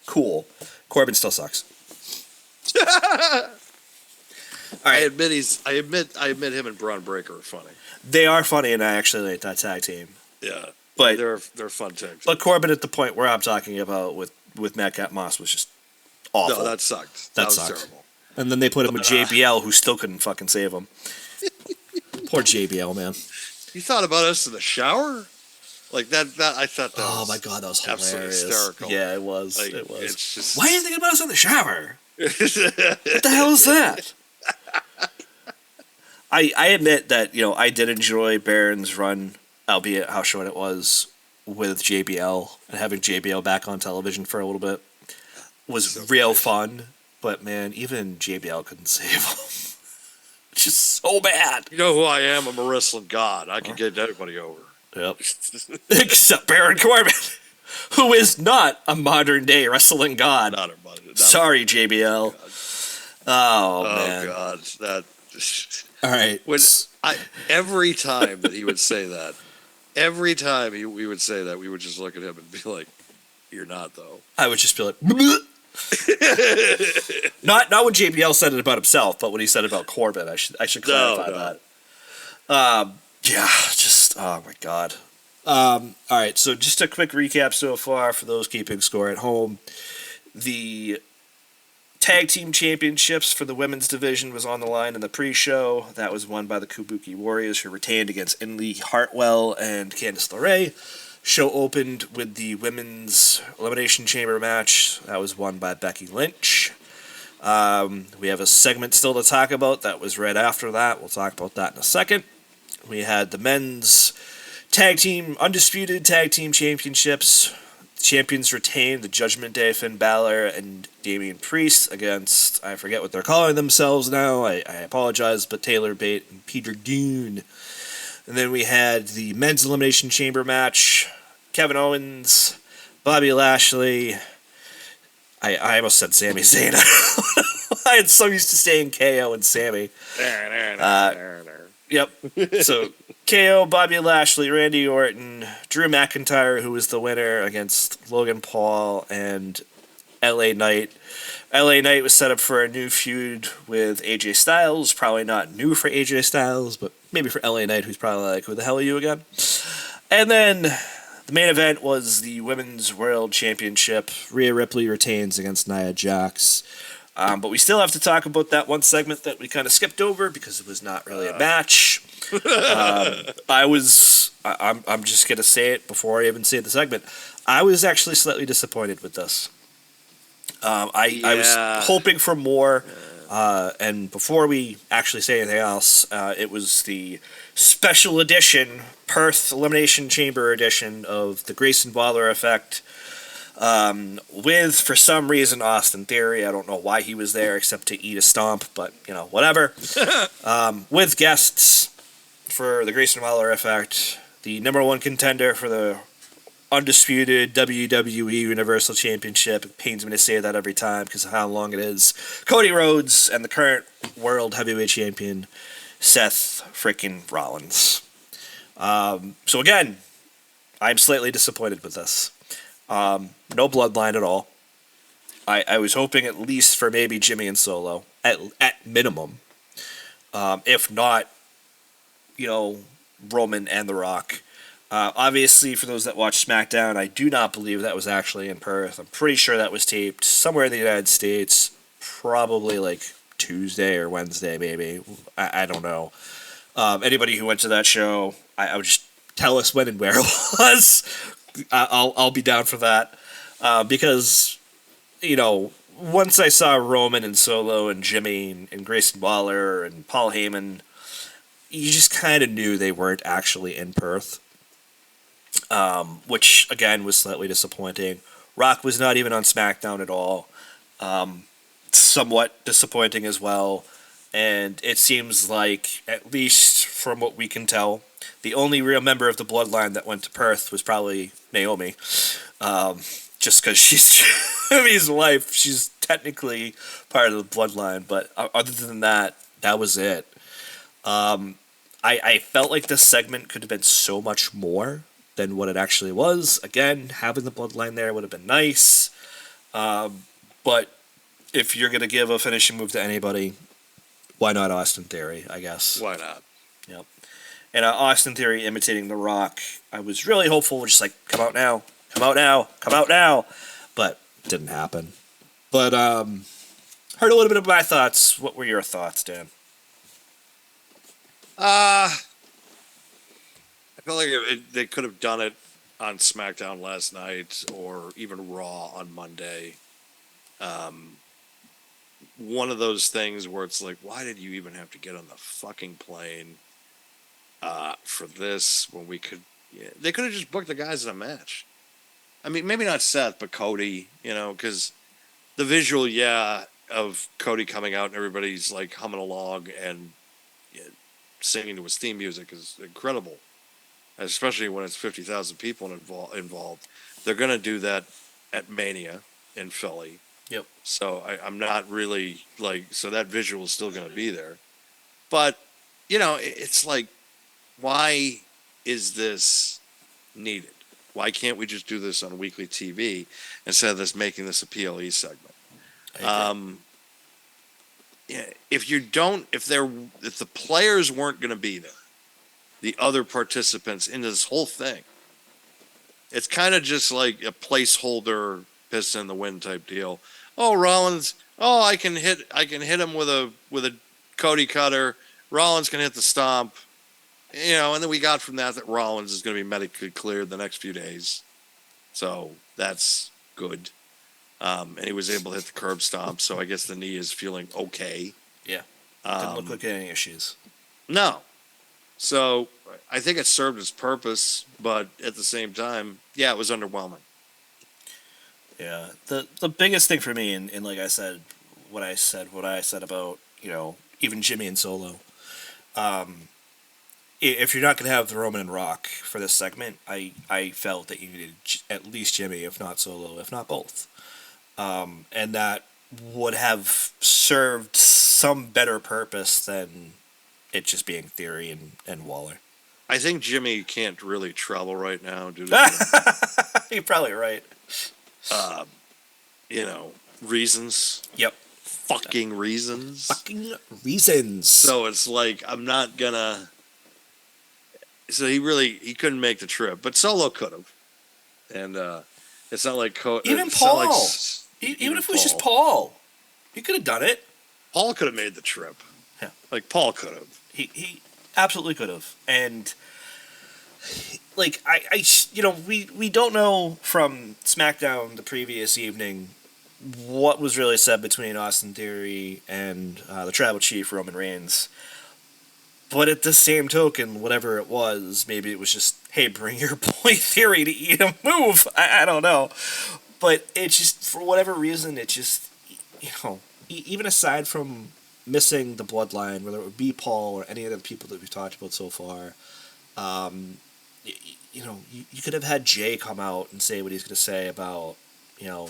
cool. Corbin still sucks. All right. I admit him and Braun Breaker are funny. They are funny, and I actually like that tag team. Yeah. But they're fun tag team. But Corbin at the point where I'm talking about with Madcap Moss was just awful. No, that sucked. That was sucked. terrible. And then they put him with JBL, who still couldn't fucking save him. Poor JBL, man. You thought about us in the shower? Like that I thought that Oh was my god, that was absolutely hilarious. hysterical. Yeah, it was. Like, It was. It's just... Why are you thinking about us in the shower? What the hell is that? I admit that, I did enjoy Baron's run, albeit how short it was, with JBL, and having JBL back on television for a little bit was So real great. fun. But man, even JBL couldn't save him. It's just so bad. You know who I am? I'm a wrestling god. I can get anybody over. Yep. Except Baron Corbin, who is not a modern day wrestling god. Not a budget. Sorry, JBL. Oh man. God, that. All right. Every time that he would say that, every time we would say that, we would just look at him and be like, "You're not, though." I would just be like, "Bleh." not when JBL said it about himself, but when he said it about Corbin. I should clarify that. Yeah, just oh my god. All right, so just a quick recap so far for those keeping score at home. The Tag Team Championships for the women's division was on the line in the pre-show. That was won by the Kabuki Warriors, who retained against Inley Hartwell and Candice LeRae. Show opened with the women's Elimination Chamber match. That was won by Becky Lynch. We have a segment still to talk about. That was right after that. We'll talk about that in a second. We had the men's undisputed tag team championships. Champions retained the Judgment Day, Finn Balor and Damian Priest against, I forget what they're calling themselves now. I apologize, but Taylor Bate and Peter Dune. And then we had the men's Elimination Chamber match. Kevin Owens, Bobby Lashley. I almost said Sami Zayn. I had so used to saying KO and Sammy. Yep. So KO, Bobby Lashley, Randy Orton, Drew McIntyre, who was the winner, against Logan Paul and LA Knight. LA Knight was set up for a new feud with AJ Styles. Probably not new for AJ Styles, but maybe for LA Knight, who's probably like, who the hell are you again? And then the main event was the Women's World Championship. Rhea Ripley retains against Nia Jax. But we still have to talk about that one segment that we kind of skipped over because it was not really a match. I'm just going to say it before I even say the segment. I was actually slightly disappointed with this. I was hoping for more. And before we actually say anything else, it was the special edition, Perth Elimination Chamber edition of the Grayson Waller Effect. With, for some reason, Austin Theory. I don't know why he was there except to eat a stomp, but, whatever. With guests for the Grayson Waller Effect, the number one contender for the undisputed WWE Universal Championship. It pains me to say that every time because of how long it is. Cody Rhodes and the current World Heavyweight Champion, Seth freaking Rollins. So again, I'm slightly disappointed with this. No bloodline at all. I was hoping at least for maybe Jimmy and Solo, at minimum. If not, Roman and The Rock. Obviously, for those that watch SmackDown, I do not believe that was actually in Perth. I'm pretty sure that was taped somewhere in the United States, probably like Tuesday or Wednesday, maybe. I don't know. Anybody who went to that show, I would just tell us when and where it was. I'll be down for that. Because, once I saw Roman and Solo and Jimmy and Grayson Waller and Paul Heyman, you just kind of knew they weren't actually in Perth. Which, again, was slightly disappointing. Rock was not even on SmackDown at all. Somewhat disappointing as well. And it seems like, at least from what we can tell, the only real member of the bloodline that went to Perth was probably Naomi. Just because she's Jimmy's wife, she's technically part of the bloodline. But other than that, that was it. I felt like this segment could have been so much more than what it actually was. Again, having the bloodline there would have been nice. But if you're going to give a finishing move to anybody, why not Austin Theory, I guess? Why not? Yep. And Austin Theory imitating The Rock, I was really hopeful, just like, come out now, come out now, come out now. But it didn't happen. But heard a little bit of my thoughts. What were your thoughts, Dan? I feel like they could have done it on SmackDown last night or even Raw on Monday. One of those things where it's like, why did you even have to get on the fucking plane for this when we could? Yeah, they could have just booked the guys in a match. I mean, maybe not Seth, but Cody. Because the visual, of Cody coming out and everybody's like humming along and singing to his theme music is incredible. Especially when it's 50,000 people involved. They're going to do that at Mania in Philly. Yep. So I'm not really so that visual is still going to be there. But, it's like, why is this needed? Why can't we just do this on weekly TV instead of making this a PLE segment? If the players weren't going to be there, the other participants in this whole thing, it's kind of just like a placeholder piston in the wind type deal. Oh, Rollins, I can hit him with a Cody cutter. Rollins can hit the stomp. And then we got from that Rollins is going to be medically cleared the next few days. So that's good. And he was able to hit the curb stomp, so I guess the knee is feeling okay. Yeah. Didn't look like any issues. No. So I think it served its purpose, but at the same time, it was underwhelming. Yeah. The biggest thing for me, and like I said, what I said about, even Jimmy and Solo, if you're not going to have the Roman and Rock for this segment, I felt that you needed at least Jimmy, if not Solo, if not both. And that would have served some better purpose than it just being Theory and Waller. I think Jimmy can't really travel right now due to You're probably right. Reasons. Yep. Fucking reasons. So it's like, I'm not gonna. So he couldn't make the trip, but Solo could have. And it's not like even Paul. Even if it was just Paul, he could have done it. Paul could have made the trip. Yeah, like Paul could have. He absolutely could have. And like we don't know from SmackDown the previous evening what was really said between Austin Theory and the Tribal Chief Roman Reigns. But at the same token, whatever it was, maybe it was just, hey, bring your boy Theory to eat a move. I don't know. But it just, for whatever reason, it just, even aside from missing the bloodline, whether it would be Paul or any of the people that we've talked about so far, you could have had Jay come out and say what he's going to say about,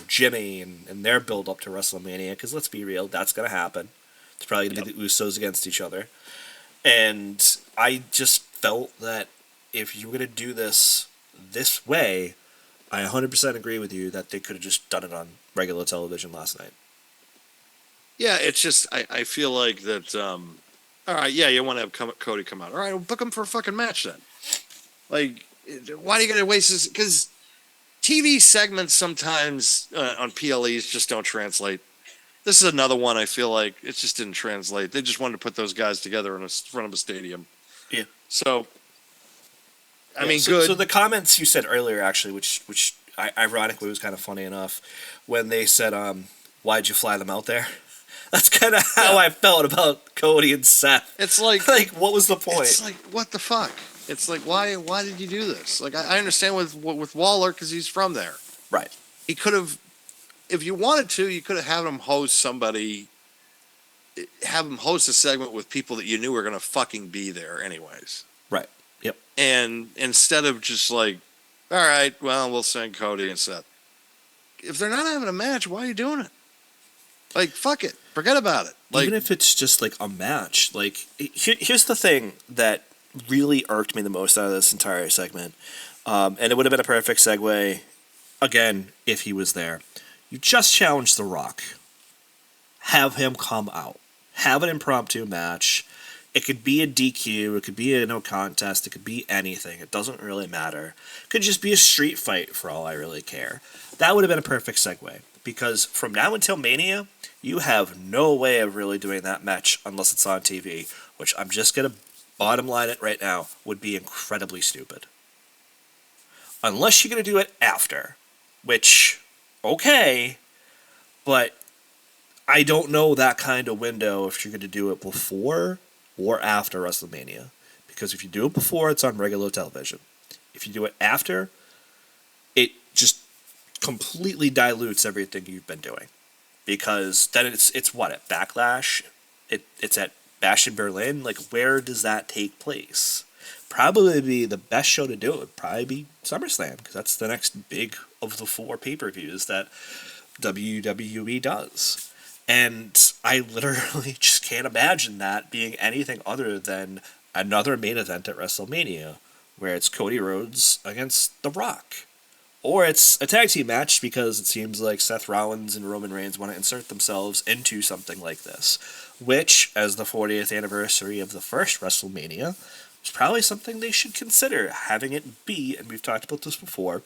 Jimmy and their build up to WrestleMania, because let's be real, that's going to happen. It's probably going to be the Usos against each other. And I just felt that if you were going to do this way, I 100% agree with you that they could have just done it on regular television last night. Yeah, it's just, I feel like that, all right, you want to have Cody come out. All right, we'll book him for a fucking match then. Like, why do you got to waste this? Because TV segments sometimes on PLEs just don't translate. This is another one I feel like it just didn't translate. They just wanted to put those guys together in front of a stadium. Yeah. So, I mean, so, good. So the comments you said earlier, actually, which ironically was kind of funny enough, when they said, "Why'd you fly them out there?" That's kind of how I felt about Cody and Seth. It's like, like, what was the point? It's like, what the fuck? It's like, why did you do this? Like, I understand with Waller because he's from there. Right. He could have, if you wanted to, you could have had him host have him host a segment with people that you knew were going to fucking be there anyways. Right. Yep. And instead of just like, all right, well, we'll send Cody and Seth. If they're not having a match, why are you doing it? Like, fuck it. Forget about it. Like, even if it's just like a match, like here's the thing that really irked me the most out of this entire segment, and it would have been a perfect segue, again, if he was there. You just challenge The Rock. Have him come out. Have an impromptu match. It could be a DQ. It could be a no contest. It could be anything. It doesn't really matter. It could just be a street fight for all I really care. That would have been a perfect segue. Because from now until Mania, you have no way of really doing that match unless it's on TV. Which I'm just going to bottom line it right now. Would be incredibly stupid. Unless you're going to do it after. Which, okay. But I don't know that kind of window if you're going to do it before or after WrestleMania. Because if you do it before, it's on regular television. If you do it after, it just completely dilutes everything you've been doing. Because then it's what, at Backlash? It's at Bash in Berlin? Like, where does that take place? Probably be the best show to do it would probably be SummerSlam, because that's the next big of the 4 pay-per-views that WWE does. And I literally just can't imagine that being anything other than another main event at WrestleMania, where it's Cody Rhodes against The Rock. Or it's a tag team match, because it seems like Seth Rollins and Roman Reigns want to insert themselves into something like this. Which, as the 40th anniversary of the first WrestleMania, is probably something they should consider, having it be, and we've talked about this before,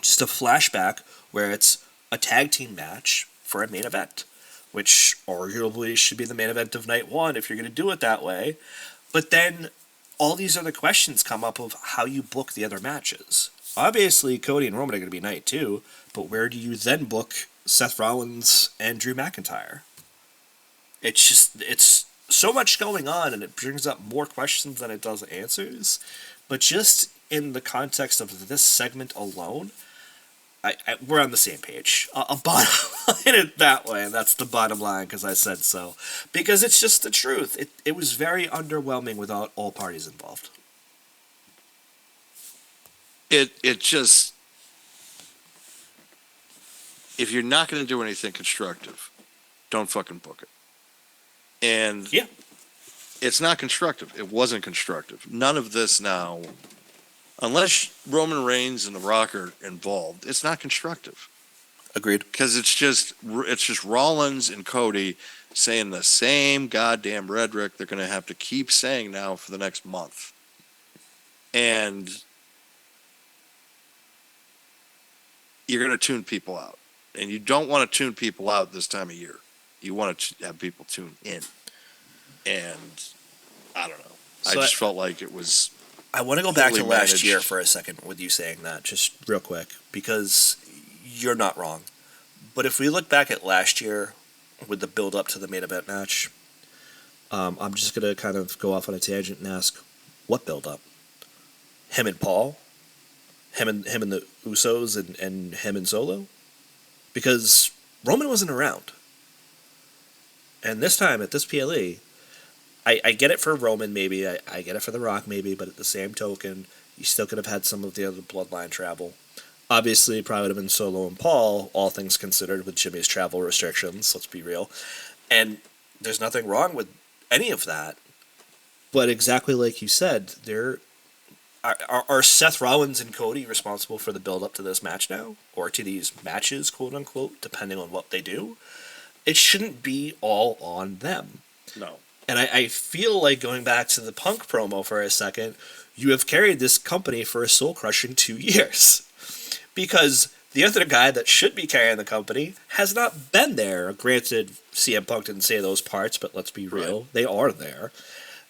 just a flashback where it's a tag team match for a main event. Which arguably should be the main event of night 1 if you're going to do it that way. But then all these other questions come up of how you book the other matches. Obviously, Cody and Roman are going to be night 2, but where do you then book Seth Rollins and Drew McIntyre? It's so much going on, and it brings up more questions than it does answers. But just in the context of this segment alone, we're on the same page. I'll bottom line it that way, and that's the bottom line because I said so. Because it's just the truth. It was very underwhelming without all parties involved. it just, if you're not going to do anything constructive, don't fucking book it. And yeah, it's not constructive. It wasn't constructive. None of this now, unless Roman Reigns and The Rock are involved, it's not constructive. Agreed. Because it's just Rollins and Cody saying the same goddamn rhetoric they're going to have to keep saying now for the next month. And you're going to tune people out. And you don't want to tune people out this time of year. You want to have people tune in. And I don't know. So I just felt like it was... I want to go back to last year for a second with you saying that, just real quick, because you're not wrong. But if we look back at last year with the build-up to the main event match, I'm just going to kind of go off on a tangent and ask, what build-up? Him and Paul? Him and the Usos and him and Solo? Because Roman wasn't around. And this time, at this PLE, I get it for Roman, maybe. I get it for The Rock, maybe. But at the same token, you still could have had some of the other bloodline travel. Obviously, it probably would have been Solo and Paul, all things considered, with Jimmy's travel restrictions. Let's be real. And there's nothing wrong with any of that. But exactly like you said, are Seth Rollins and Cody responsible for the build-up to this match now? Or to these matches, quote-unquote, depending on what they do? It shouldn't be all on them. No. And I feel like, going back to the Punk promo for a second, you have carried this company for a soul-crushing 2 years. Because the other guy that should be carrying the company has not been there. Granted, CM Punk didn't say those parts, but let's be real. Right. They are there.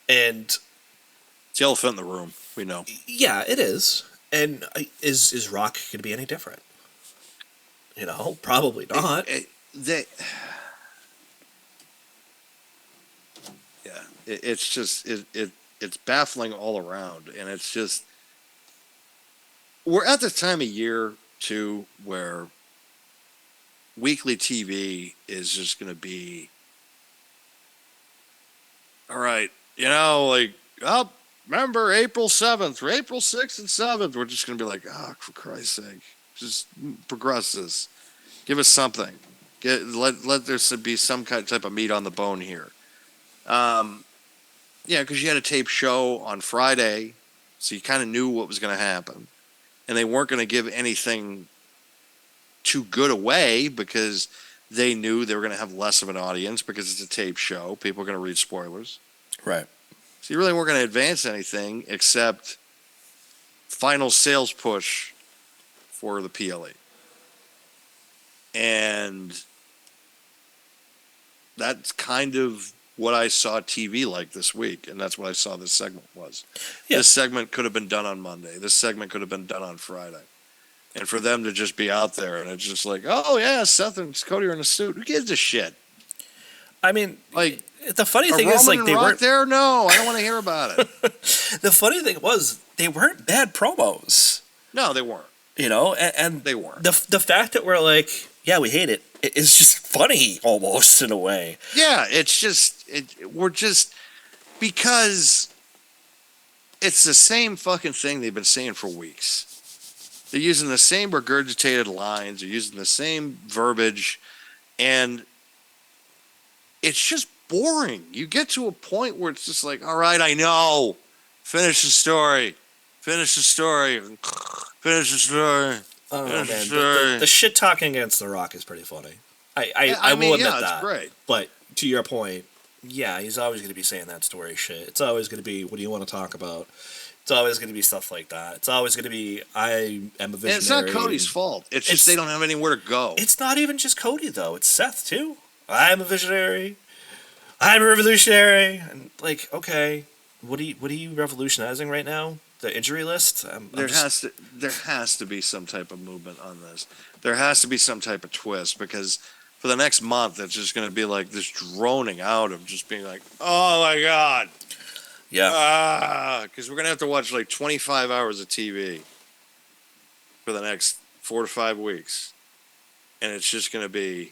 And it's the elephant in the room. We know. Yeah, it is. And is Rock going to be any different? You know, probably not. It's just it's baffling all around, and it's just we're at the time of year too where weekly TV is just going to be all right. You know, like remember April 7th or April 6th and 7th. We're just going to be like, for Christ's sake, just progress this. Give us something. Let there be some kind of type of meat on the bone here. Yeah, because you had a tape show on Friday, so you kind of knew what was going to happen. And they weren't going to give anything too good away because they knew they were going to have less of an audience because it's a tape show. People are going to read spoilers. Right. So you really weren't going to advance anything except final sales push for the PLE. And that's kind of what I saw TV like this week, and that's what I saw this segment was. Yeah. This segment could have been done on Monday. This segment could have been done on Friday. And for them to just be out there, and it's just like, oh, yeah, Seth and Cody are in a suit. Who gives a shit? I mean, like, the funny thing is, like, they weren't there. No, I don't want to hear about it. The funny thing was, they weren't bad promos. No, they weren't. You know, and they weren't. The fact that we're like, yeah, we hate it, it's just funny almost in a way. Yeah, it's just we're just because it's the same fucking thing they've been saying for weeks. They're using the same regurgitated lines, they're using the same verbiage, and it's just boring. You get to a point where it's just like, all right, I know. Finish the story. Finish the story. Finish the story. Oh, man. The shit talking against The Rock is pretty funny. I will admit that. It's great. But to your point, yeah, he's always going to be saying that story shit. It's always going to be, what do you want to talk about? It's always going to be stuff like that. It's always going to be, I am a visionary. And it's not Cody's fault. It's just they don't have anywhere to go. It's not even just Cody, though. It's Seth, too. I'm a visionary. I'm a revolutionary. And, like, okay, what are you revolutionizing right now? The injury list? There has to be some type of movement on this. There has to be some type of twist, because for the next month, it's just going to be like this droning out of just being like, oh my God. Yeah. Because we're going to have to watch like 25 hours of TV for the next 4 to 5 weeks. And it's just going to be.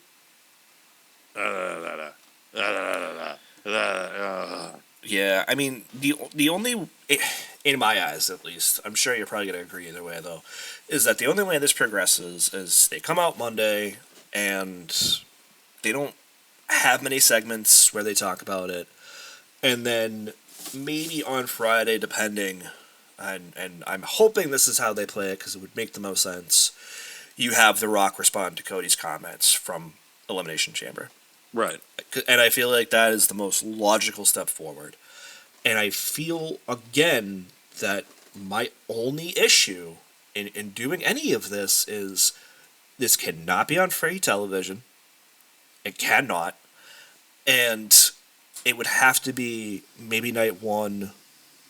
Yeah, I mean, the only, in my eyes at least, I'm sure you're probably going to agree either way though, is that the only way this progresses is they come out Monday and they don't have many segments where they talk about it, and then maybe on Friday, depending, and I'm hoping this is how they play it because it would make the most sense, you have The Rock respond to Cody's comments from Elimination Chamber. Right. And I feel like that is the most logical step forward. And I feel, again, that my only issue in doing any of this is this cannot be on free television. It cannot. And it would have to be maybe night one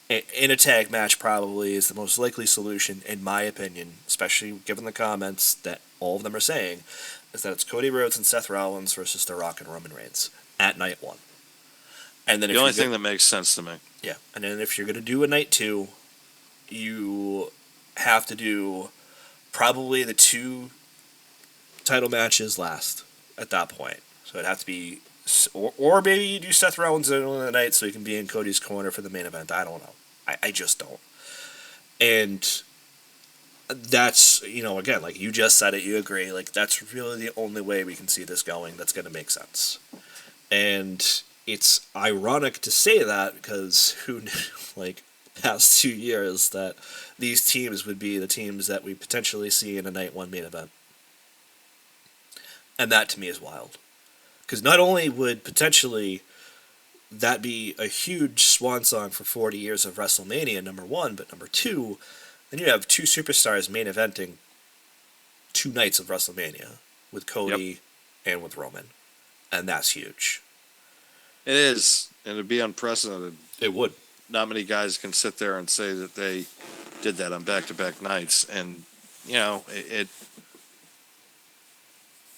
in a tag match, probably is the most likely solution, in my opinion, especially given the comments that all of them are saying, is that it's Cody Rhodes and Seth Rollins versus The Rock and Roman Reigns at night one. And then the only thing that makes sense to me. Yeah, and then if you're going to do a night two, you have to do probably the 2 title matches last at that point. So it'd have to be, or maybe you do Seth Rollins in the night so he can be in Cody's corner for the main event. I don't know. I just don't. And that's, again, like you just said it, you agree, like that's really the only way we can see this going that's going to make sense. And it's ironic to say that because who knew, like, past 2 years that these teams would be the teams that we potentially see in a night one main event. And that to me is wild. Because not only would potentially that'd be a huge swan song for 40 years of WrestleMania, number one. But number two, then you have two superstars main eventing 2 nights of WrestleMania with Cody and with Roman. And that's huge. It is. And it'd be unprecedented. It would. Not many guys can sit there and say that they did that on back-to-back nights. And, you know,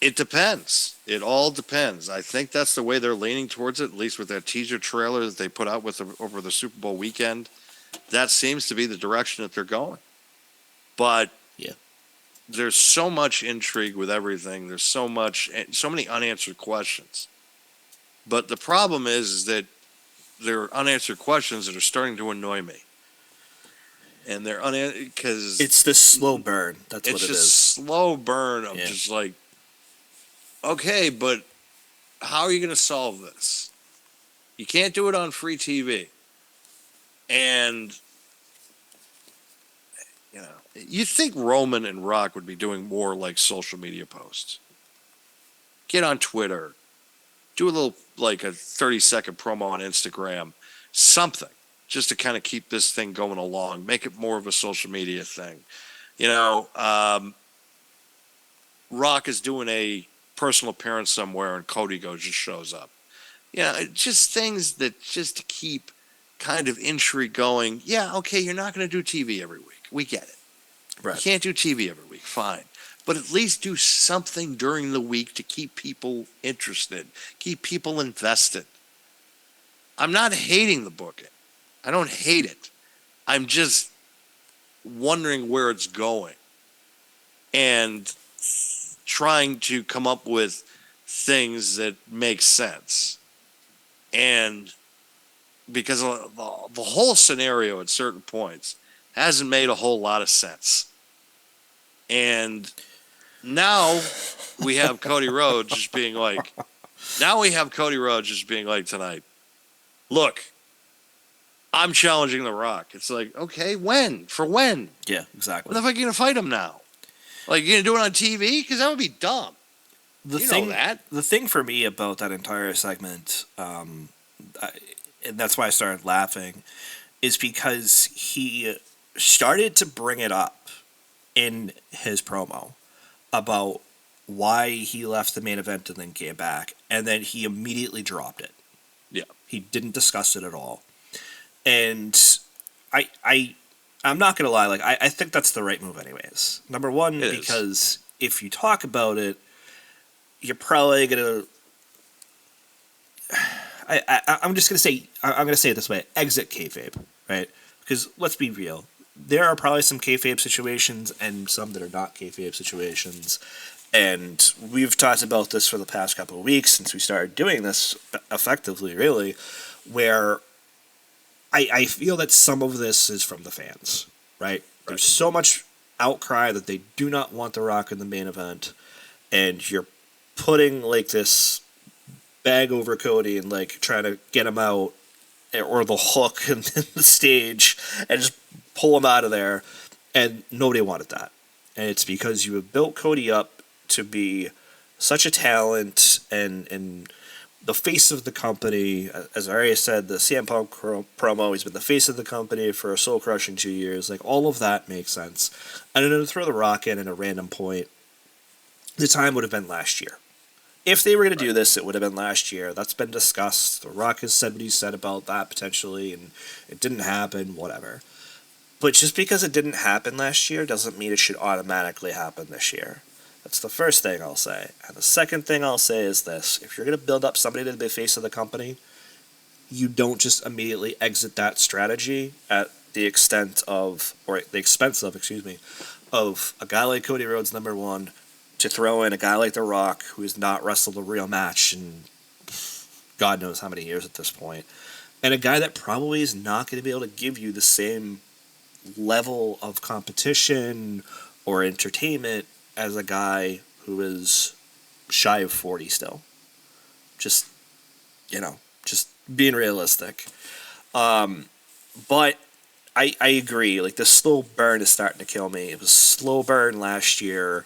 it depends. It all depends. I think that's the way they're leaning towards it, at least with that teaser trailer that they put out over the Super Bowl weekend. That seems to be the direction that they're going. But there's so much intrigue with everything. There's so many unanswered questions. But the problem is that there are unanswered questions that are starting to annoy me. And they're because it's this slow burn. That's what it is. It's just slow burn of just like, okay, but how are you going to solve this? You can't do it on free TV. And, you know, you think Roman and Rock would be doing more like social media posts. Get on Twitter. Do a little, like a 30-second promo on Instagram. Something. Just to kind of keep this thing going along. Make it more of a social media thing. You know, Rock is doing a personal appearance somewhere and Cody just shows up. You know, just things that just to keep kind of intrigue going. Yeah, okay, you're not going to do TV every week. We get it. Right. You can't do TV every week. Fine. But at least do something during the week to keep people interested, keep people invested. I'm not hating the booking. I don't hate it. I'm just wondering where it's going and trying to come up with things that make sense. And because the whole scenario at certain points hasn't made a whole lot of sense. And now we have Cody Rhodes just being like, tonight, look, I'm challenging The Rock. It's like, okay, when? For when? Yeah, exactly. When the fuck are you going to fight him now? Like, you going to do it on TV? Because that would be dumb. The thing for me about that entire segment, and that's why I started laughing, is because he started to bring it up in his promo about why he left the main event and then came back, and then he immediately dropped it. Yeah. He didn't discuss it at all. And I'm not going to lie, like I think that's the right move anyways. Number one, because if you talk about it, you're probably going to... I'm just going to say... I'm going to say it this way. Exit kayfabe, right? Because let's be real. There are probably some kayfabe situations and some that are not kayfabe situations. And we've talked about this for the past couple of weeks since we started doing this effectively, really, where I feel that some of this is from the fans, right? There's so much outcry that they do not want The Rock in the main event, and you're putting like this bag over Cody and like trying to get him out, or the hook in the stage and just pull him out of there, and nobody wanted that. And it's because you have built Cody up to be such a talent and the face of the company. As I already said, the CM Punk promo, he's been the face of the company for a soul-crushing 2 years. Like, all of that makes sense. And then to throw The Rock in at a random point, the time would have been last year. If they were going to do this, it would have been last year. That's been discussed. The Rock has said what he said about that, potentially, and it didn't happen, whatever. But just because it didn't happen last year doesn't mean it should automatically happen this year. That's the first thing I'll say. And the second thing I'll say is this. If you're going to build up somebody to be the face of the company, you don't just immediately exit that strategy at the expense of a guy like Cody Rhodes, number one, to throw in a guy like The Rock, who has not wrestled a real match in God knows how many years at this point, and a guy that probably is not going to be able to give you the same level of competition or entertainment as a guy who is shy of 40 still. Just being realistic. But I agree. Like, the slow burn is starting to kill me. It was slow burn last year.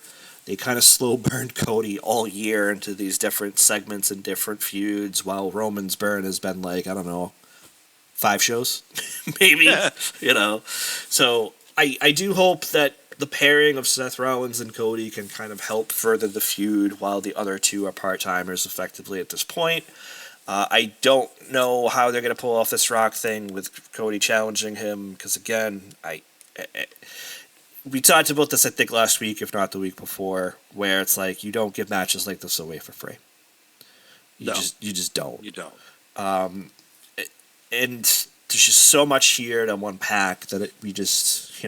they kind of slow burned Cody all year into these different segments and different feuds, while Roman's burn has been like, I don't know, 5 shows, maybe, you know. So I do hope that the pairing of Seth Rollins and Cody can kind of help further the feud while the other two are part-timers effectively at this point. I don't know how they're going to pull off this Rock thing with Cody challenging him, because again, we talked about this I think last week, if not the week before, where it's like you don't give matches like this away for free. You just don't. You don't. And there's just so much here to unpack that we just,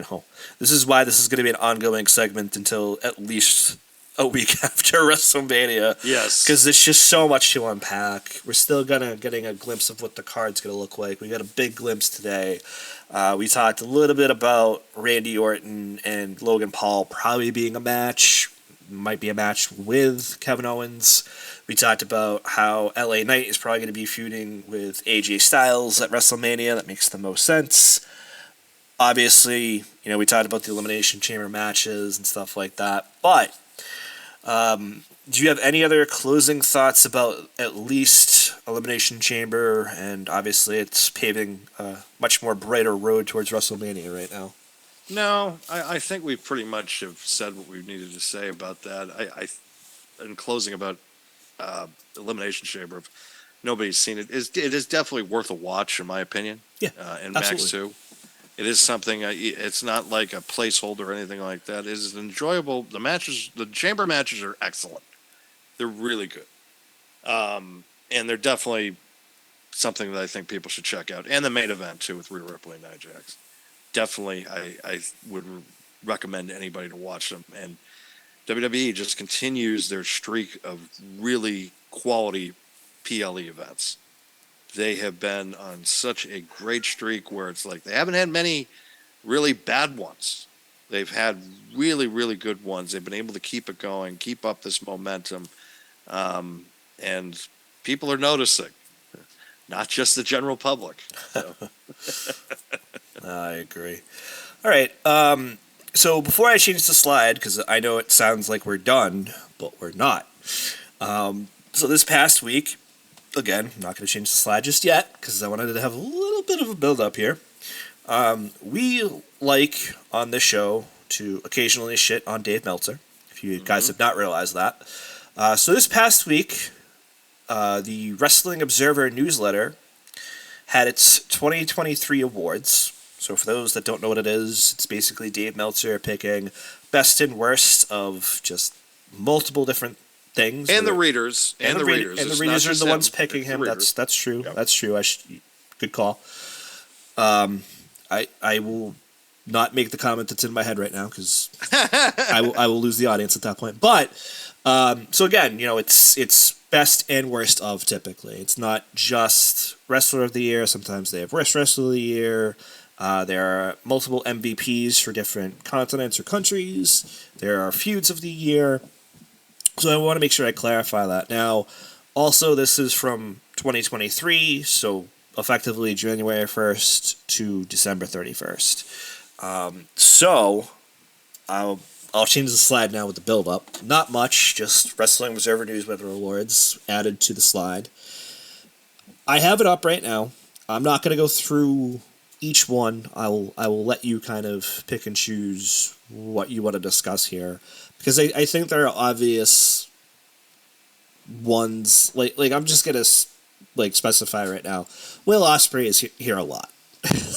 this is why this is going to be an ongoing segment until at least a week after WrestleMania. Yes. Because there's just so much to unpack. We're still getting a glimpse of what the card's going to look like. We got a big glimpse today. We talked a little bit about Randy Orton and Logan Paul probably being a match. Might be a match with Kevin Owens. We talked about how LA Knight is probably going to be feuding with AJ Styles at WrestleMania. That makes the most sense. Obviously, we talked about the Elimination Chamber matches and stuff like that. But do you have any other closing thoughts about at least Elimination Chamber? And obviously, it's paving a much more brighter road towards WrestleMania right now. No, I think we pretty much have said what we needed to say about that. In closing about Elimination Chamber, if nobody's seen it, it is definitely worth a watch, in my opinion. Yeah, and absolutely. Max too. It is something. It's not like a placeholder or anything like that. It is enjoyable. The matches, the chamber matches, are excellent. They're really good, and they're definitely something that I think people should check out. And the main event too with Rhea Ripley and Nia Jax. Definitely, I would recommend anybody to watch them. And WWE just continues their streak of really quality PLE events. They have been on such a great streak where it's like they haven't had many really bad ones. They've had really, really good ones. They've been able to keep it going, keep up this momentum. And people are noticing, not just the general public. So. I agree. All right. So before I change the slide, because I know it sounds like we're done, but we're not. So this past week, again, I'm not going to change the slide just yet, because I wanted to have a little bit of a build-up here. We like, on this show, to occasionally shit on Dave Meltzer, if you guys have not realized that. So this past week, the Wrestling Observer newsletter had its 2023 awards. So for those that don't know what it is, it's basically Dave Meltzer picking best and worst of just multiple different things. And the readers. And the readers. And the readers are the ones picking him. That's true. Yep. That's true. Good call. I will not make the comment that's in my head right now, because I will lose the audience at that point. But so again, it's best and worst of typically. It's not just Wrestler of the Year. Sometimes they have Worst Wrestler of the Year. There are multiple MVPs for different continents or countries. There are Feuds of the Year. So I want to make sure I clarify that. Now, also, this is from 2023, so effectively January 1st to December 31st. So I'll change the slide now with the build-up. Not much, just Wrestling Observer Newsletter Awards added to the slide. I have it up right now. I'm not going to go through each one. I will let you kind of pick and choose what you want to discuss here, because I think there are obvious ones. Like I'm just gonna specify right now. Will Ospreay is here a lot.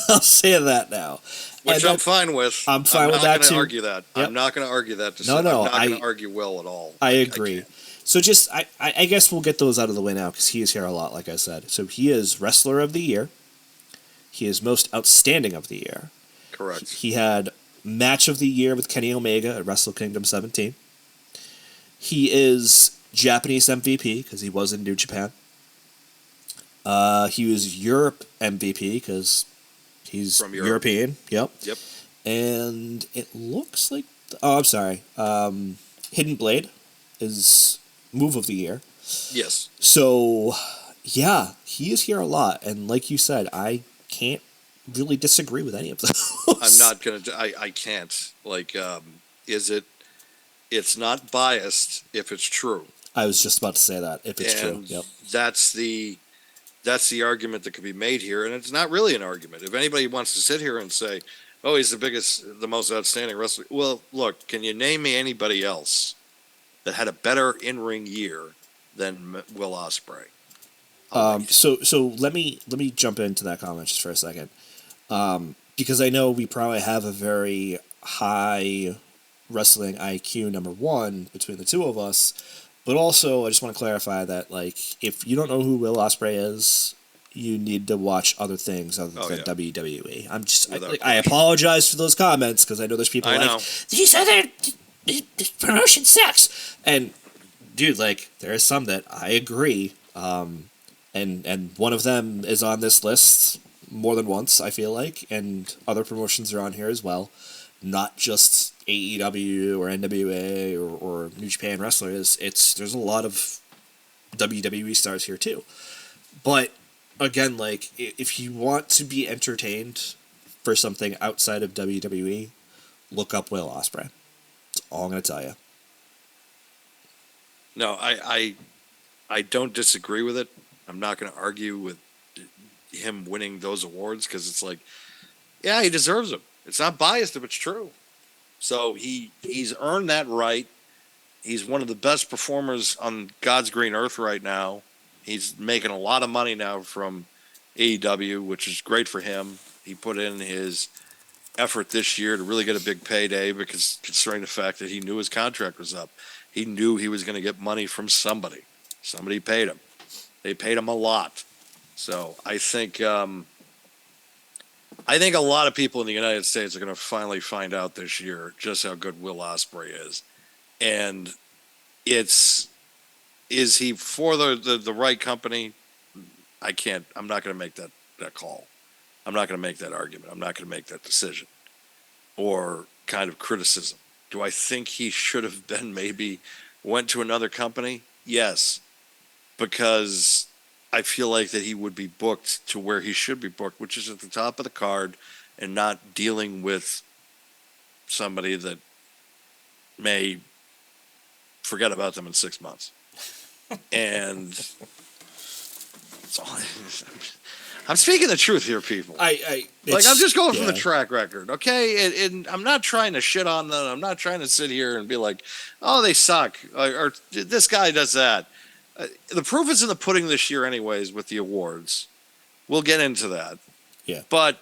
I'll say that now. Which I'm fine with. I'm fine with that too. I'm not going to argue that. Yep. I'm not going to argue that. No, I'm not going to argue Will at all. I agree. So just I guess we'll get those out of the way now, because he is here a lot, like I said. So he is Wrestler of the Year. He is Most Outstanding of the Year. Correct. He had Match of the Year with Kenny Omega at Wrestle Kingdom 17. He is Japanese MVP, because he was in New Japan. He was Europe MVP, because he's From Europe. European. Yep. Yep. And it looks like... Oh, I'm sorry. Hidden Blade is Move of the Year. Yes. So, yeah, he is here a lot. And like you said, I can't really disagree with any of those. I'm not going to... I can't. Is it... It's not biased if it's true. I was just about to say that, if it's true. And Yep. that's the argument that could be made here, and it's not really an argument. If anybody wants to sit here and say, "Oh, he's the biggest, the most outstanding wrestler," well, look, can you name me anybody else that had a better in-ring year than Will Ospreay? So let me jump into that comment just for a second, because I know we probably have a very high wrestling IQ number one between the two of us, but also I just want to clarify that, like, if you don't know who Will Ospreay is, you need to watch other things other than WWE. I apologize for those comments because I know there's people these other this promotion sucks, and dude, like, there are some that I agree. And one of them is on this list more than once, I feel like, and other promotions are on here as well, not just AEW or NWA or New Japan wrestlers. There's a lot of WWE stars here too. But again, like, if you want to be entertained for something outside of WWE, look up Will Ospreay. That's all I'm gonna tell you. No, I don't disagree with it. I'm not going to argue with him winning those awards because it's like, yeah, he deserves them. It's not biased if it's true. So he's earned that right. He's one of the best performers on God's green earth right now. He's making a lot of money now from AEW, which is great for him. He put in his effort this year to really get a big payday because considering the fact that he knew his contract was up. He knew he was going to get money from somebody. Somebody paid him. They paid him a lot. So I think a lot of people in the United States are going to finally find out this year just how good Will Ospreay is. And is he for the right company? I'm not going to make that call. I'm not going to make that argument. I'm not going to make that decision or kind of criticism. Do I think he should have been maybe went to another company? Yes. Because I feel like that he would be booked to where he should be booked, which is at the top of the card and not dealing with somebody that may forget about them in 6 months. And that's all I'm speaking the truth here, people. I'm just going from the track record, okay? And I'm not trying to shit on them. I'm not trying to sit here and be like, oh, they suck, or this guy does that. The proof is in the pudding this year anyways with the awards. We'll get into that. Yeah. But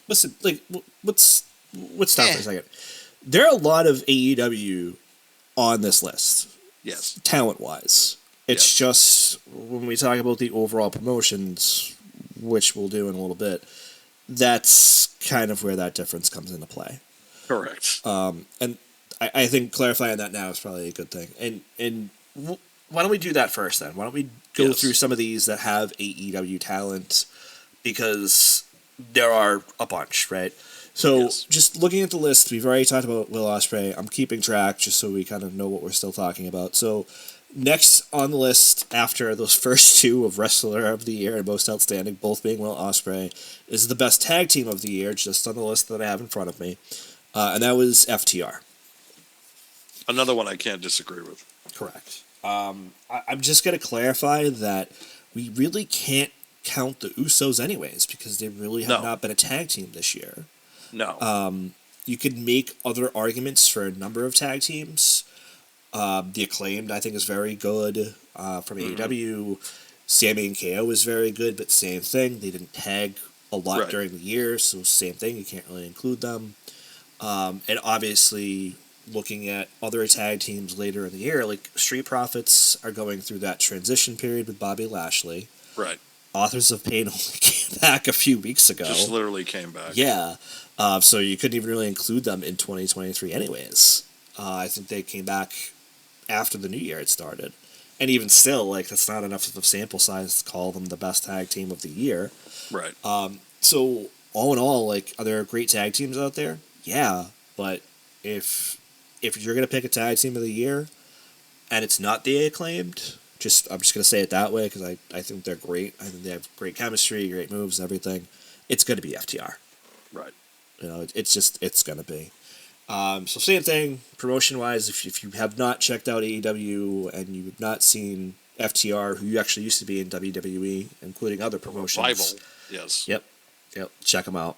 listen, like, let's stop for a second. There are a lot of AEW on this list. Yes. Talent-wise. It's just, when we talk about the overall promotions, which we'll do in a little bit, that's kind of where that difference comes into play. Correct. And I think clarifying that now is probably a good thing. And why don't we do that first then? Why don't we go through some of these that have AEW talent? Because there are a bunch, right? So just looking at the list, we've already talked about Will Ospreay. I'm keeping track just so we kind of know what we're still talking about. So next on the list, after those first two of Wrestler of the Year and Most Outstanding, both being Will Ospreay, is the Best Tag Team of the Year, just on the list that I have in front of me. And that was FTR. Another one I can't disagree with. Correct. I'm just going to clarify that we really can't count the Usos anyways, because they really have not been a tag team this year. No. You could make other arguments for a number of tag teams. The Acclaimed, I think, is very good from AEW. Sammy and KO is very good, but same thing. They didn't tag a lot during the year, so same thing. You can't really include them. And obviously, looking at other tag teams later in the year, like Street Profits are going through that transition period with Bobby Lashley. Right. Authors of Pain only came back a few weeks ago. Just literally came back. Yeah. So you couldn't even really include them in 2023 anyways. I think they came back after the new year had started. And even still, like, that's not enough of a sample size to call them the best tag team of the year. Right. So, all in all, like, are there great tag teams out there? Yeah. But if you're going to pick a tag team of the year, and it's not the Acclaimed, I'm just going to say it that way, because I think they're great. I think they have great chemistry, great moves, everything. It's going to be FTR. Right. You know, it's going to be. So same thing, promotion-wise, if you have not checked out AEW and you have not seen FTR, who actually used to be in WWE, including other promotions. Bible, yes. Yep, check them out.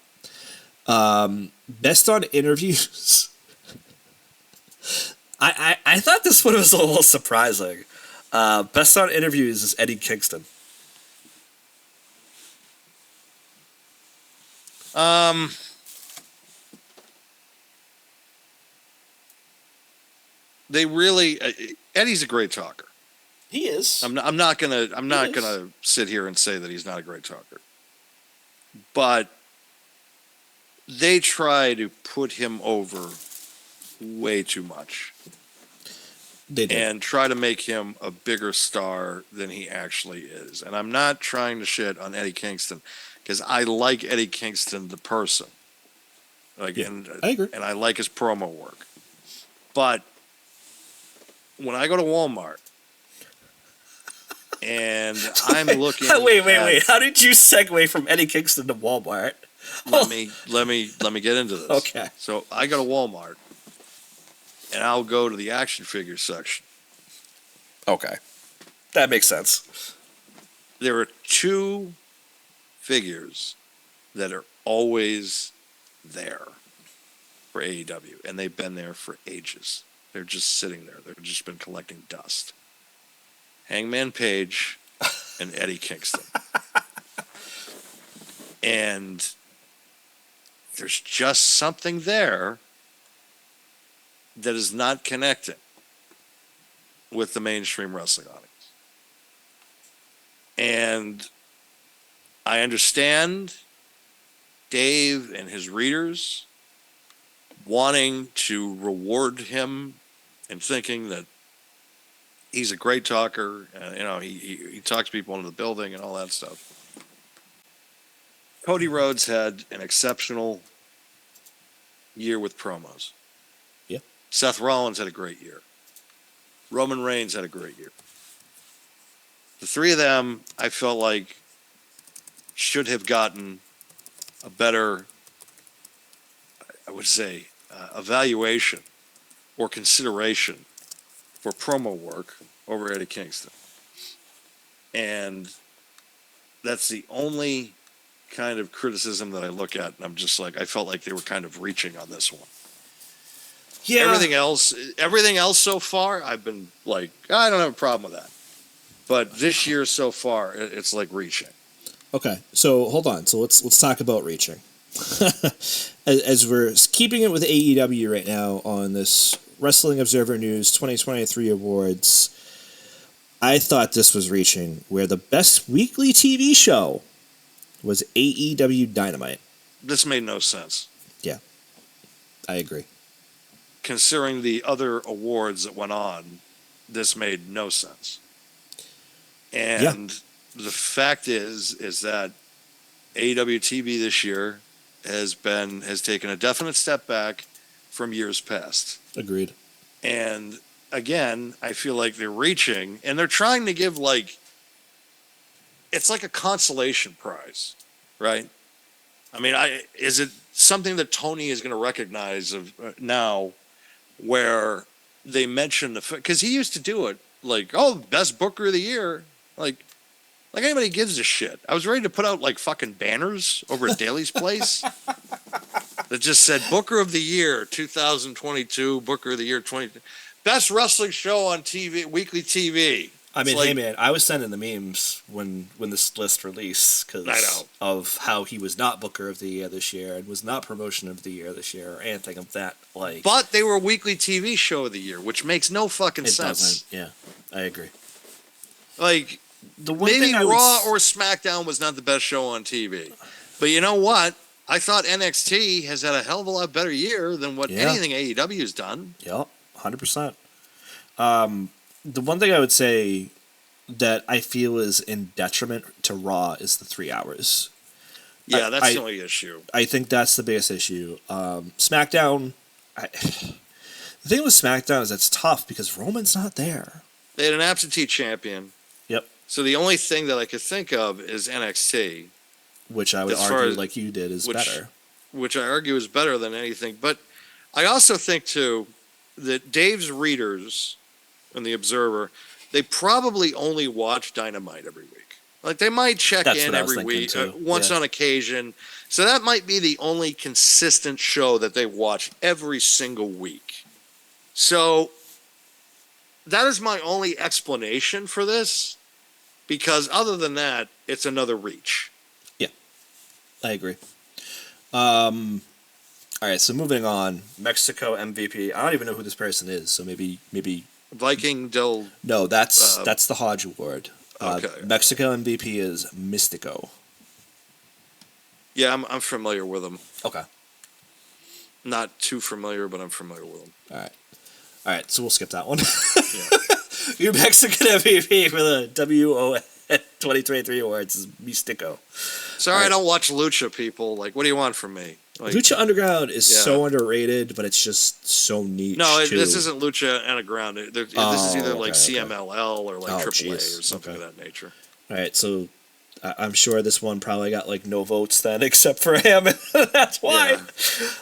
Best on interviews. I thought this one was a little surprising. Best on interviews is Eddie Kingston. They really Eddie's a great talker. He is. I'm not gonna sit here and say that he's not a great talker, but they try to put him over way too much. They do. And try to make him a bigger star than he actually is. And I'm not trying to shit on Eddie Kingston because I like Eddie Kingston the person. Like, yeah, and, I agree. And I like his promo work. But when I go to Walmart and I'm looking wait. How did you segue from Eddie Kingston to Walmart? Let me get into this. Okay. So I go to Walmart and I'll go to the action figure section. Okay. That makes sense. There are two figures that are always there for AEW, and they've been there for ages. They're just sitting there. They've just been collecting dust. Hangman Page and Eddie Kingston. And there's just something there that is not connecting with the mainstream wrestling audience. And I understand Dave and his readers wanting to reward him and thinking that he's a great talker, and he talks people into the building and all that stuff. Cody Rhodes had an exceptional year with promos. Yeah. Seth Rollins had a great year. Roman Reigns had a great year. The three of them, I felt like, should have gotten a better, I would say, evaluation or consideration for promo work over Eddie Kingston. And that's the only kind of criticism that I look at, and I'm just like, I felt like they were kind of reaching on this one. Yeah. Everything else so far, I've been like, I don't have a problem with that. But this year so far, it's like reaching. Okay, so hold on. So let's talk about reaching. as we're keeping it with AEW right now on this Wrestling Observer News 2023 awards, I thought this was reaching, where the best weekly TV show was AEW Dynamite. This made no sense. Yeah, I agree. Considering the other awards that went on, this made no sense. And the fact is that AEW TV this year has taken a definite step back from years past. Agreed. And again, I feel like they're reaching, and they're trying to give it's like a consolation prize, right? I mean, is it something that Tony is going to recognize of now, where they mention because he used to do it like, oh, best booker of the year, like anybody gives a shit. I was ready to put out fucking banners over at Daly's place that just said Booker of the Year 2022, Booker of the Year 20, best wrestling show on TV, weekly TV. I mean, hey man, I was sending the memes when this list released because of how he was not Booker of the Year this year and was not Promotion of the Year this year or anything of that like. But they were weekly TV show of the year, which makes no fucking sense. Yeah, I agree. The maybe Raw or SmackDown was not the best show on TV, but you know what? I thought NXT has had a hell of a lot better year than what anything AEW has done. Yep, 100%. The one thing I would say that I feel is in detriment to Raw is the 3 hours. Yeah, that's the only issue. I think that's the biggest issue. SmackDown, the thing with SmackDown is it's tough because Roman's not there. They had an absentee champion. Yep. So the only thing that I could think of is NXT. Which I would argue, like you did, is better. Which I argue is better than anything. But I also think too that Dave's readers and the Observer, they probably only watch Dynamite every week. Like they might check That's in what I was every thinking, week, too. once Yeah. on occasion. So that might be the only consistent show that they watch every single week. So that is my only explanation for this, because other than that, it's another reach. Yeah, I agree. All right, so moving on. Mexico MVP. I don't even know who this person is, so maybe Viking Del. no. That's the Hodge Award. Okay. Mexico MVP is Mystico. Yeah, I'm familiar with him. Okay. Not too familiar, but I'm familiar with him. All right. So we'll skip that one. Yeah. Your Mexican MVP for the WO 2023 awards is Mystico. Sorry, I don't watch Lucha, people. Like, what do you want from me? Like, Lucha Underground is Yeah. so underrated, but it's just so niche. no, too. this isn't Lucha Underground. This is either like okay. CMLL or like Oh, AAA jeez. or something Okay. of that nature. All right, so I'm sure this one probably got like no votes then, except for him. That's why. Yeah.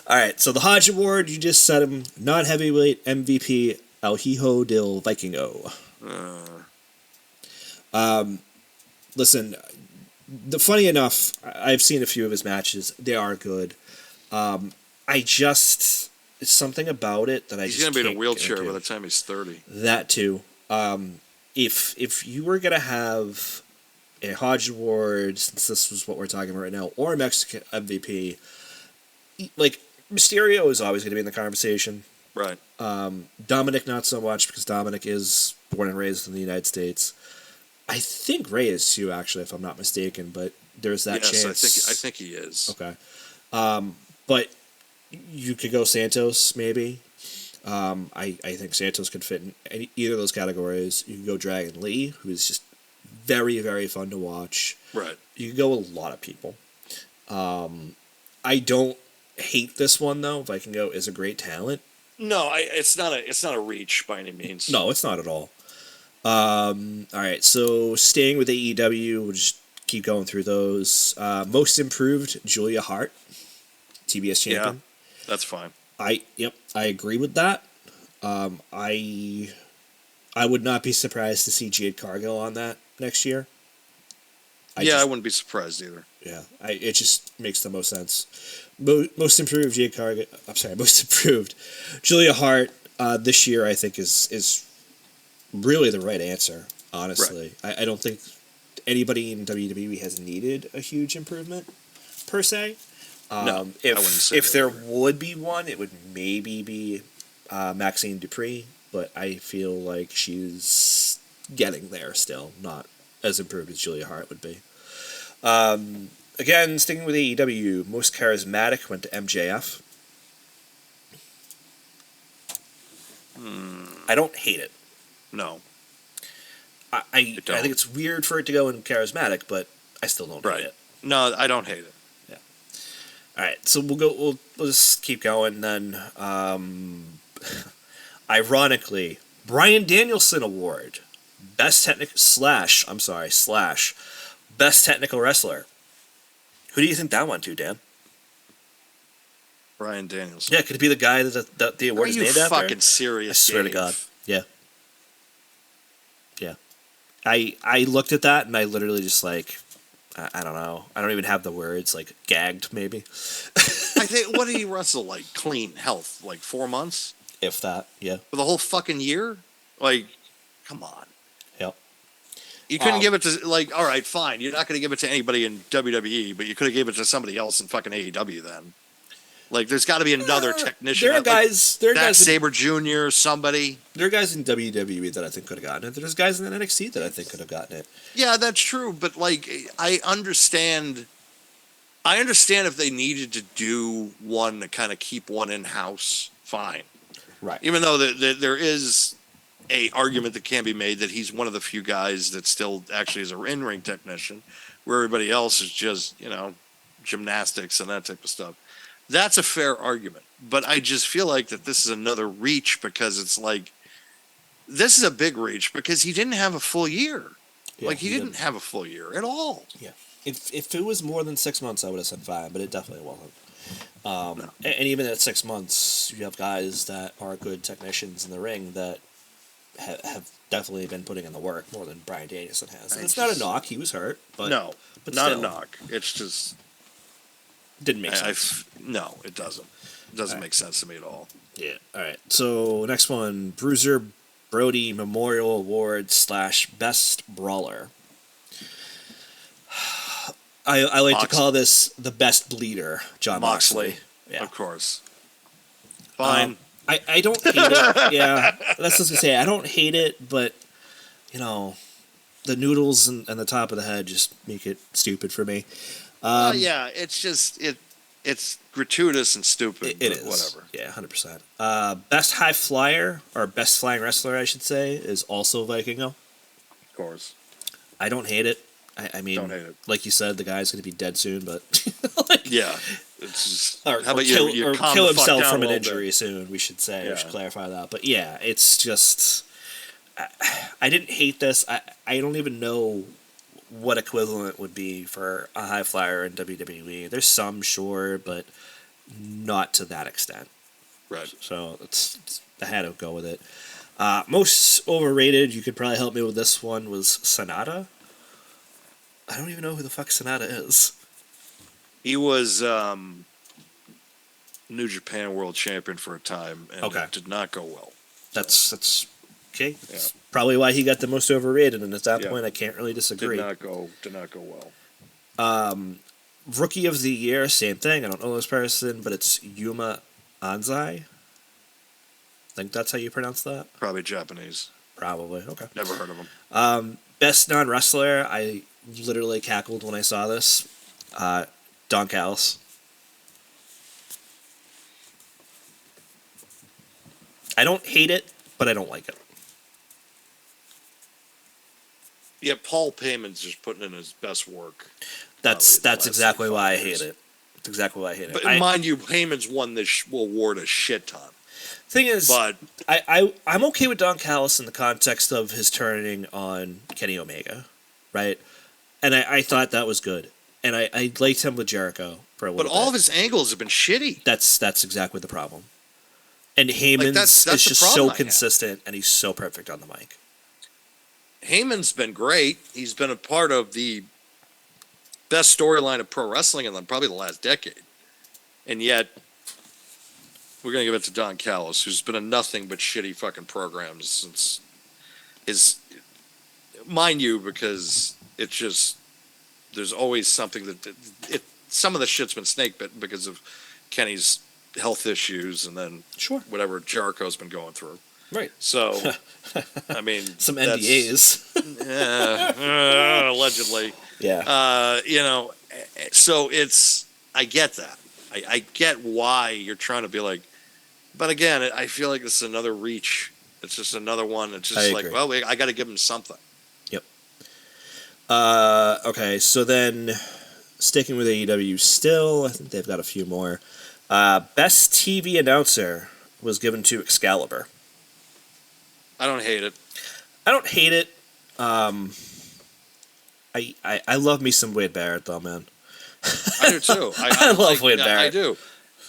All right, so the Hodge Award, you just said him, non-heavyweight MVP El Hijo del Vikingo. Listen, funny enough, I've seen a few of his matches. They are good. I just, it's something about it that I He's just going to be in a can't wheelchair get by into. the time he's 30. That too. If you were gonna have a Hodge Award, since this was what we're talking about right now, or a Mexican MVP, like Mysterio is always gonna be in the conversation. Right. Dominic not so much because Dominic is born and raised in the United States. I think Ray is too, actually, if I'm not mistaken. But there's that Yes, chance. I think he is. Okay. But you could go Santos, maybe. I think Santos could fit in either of those categories. You could go Dragon Lee, who is just very, very fun to watch. Right. You could go with a lot of people. I don't hate this one, though. Vikingo is a great talent. No, it's not a reach by any means. No, it's not at all. All right, so staying with AEW, we'll just keep going through those. Most improved, Julia Hart, TBS champion. Yeah, that's fine. I agree with that. I would not be surprised to see Jade Cargill on that next year. I wouldn't be surprised either. Yeah, it just makes the most sense. Most improved Jade Cargill. I'm sorry, most improved Julia Hart this year. I think is really the right answer. Honestly, right. I don't think anybody in WWE has needed a huge improvement per se. No, I wouldn't say if that there either. would be one, it would maybe be Maxine Dupree, but I feel like she's getting there still, not as improved as Julia Hart would be. Again, sticking with AEW, most charismatic went to MJF. I don't hate it. No. I think it's weird for it to go in charismatic, but I still don't hate it. No, I don't hate it. Yeah. All right, so we'll just keep going then. Ironically, Bryan Danielson Award, best technical wrestler. Who do you think that went to, Dan? Bryan Danielson. Yeah, could it be the guy that the award Are is you named after? fucking serious? I swear to Dave? God. Yeah. Yeah. I looked at that and I literally just like, I don't know. I don't even have the words, like gagged maybe. I think, what did he wrestle like clean health? Like 4 months? If that, yeah. For the whole fucking year? Like, come on. Yep. You couldn't give it to, like, all right, fine. You're not going to give it to anybody in WWE, but you could have given it to somebody else in fucking AEW then. Like, there's got to be another technician. There are guys. There are guys. Sabre Jr., somebody. There are guys in WWE that I think could have gotten it. There's guys in NXT that I think could have gotten it. Yeah, that's true. But like, I understand if they needed to do one to kind of keep one in house. Fine. Right. Even though there is a argument that can be made that he's one of the few guys that still actually is a in-ring technician, where everybody else is just, gymnastics and that type of stuff. That's a fair argument. But I just feel like that this is another reach, because it's like, this is a big reach because he didn't have a full year. Yeah, he didn't have a full year at all. Yeah. If it was more than 6 months, I would have said fine, but it definitely wasn't. And even at 6 months, you have guys that are good technicians in the ring that have definitely been putting in the work more than Bryan Danielson has. And it's not a knock; he was hurt, but no, but not still, a knock. It's just didn't make sense. No, it doesn't. It doesn't make sense to me at all. Yeah. All right. So next one, Bruiser Brody Memorial Award / Best Brawler. I like to call this the best bleeder, John Moxley. Yeah. Of course. Fine. I don't hate it. Yeah, that's what I was gonna say. I don't hate it, but the noodles and the top of the head just make it stupid for me. Yeah, it's just it's gratuitous and stupid. It is. Whatever. Yeah, 100%. Best high flyer or best flying wrestler, I should say, is also Vikingo. Of course. I don't hate it. I mean, don't hate it. Like you said, the guy's going to be dead soon, but yeah, it's just, or kill himself from an injury soon. We should say. Yeah. We should clarify that. But yeah, it's just I didn't hate this. I don't even know what equivalent would be for a high flyer in WWE. There's some, sure, but not to that extent. Right. So I had to go with it. Most overrated, you could probably help me with this one, was Sonata. I don't even know who the fuck Sonata is. He was New Japan World Champion for a time, and it did not go well. That's okay. That's probably why he got the most overrated, and at that point, I can't really disagree. Did not go well. Rookie of the Year, same thing. I don't know this person, but it's Yuma Anzai. I think that's how you pronounce that. Probably Japanese. Probably. Okay. Never heard of him. Best non-wrestler. I literally cackled when I saw this. Don Callis. I don't hate it, but I don't like it. Yeah, Paul Payman's just putting in his best work. That's exactly why I hate it. That's exactly why I hate it. But mind you, Payman's won this award a shit ton. Thing is, I'm okay with Don Callis in the context of his turning on Kenny Omega, right? And I thought that was good. And I liked him with Jericho for a little bit. But all of his angles have been shitty. That's exactly the problem. And Heyman's is just so consistent, and he's so perfect on the mic. Heyman's been great. He's been a part of the best storyline of pro wrestling in probably the last decade. And yet, we're going to give it to Don Callis, who's been in nothing but shitty fucking programs since his... Mind you, because it's just... There's always something that... some of the shit's been snake bitten because of Kenny's health issues and then whatever Jericho's been going through. Right. So, I mean... Some NDAs. Allegedly. Yeah. So it's... I get that. I get why you're trying to be like... But again, I feel like this is another reach. It's just another one. It's just like, well, I got to give him something. Yep. Okay, so then sticking with AEW still, I think they've got a few more. Best TV announcer was given to Excalibur. I don't hate it. I don't hate it. I love me some Wade Barrett though, man. I do too. I love Wade Barrett.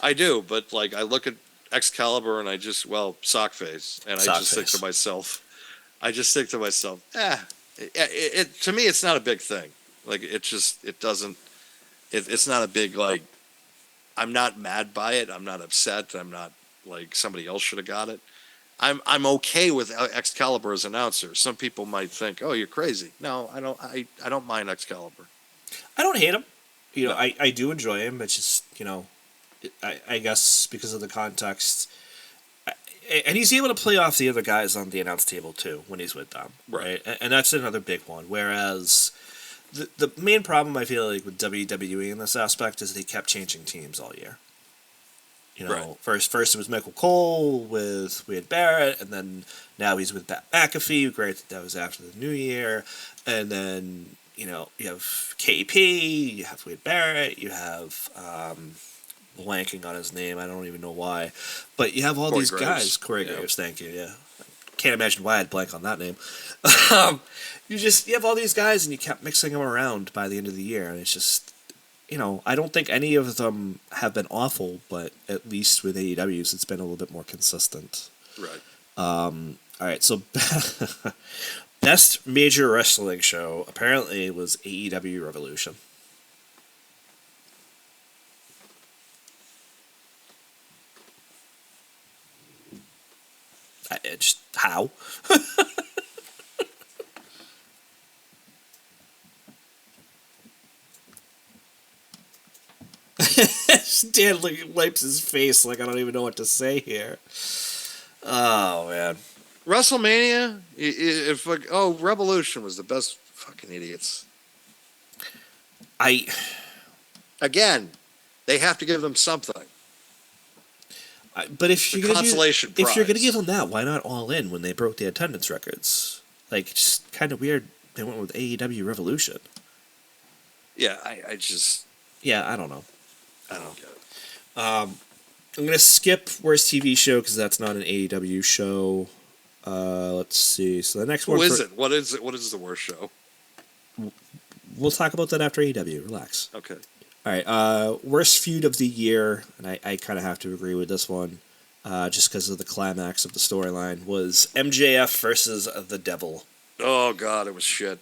I do. But like, I look at Excalibur and I just Sockface, and I just think to myself, it to me it's not a big thing. Like it's not a big like. I'm not mad by it. I'm not upset. I'm not like somebody else should have got it. I'm okay with Excalibur as announcer. Some people might think, "Oh, you're crazy." No, I don't. I don't mind Excalibur. I don't hate him. I do enjoy him. It's just I guess because of the context, and he's able to play off the other guys on the announce table too when he's with them, right? And that's another big one. Whereas the main problem I feel like with WWE in this aspect is they kept changing teams all year. First it was Michael Cole with Wade Barrett, and then now he's with Pat McAfee. Great, that was after the New Year, and then you have KP, you have Wade Barrett, you have blanking on his name. I don't even know why, but you have all these guys. Corey Graves, thank you. Yeah, can't imagine why I'd blank on that name. You have all these guys, and you kept mixing them around by the end of the year, and I don't think any of them have been awful, but at least with AEW's, it's been a little bit more consistent. Right. All right, so best major wrestling show apparently was AEW Revolution. How? Dan wipes his face like I don't even know what to say here. Oh man. WrestleMania, if like, Revolution was the best. Fucking idiots. Again, they have to give them something. But if you're gonna consolation if you're gonna prize. give them that, why not All In when they broke the attendance records? Like, just kind of weird. They went with AEW Revolution. Yeah, I just. Yeah, I don't know. I don't get it. I'm gonna skip worst TV show because that's not an AEW show. Let's see. So the next one. Who is it? What is it? What is the worst show? We'll talk about that after AEW. Relax. Okay. All right. Worst feud of the year, and I kind of have to agree with this one, just because of the climax of the storyline, was MJF versus the Devil. Oh God, it was shit.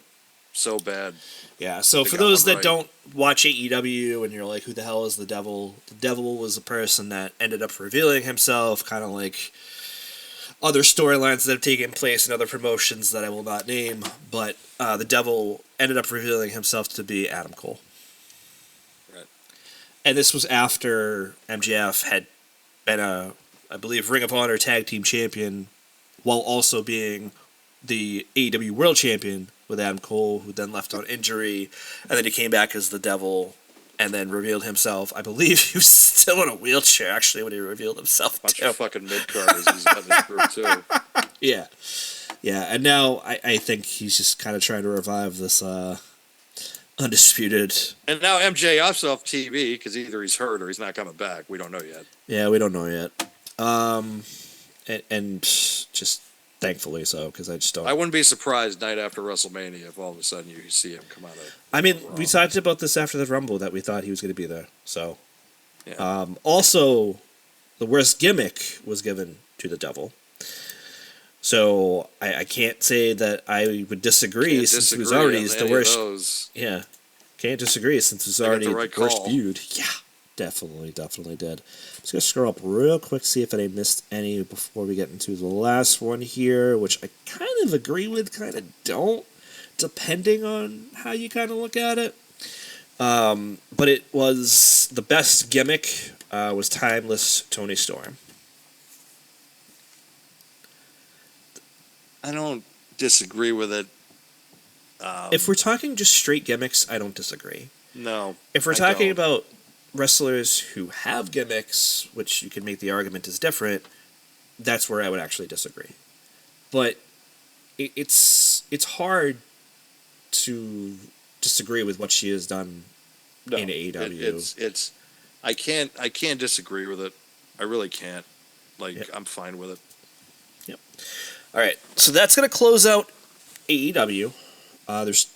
So bad. Yeah. So for those that don't watch AEW and you're like, who the hell is the Devil? The Devil was a person that ended up revealing himself, kind of like other storylines that have taken place in other promotions that I will not name, but the Devil ended up revealing himself to be Adam Cole. Right. And this was after MJF had been I believe, Ring of Honor Tag Team Champion, while also being the AEW World Champion with Adam Cole, who then left on injury, and then he came back as the Devil, and then revealed himself. I believe he was still in a wheelchair, actually, when he revealed himself. Bunch of fucking mid-carders he's got in his group, too. Yeah. Yeah, and now I think he's just kind of trying to revive this undisputed... And now MJF's off TV, because either he's hurt or he's not coming back. We don't know yet. Yeah, we don't know yet. And just thankfully so, because I just don't... I wouldn't be surprised night after WrestleMania if all of a sudden you see him come out of... I mean, we talked about this after the Rumble, that we thought he was going to be there, so... Yeah. Also, the worst gimmick was given to the Devil. So, I can't say that I would disagree, since it was already the worst... Yeah. Can't disagree, since it was already the worst feud. Yeah. Definitely did. Just gonna scroll up real quick, see if I missed any before we get into the last one here, which I kind of agree with, kind of don't, depending on how you kind of look at it. But it was the best gimmick was Timeless Tony Storm. I don't disagree with it. If we're talking just straight gimmicks, I don't disagree. No. If we're talking about wrestlers who have gimmicks, which you can make the argument is different, that's where I would actually disagree. But it's hard to disagree with what she has done in AEW. I can't disagree with it. I really can't. I'm fine with it. Yep. All right, so that's gonna close out AEW. There's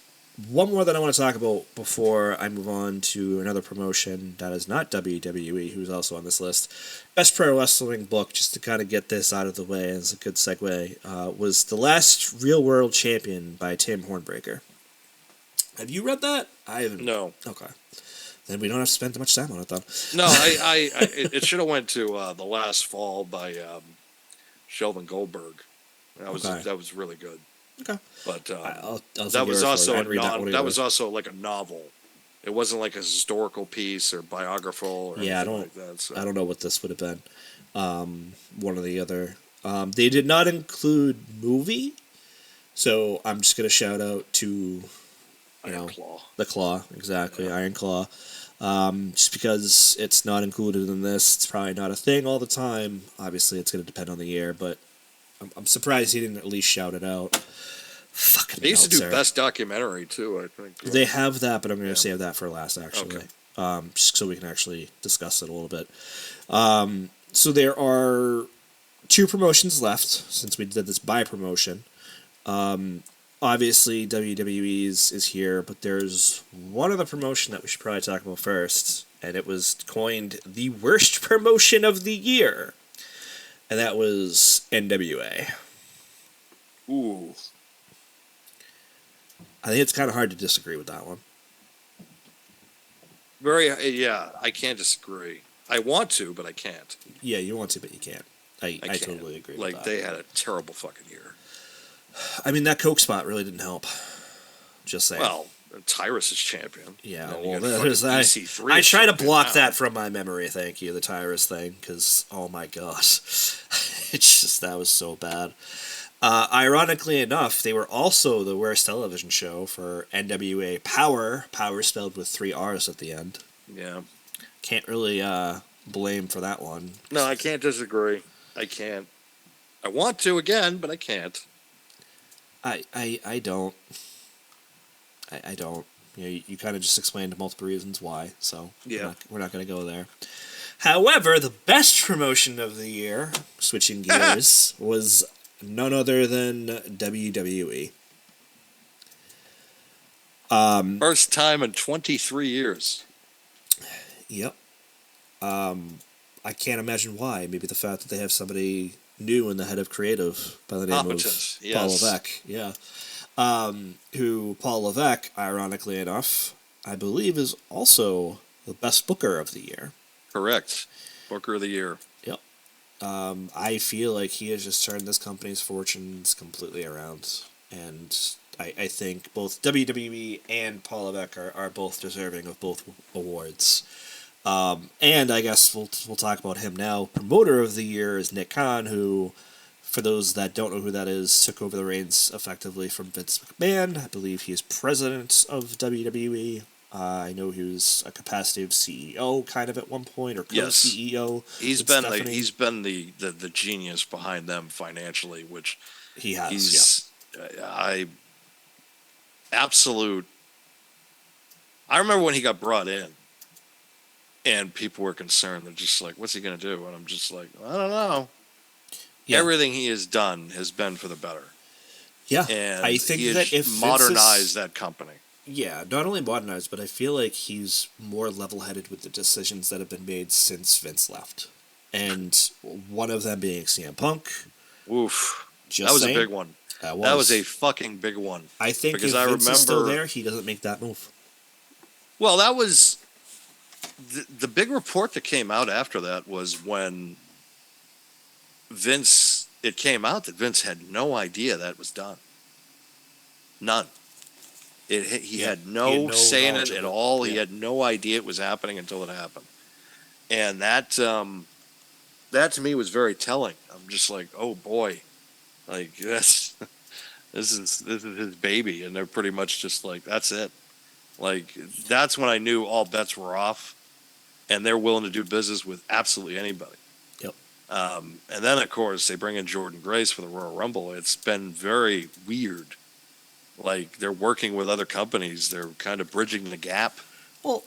one more that I want to talk about before I move on to another promotion that is not WWE, who's also on this list. Best Pro Wrestling book, just to kind of get this out of the way as a good segue, was The Last Real World Champion by Tim Hornbreaker. Have you read that? I haven't. No. Okay. Then we don't have to spend much time on it, though. No, it should have went to The Last Fall by Sheldon Goldberg. That was really good. Okay. But I'll that was also like a novel. It wasn't like a historical piece or biographical or anything like that. So. I don't know what this would have been. One or the other. They did not include movie, so I'm just gonna shout out to Iron Claw. The Claw, exactly, yeah. Iron Claw. Just because it's not included in this, it's probably not a thing all the time. Obviously, it's gonna depend on the year, but I'm surprised he didn't at least shout it out. Fucking they used to do Best Documentary, too, I think. They have that, but I'm going to save that for last, actually. Okay. Just so we can actually discuss it a little bit. So there are 2 promotions left, since we did this by promotion. obviously WWE's is here, but there's one other promotion that we should probably talk about first, and it was coined the worst promotion of the year, and that was NWA. Ooh. I think it's kind of hard to disagree with that one. Yeah, I can't disagree. I want to, but I can't. Yeah, you want to, but you can't. I can't. totally agree with Like, that. they had a terrible fucking year. I mean, that Coke spot really didn't help. Just saying. Well, Tyrus is champion. Yeah, And you well, got there's fucking that. EC3 I is try to champion block now. that from my memory, thank you, the Tyrus thing, because, oh my gosh. It's just, that was so bad. Ironically enough, they were also the worst television show for NWA Power. Power spelled with 3 R's at the end. Yeah. Can't really blame for that one. No, I can't disagree. I can't. I want to again, but I can't. I don't. I don't. You know, you kind of just explained multiple reasons why, so Yeah. we're not going to go there. However, the best promotion of the year, switching gears, was none other than WWE. First time in 23 years. Yep. I can't imagine why. Maybe the fact that they have somebody new in the head of creative by the name Competent, of yes. Paul Levesque. Yeah. Who, Paul Levesque, ironically enough, I believe is also the best booker of the year. Correct. Booker of the year. Yep. I feel like he has just turned this company's fortunes completely around. And I think both WWE and Paul Levesque are both deserving of both awards. And I guess we'll talk about him now. Promoter of the year is Nick Khan, who, for those that don't know who that is, took over the reins effectively from Vince McMahon. I believe he is president of WWE. I know he was a capacity of CEO kind of at one point, or co-CEO. He's with been the genius behind them financially, which He has, he's absolute. I remember when he got brought in, and people were concerned. They're just like, "What's he going to do?" And I'm just like, "I don't know." yeah. Everything he has done has been for the better, Yeah, and I think he that has if Vince modernized is- that company. Yeah, not only modernized, but I feel like he's more level-headed with the decisions that have been made since Vince left. And one of them being CM Punk. Oof, Just that was saying. a big one. That That was a fucking big one. I think because if I Vince is still remember- there, he doesn't make that move. Well, that was the big report that came out after that was when Vince. It came out that Vince had no idea that was done. None. He had no say in it knowledge of at it. all. He Yeah. had no idea it was happening until it happened, and that to me was very telling. I'm just like, oh boy, like this is his baby, and they're pretty much just like, that's it. Like, that's when I knew all bets were off, and they're willing to do business with absolutely anybody. Yep. And then, of course, they bring in Jordan Grace for the Royal Rumble. It's been very weird. Like, they're working with other companies. They're kind of bridging the gap Well,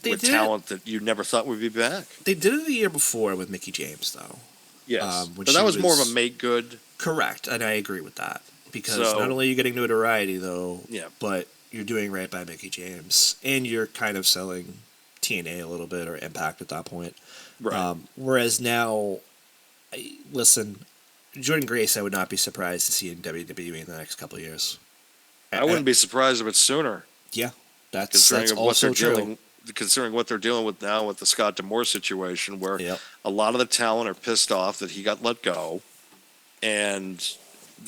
they with did it- talent that you never thought would be back. they did it the year before with Mickey James, though. Yes. when But she that was more of was- a make good. Correct, and I agree with that. Because So- not only are you getting notoriety, though, Yeah. but you're doing right by Mickey James. And you're kind of selling TNA a little bit, or Impact at that point. Right. Whereas now, listen, Jordan Grace, I would not be surprised to see in WWE in the next couple of years. I wouldn't be surprised if it's sooner. Yeah, that's Considering of what also they're true. dealing, considering what they're dealing with now with the Scott D'Amore situation, where Yep. a lot of the talent are pissed off that he got let go, and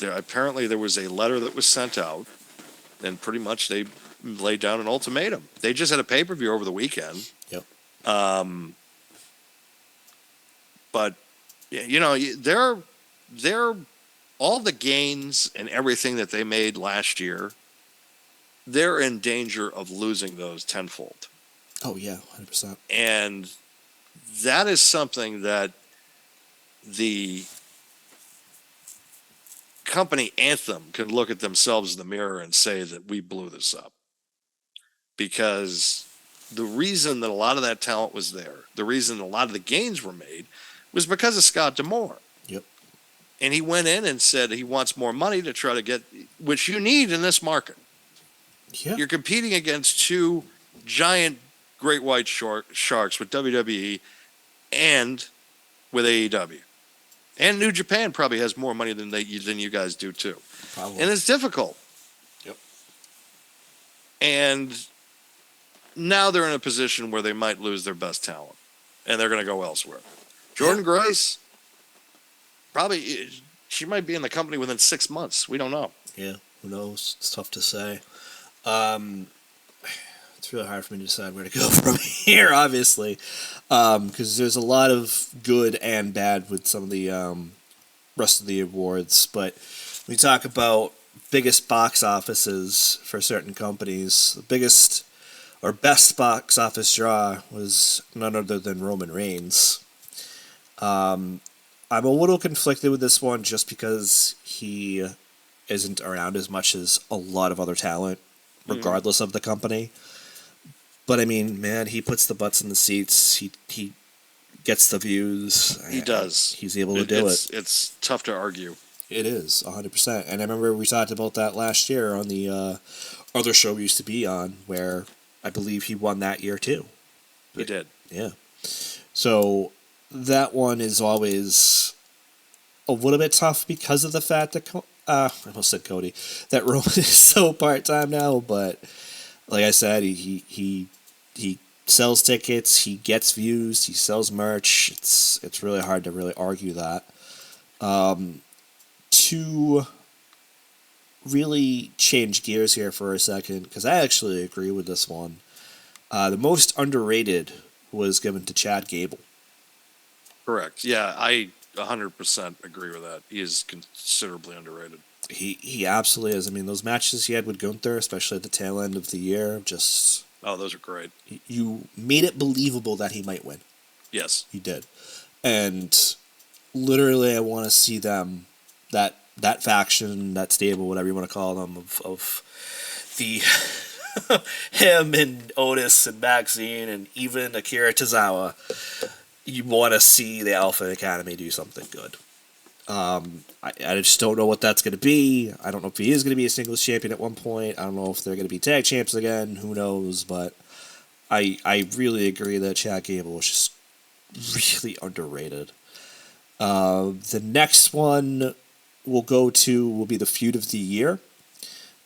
apparently there was a letter that was sent out, and pretty much they laid down an ultimatum. They just had a pay-per-view over the weekend. Yep. But you know, they're all the gains and everything that they made last year, they're in danger of losing those tenfold. Oh yeah, 100%. And that is something that the company Anthem can look at themselves in the mirror and say that we blew this up. Because the reason that a lot of that talent was there, the reason a lot of the gains were made, was because of Scott D'Amore. Yep. And he went in and said he wants more money to try to get, which you need in this market. Yeah. You're competing against two giant great white sharks with WWE and with AEW. And New Japan probably has more money than you guys do too. Probably. And it's difficult. Yep. And now they're in a position where they might lose their best talent. And they're going to go elsewhere. Jordan Grace, probably, she might be in the company within 6 months. We don't know. Yeah, who knows? It's tough to say. It's really hard for me to decide where to go from here, obviously, because there's a lot of good and bad with some of the rest of the awards. But when we talk about biggest box offices for certain companies, the biggest or best box office draw was none other than Roman Reigns. I'm a little conflicted with this one just because he isn't around as much as a lot of other talent, regardless of the company. But I mean, man, he puts the butts in the seats. He gets the views. He does. He's able to do it. It's tough to argue. It is 100%. And I remember we talked about that last year on the other show we used to be on, where I believe he won that year too. He did. Yeah. So that one is always a little bit tough because of the fact that I almost said Cody, that Roman is so part-time now. But like I said, he sells tickets, he gets views, he sells merch. It's really hard to really argue that. To really change gears here for a second, because I actually agree with this one. The most underrated was given to Chad Gable. Correct. Yeah, I 100% agree with that. He is considerably underrated. He absolutely is. I mean, those matches he had with Gunther, especially at the tail end of the year, just... Oh, those are great. You made it believable that he might win. Yes. He did. And literally, I want to see them, that faction, that stable, whatever you want to call them, of the... him and Otis and Maxine and even Akira Tozawa. You want to see the Alpha Academy do something good. I just don't know what that's going to be. I don't know if he is going to be a singles champion at one point. I don't know if they're going to be tag champs again. Who knows? But I really agree that Chad Gable is just really underrated. The next one will be the feud of the year.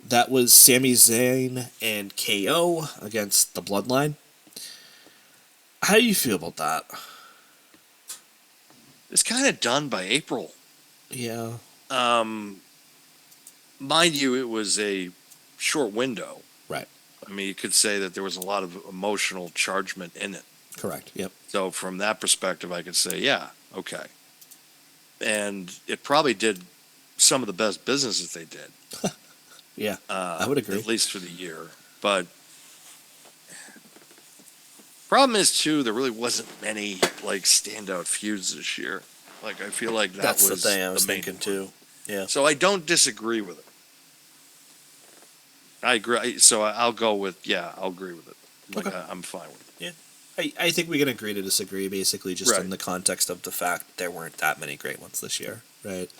That was Sami Zayn and KO against the Bloodline. How do you feel about that? It's kind of done by April. Yeah. Mind you, it was a short window. Right. I mean, you could say that there was a lot of emotional chargement in it. Correct. Yep. So from that perspective, I could say, yeah, okay. And it probably did some of the best business that they did. Yeah, I would agree. At least for the year. But problem is, too, there really wasn't many, like, standout feuds this year. Like, I feel like that's was the thing I was main thinking, one. too. Yeah. So I don't disagree with it. I agree. So I'll go with, I'll agree with it. Like, Okay. I'm fine with it. Yeah. I think we can agree to disagree, basically, just Right. in the context of the fact there weren't that many great ones this year, right?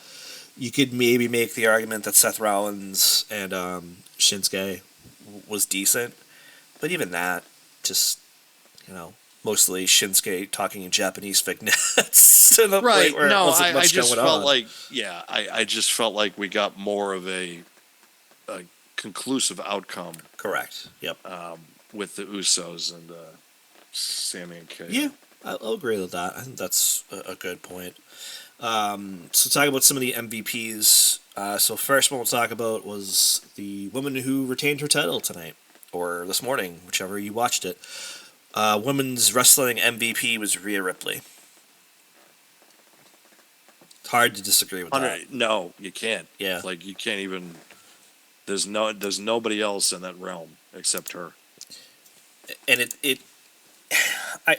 You could maybe make the argument that Seth Rollins and Shinsuke was decent, but even that, just, mostly Shinsuke talking in Japanese vignettes to the Right. point where No, it wasn't I much just going felt on. like, I just felt like we got more of a conclusive outcome Correct. Yep. with the Usos and Sammy and Kay. Yeah, I'll agree with that. I think that's a good point. So talk about some of the MVPs. So first one we'll talk about was the woman who retained her title tonight, or this morning, whichever you watched it. Women's wrestling MVP was Rhea Ripley. Hard to disagree with that. No, you can't. Yeah. Like, you can't even. There's nobody else in that realm except her. And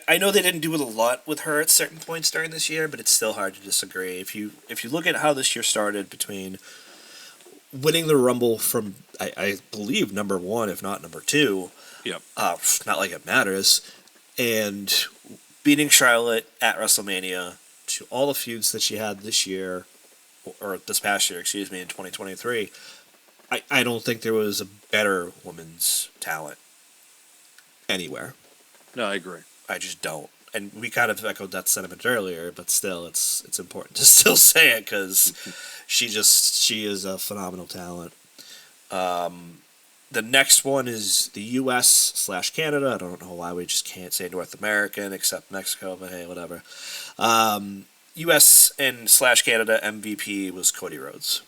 I know they didn't do it a lot with her at certain points during this year, but it's still hard to disagree. If you look at how this year started, between winning the Rumble from I believe number 1, if not number 2, Yep. not like it matters, and beating Charlotte at WrestleMania, to all the feuds that she had this year, or this past year, excuse me, in 2023, I don't think there was a better women's talent anywhere. No, I agree. I just don't. And we kind of echoed that sentiment earlier, but still, it's important to still say it because she is a phenomenal talent. The next one is the U.S./Canada. I don't know why we just can't say North American except Mexico, but hey, whatever. U.S. and/Canada MVP was Cody Rhodes.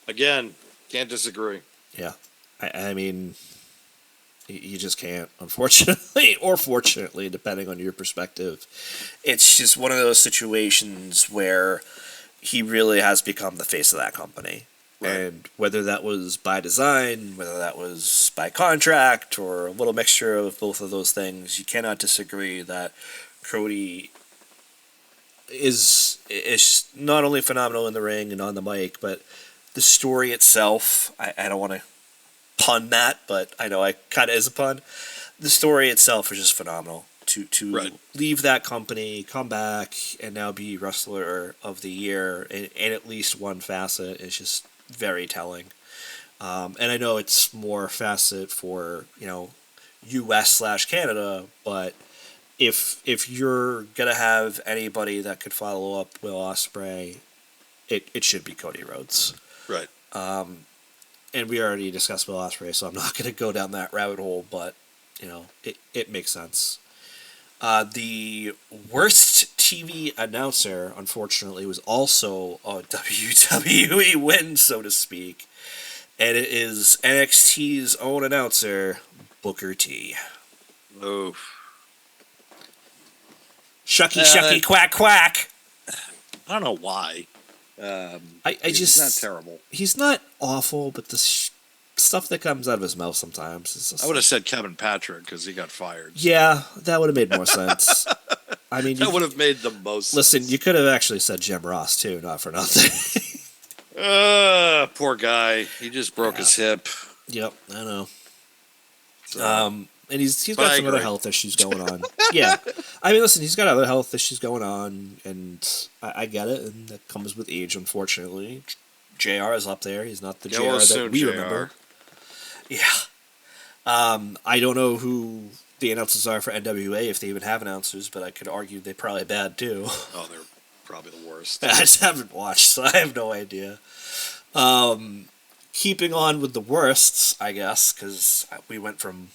Again, can't disagree. Yeah, I mean, you just can't, unfortunately, or fortunately, depending on your perspective. It's just one of those situations where he really has become the face of that company. Right. And whether that was by design, whether that was by contract, or a little mixture of both of those things, you cannot disagree that Cody is not only phenomenal in the ring and on the mic, but the story itself, I don't want to pun that, but I know I kind of is a pun. The story itself is just phenomenal. To leave that company, come back, and now be Wrestler of the Year in at least one facet is just very telling. And I know it's more facet for, U.S./Canada, but if you're going to have anybody that could follow up Will Ospreay, it should be Cody Rhodes. Right. And we already discussed Will Ospreay, so I'm not going to go down that rabbit hole, but, it makes sense. The worst TV announcer, unfortunately, was also a WWE win, so to speak. And it is NXT's own announcer, Booker T. Oof. Shucky, quack, quack. I don't know why. He's not terrible. He's not awful, but the stuff that comes out of his mouth sometimes is just I would have said Kevin Patrick because he got fired. Yeah, that would have made more sense. I mean, that would have made the most listen, sense. You could have actually said Jim Ross, too, not for nothing. Poor guy. He just broke his hip. Yep, I know. So, and he's got some other health issues going on. Yeah. I mean, listen, he's got other health issues going on, and I get it, and that comes with age, unfortunately. JR is up there. He's not the JR that we remember. Yeah. I don't know who the announcers are for NWA, if they even have announcers, but I could argue they're probably bad, too. Oh, they're probably the worst. I just haven't watched, so I have no idea. Keeping on with the worsts, I guess, because we went from,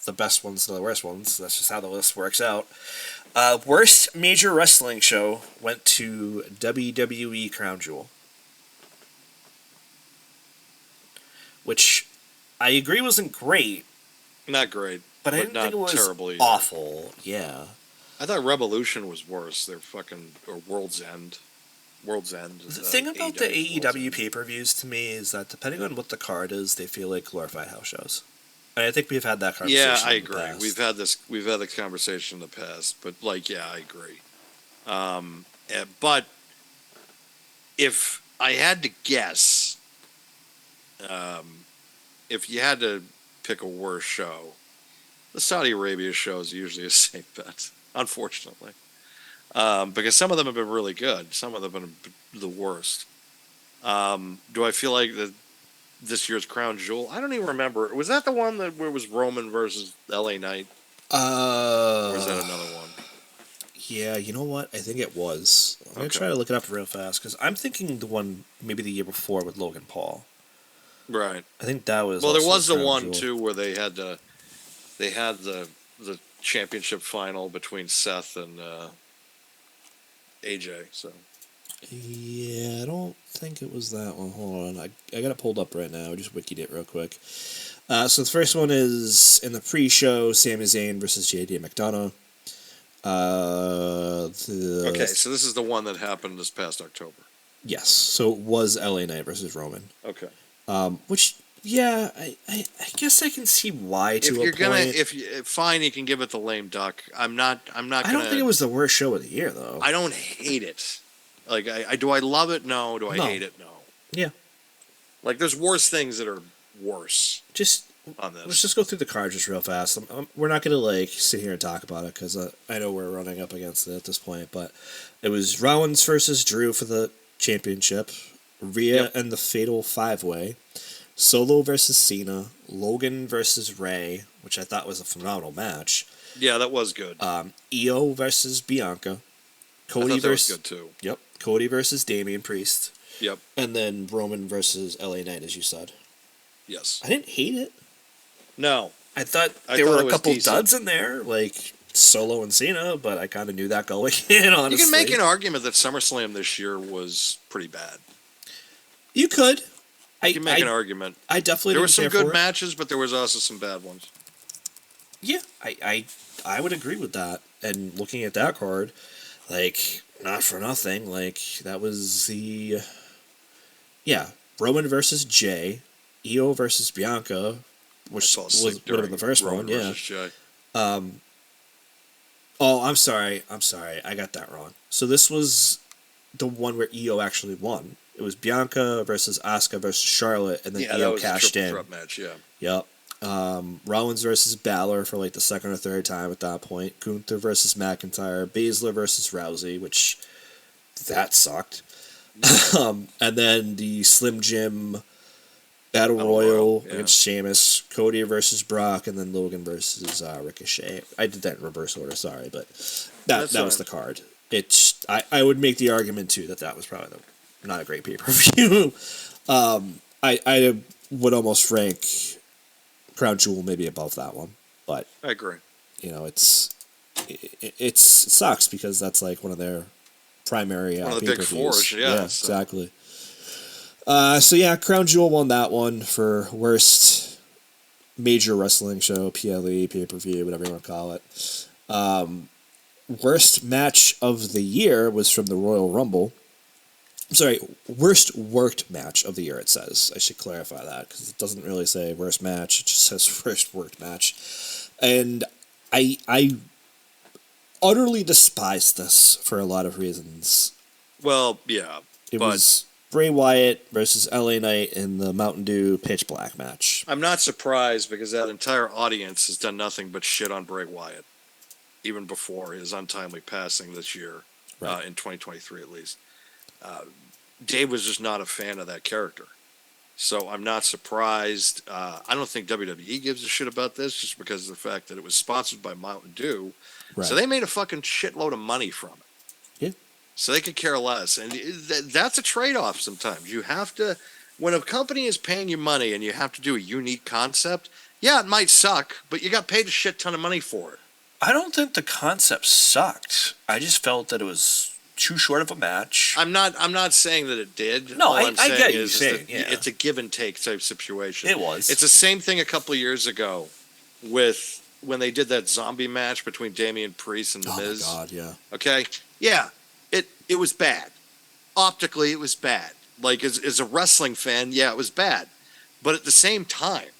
the best ones to the worst ones. That's just how the list works out. Worst major wrestling show went to WWE Crown Jewel. Which I agree wasn't great. Not great. But I didn't think it was terrible either. Awful. Yeah. I thought Revolution was worse. They're or World's End. World's End. The thing about the AEW pay-per-views to me is that depending on what the card is, they feel like glorified house shows. And I think we've had that conversation. Yeah, I agree. We've had this conversation in the past, but I agree. But if I had to guess, if you had to pick a worse show, the Saudi Arabia show is usually a safe bet, unfortunately. Because some of them have been really good. Some of them have been the worst. Do I feel like this year's Crown Jewel? I don't even remember. Was that the one where it was Roman versus LA Knight? Or was that another one? Yeah, you know what? I think it was. I'm going to try to look it up real fast, because I'm thinking the one maybe the year before with Logan Paul. Right. I think that was. Well, there was the one too where they had the championship final between Seth and AJ. So. Yeah, I don't think it was that one. Hold on, I got it pulled up right now. I just wikied it real quick. So the first one is in the pre-show: Sami Zayn versus JD McDonough. Okay, so this is the one that happened this past October. Yes, so it was LA Knight versus Roman. Okay. Which, yeah, I guess I can see why to if you're gonna, fine, you can give it the lame duck. I'm not. I don't think it was the worst show of the year, though. I don't hate it. Like, do I love it? No. Do I hate it? No. Yeah. Like, there's worse things that are worse. Just on this. Let's just go through the cards just real fast. We're not gonna sit here and talk about it because I know we're running up against it at this point. But it was Rollins versus Drew for the Championship, Rhea and the Fatal 5-Way, Solo versus Cena, Logan versus Ray, which I thought was a phenomenal match. Yeah, that was good. Io versus Bianca, Cody versus was good too. Yep, Cody versus Damian Priest. Yep, and then Roman versus LA Knight, as you said. Yes, I didn't hate it. No, I thought there were a couple duds in there, like Solo and Cena, but I kind of knew that going in, honestly. You can make an argument that SummerSlam this year was pretty bad. You could. You can make an argument. I definitely there were some good matches, but there was also some bad ones. Yeah, I would agree with that. And looking at that card, like, not for nothing, like, that was the... Yeah, Roman versus Jay, Io versus Bianca, which would have been the first Roman one, yeah. Jay. Oh, I'm sorry, I got that wrong. So this was the one where Io actually won. It was Bianca versus Asuka versus Charlotte, and then Io cashed in. Threat match, yeah. Yep. Rollins versus Balor for like the second or third time at that point. Gunther versus McIntyre. Baszler versus Rousey, which that sucked. And then the Slim Jim Battle Royal against Sheamus. Cody versus Brock, and then Logan versus Ricochet. I did that in reverse order, sorry, but that was the card. I would make the argument too that was probably not a great pay-per-view. I would almost rank Crown Jewel maybe above that one, but I agree. You know, it sucks because that's like one of their primary one of the big fours. Yeah, exactly. So yeah, Crown Jewel won that one for worst major wrestling show, PLE, pay-per-view, whatever you want to call it. Worst match of the year was from the Royal Rumble. I'm sorry, worst worked match of the year, it says. I should clarify that, because it doesn't really say worst match, it just says worst worked match. And I utterly despise this for a lot of reasons. Well, yeah. It was Bray Wyatt versus LA Knight in the Mountain Dew Pitch Black match. I'm not surprised, because that entire audience has done nothing but shit on Bray Wyatt, even before his untimely passing this year, in 2023 at least. Dave was just not a fan of that character. So I'm not surprised. I don't think WWE gives a shit about this just because of the fact that it was sponsored by Mountain Dew. Right. So they made a fucking shitload of money from it. Yeah. So they could care less. And that's a trade-off sometimes. You have to, when a company is paying you money and you have to do a unique concept, yeah, it might suck, but you got paid a shit ton of money for it. I don't think the concept sucked. I just felt that it was too short of a match. I'm not saying that it did. No, I get you saying. Yeah. It's a give and take type situation. It was. It's the same thing a couple of years ago with when they did that zombie match between Damian Priest and The Miz. Oh my God, yeah. Okay, yeah, it was bad. Optically, it was bad. Like as a wrestling fan, yeah, it was bad. But at the same time,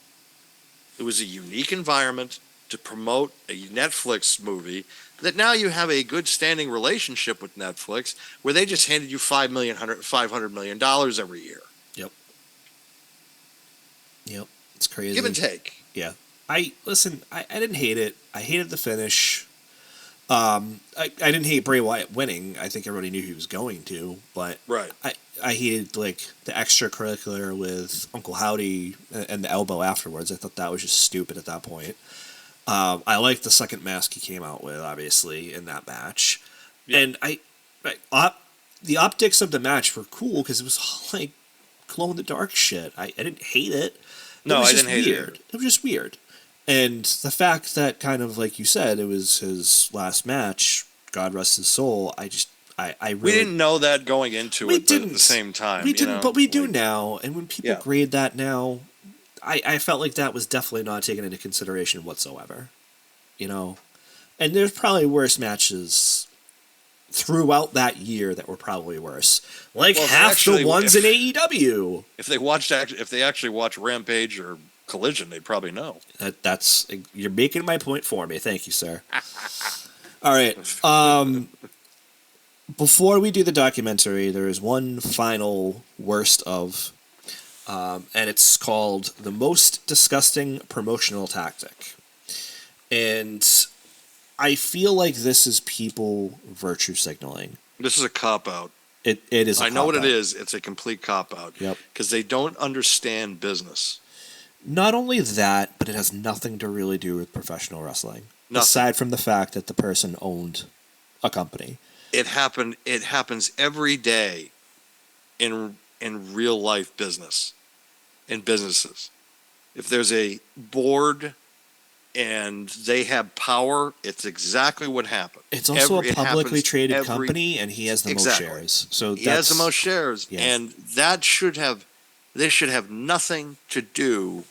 it was a unique environment to promote a Netflix movie that now you have a good standing relationship with Netflix where they just handed you $500 million every year. Yep. It's crazy. Give and take. Yeah. I didn't hate it. I hated the finish. I didn't hate Bray Wyatt winning. I think everybody knew he was going to, but right. I hated like the extracurricular with Uncle Howdy and the elbow afterwards. I thought that was just stupid at that point. I liked the second mask he came out with, obviously, in that match. Yeah. And the optics of the match were cool because it was all, like, glow-in-the-dark shit. I didn't hate it. I didn't hate it. It was just weird. And the fact that, kind of like you said, it was his last match, God rest his soul, I really... We didn't know that going into it, but at the same time. We didn't, but we do now. And when people grade that now... I felt like that was definitely not taken into consideration whatsoever, you know? And there's probably worse matches throughout that year that were probably worse. Like half the ones in AEW. If they actually watch Rampage or Collision, they'd probably know. You're making my point for me. Thank you, sir. All right. Before we do the documentary, there is one final worst of... and it's called The Most Disgusting Promotional Tactic. And I feel like this is people virtue signaling. This is a cop-out. It is. I know what it is. It's a complete cop out. Yep. Because they don't understand business. Not only that, but it has nothing to really do with professional wrestling. Nothing. Aside from the fact that the person owned a company. It happens every day in real life business, in businesses. If there's a board and they have power, it's exactly what happened. It's also a publicly traded company, and he has the most shares. So he has the most shares, yeah. and they should have nothing to do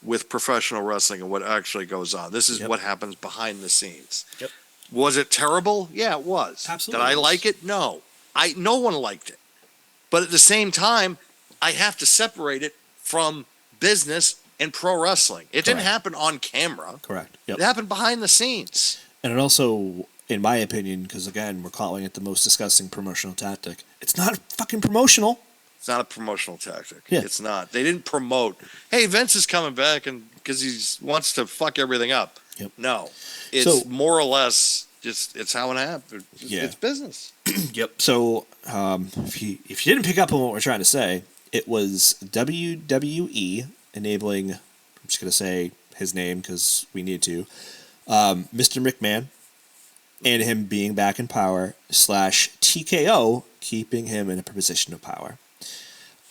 with professional wrestling and what actually goes on. This is what happens behind the scenes. Yep. Was it terrible? Yeah, it was. Absolutely. Did I like it? No. No one liked it. But at the same time, I have to separate it from business and pro wrestling. It didn't happen on camera. Correct. Yep. It happened behind the scenes. And it also, in my opinion, because again, we're calling it the most disgusting promotional tactic, it's not fucking promotional. It's not a promotional tactic. Yeah. It's not. They didn't promote, hey, Vince is coming back and because he wants to fuck everything up. Yep. No. It's more or less just, it's how it happened. It's business. Yep. So if you didn't pick up on what we're trying to say, it was WWE enabling, I'm just going to say his name because we need to, Mr. McMahon and him being back in power / TKO keeping him in a position of power.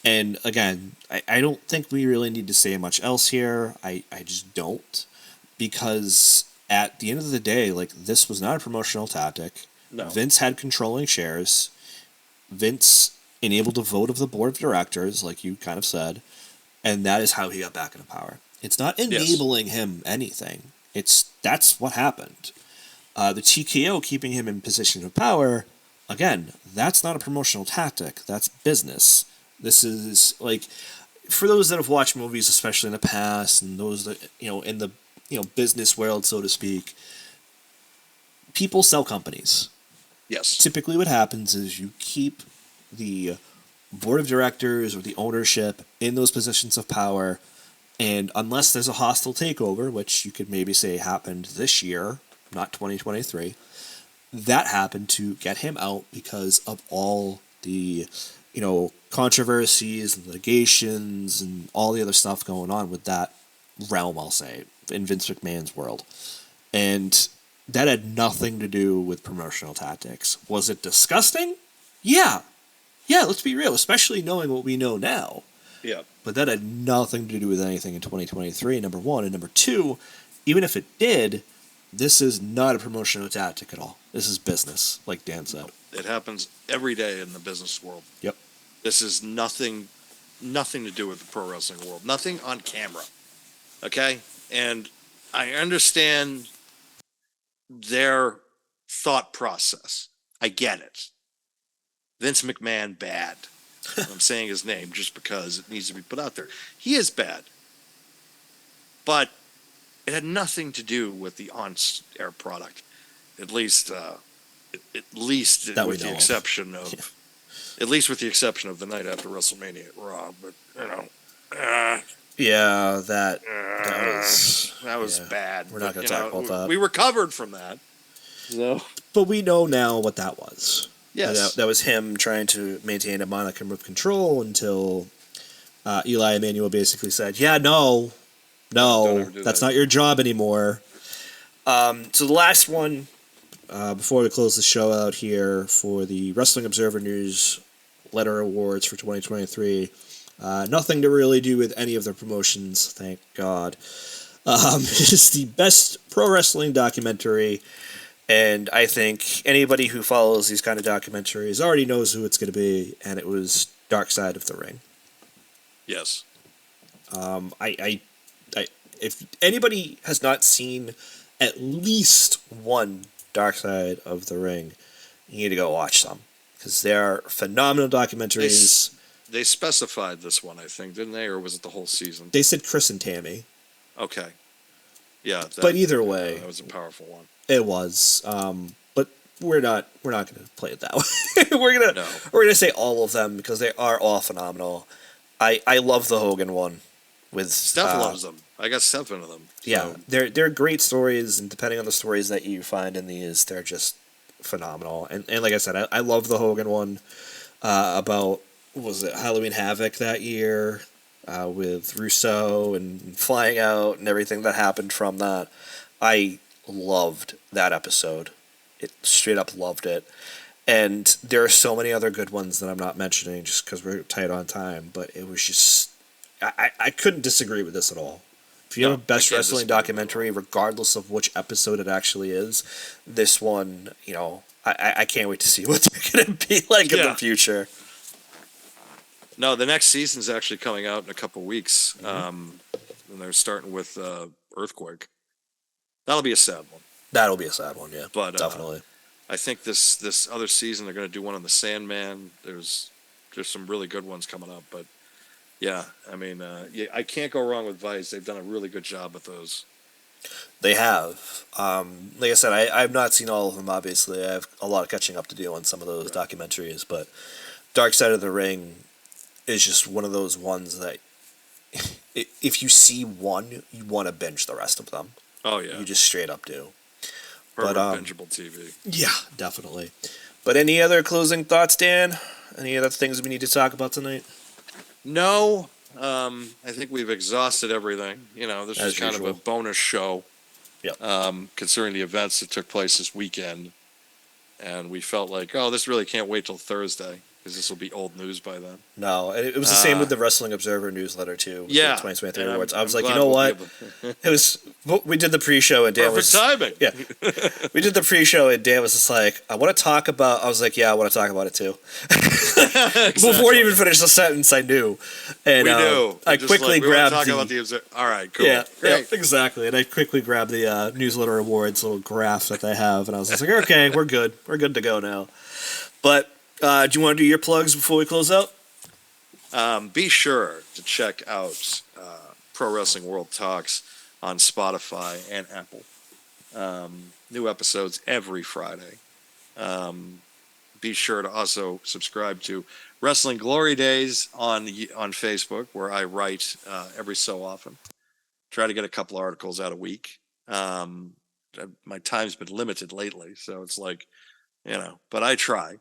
And again, I don't think we really need to say much else here. I just don't. Because at the end of the day, like, this was not a promotional tactic. No. Vince had controlling shares. Vince enabled a vote of the board of directors, like you kind of said. And that is how he got back into power. It's not enabling him anything. That's what happened. The TKO keeping him in position of power, again, that's not a promotional tactic. That's business. This is, like, for those that have watched movies, especially in the past, and those that, in the, business world, so to speak, people sell companies. Yes. Typically what happens is you keep the board of directors or the ownership in those positions of power, and unless there's a hostile takeover, which you could maybe say happened this year, not 2023, that happened to get him out because of all the, controversies and litigations and all the other stuff going on with that realm, I'll say, in Vince McMahon's world. And that had nothing to do with promotional tactics. Was it disgusting? Yeah. Yeah, let's be real, especially knowing what we know now. Yeah. But that had nothing to do with anything in 2023, number one. And number two, even if it did, this is not a promotional tactic at all. This is business, like Dan said. It happens every day in the business world. Yep. This is nothing to do with the pro wrestling world. Nothing on camera. Okay? And I understand their thought process. I get it. Vince McMahon, bad. I'm saying his name just because it needs to be put out there. He is bad. But it had nothing to do with the on-air product. At least with the exception of at least with the exception of the night after WrestleMania at Raw, but yeah, that was bad. We're not going to talk about that. We recovered from that. No. But we know now what that was. Yes. That was him trying to maintain a modicum of control until Eli Emanuel basically said, yeah, no, that's not your job anymore. So the last one, before we close the show out here for the Wrestling Observer News Letter Awards for 2023, nothing to really do with any of their promotions, thank God. It's the best pro wrestling documentary. And I think anybody who follows these kind of documentaries already knows who it's going to be, and it was Dark Side of the Ring. Yes. If anybody has not seen at least one Dark Side of the Ring, you need to go watch them, because they are phenomenal documentaries. They specified this one, I think, didn't they, or was it the whole season? They said Chris and Tammy. Okay. Yeah. But either way, that was a powerful one. It was, but we're not going to play it that way. we're gonna say all of them because they are all phenomenal. I love the Hogan one with Steph loves them. I got 7 of them. So. Yeah, they're great stories, and depending on the stories that you find in these, they're just phenomenal. And like I said, I love the Hogan one about, what was it, Halloween Havoc that year with Rousseau and flying out and everything that happened from that. I loved that episode. It straight up loved it. And there are so many other good ones that I'm not mentioning just because we're tight on time. But it was just, I couldn't disagree with this at all. If you have a best wrestling documentary, regardless of which episode it actually is, this one, you know, I can't wait to see what they're going to be like in the future. No, the next season's actually coming out in a couple weeks. And they're starting with Earthquake. That'll be a sad one. That'll be a sad one, yeah. But definitely. I think this other season they're going to do one on the Sandman. There's some really good ones coming up, but yeah, I mean, I can't go wrong with Vice. They've done a really good job with those. They have. Like I said, I've not seen all of them, obviously. I have a lot of catching up to do on some of those documentaries, but Dark Side of the Ring is just one of those ones that if you see one, you want to binge the rest of them. Oh, yeah. You just straight up do. Perfect bingeable TV. Yeah, definitely. But any other closing thoughts, Dan? Any other things we need to talk about tonight? No. I think we've exhausted everything. You know, this is kind of a bonus show. Yep. Considering the events that took place this weekend. And we felt like, oh, this really can't wait till Thursday, because this will be old news by then. No, it was the same with the Wrestling Observer newsletter, too. With the 2023 awards. I was like, you know what? It was, we did the pre-show, and Dan was... timing. Yeah. We did the pre-show, and Dan was just like, I want to talk about... I was like, yeah, I want to talk about it, too. Exactly. Before he even finished the sentence, I knew. And we knew. I quickly grabbed about the all right, cool. Yeah, great. Yeah, exactly. And I quickly grabbed the newsletter awards little graph that they have, and I was just like, okay, we're good. We're good to go now. But do you want to do your plugs before we close out? Be sure to check out Pro Wrestling World Talks on Spotify and Apple. New episodes every Friday. Be sure to also subscribe to Wrestling Glory Days on Facebook, where I write every so often. Try to get a couple articles out a week. My time's been limited lately, so it's like, you know, but I try.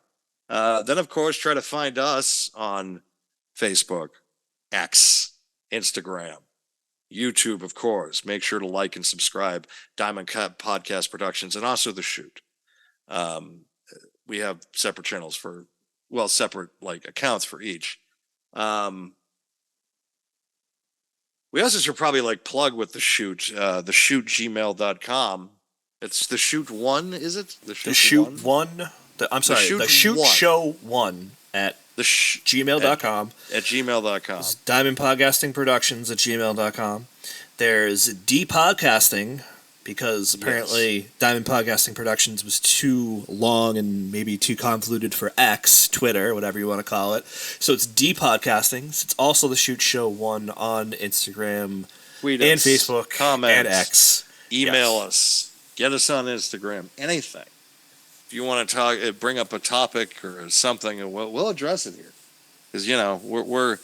Then, of course, try to find us on Facebook, X, Instagram, YouTube, of course. Make sure to like and subscribe. Diamond Cut Podcast Productions, and also The Shoot. We have separate channels separate like accounts for each. We also should probably like plug with The Shoot, theshootgmail.com. It's The Shoot 1, is it? The Shoot 1? I'm sorry, The Shoot Show 1 at gmail.com. At gmail.com. Diamond Podcasting Productions at gmail.com. There's D-Podcasting, because apparently Diamond Podcasting Productions was too long and maybe too convoluted for X, Twitter, whatever you want to call it. So it's D-Podcasting. It's also The Shoot Show 1 on Instagram and Facebook comments, and X. Email us. Get us on Instagram. Anything. If you want to talk, bring up a topic or something, and we'll address it here. Because, you know, we're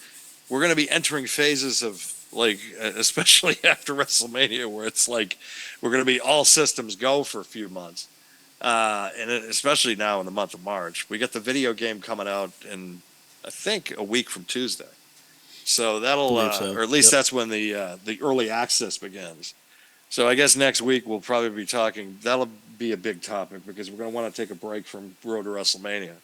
going to be entering phases of, like, especially after WrestleMania, where it's like we're going to be all systems go for a few months. And especially now in the month of March. We got the video game coming out in, I think, a week from Tuesday. So that'll, or at least that's when the early access begins. So I guess next week we'll probably be talking, that'll be a big topic, because we're going to want to take a break from Road to WrestleMania.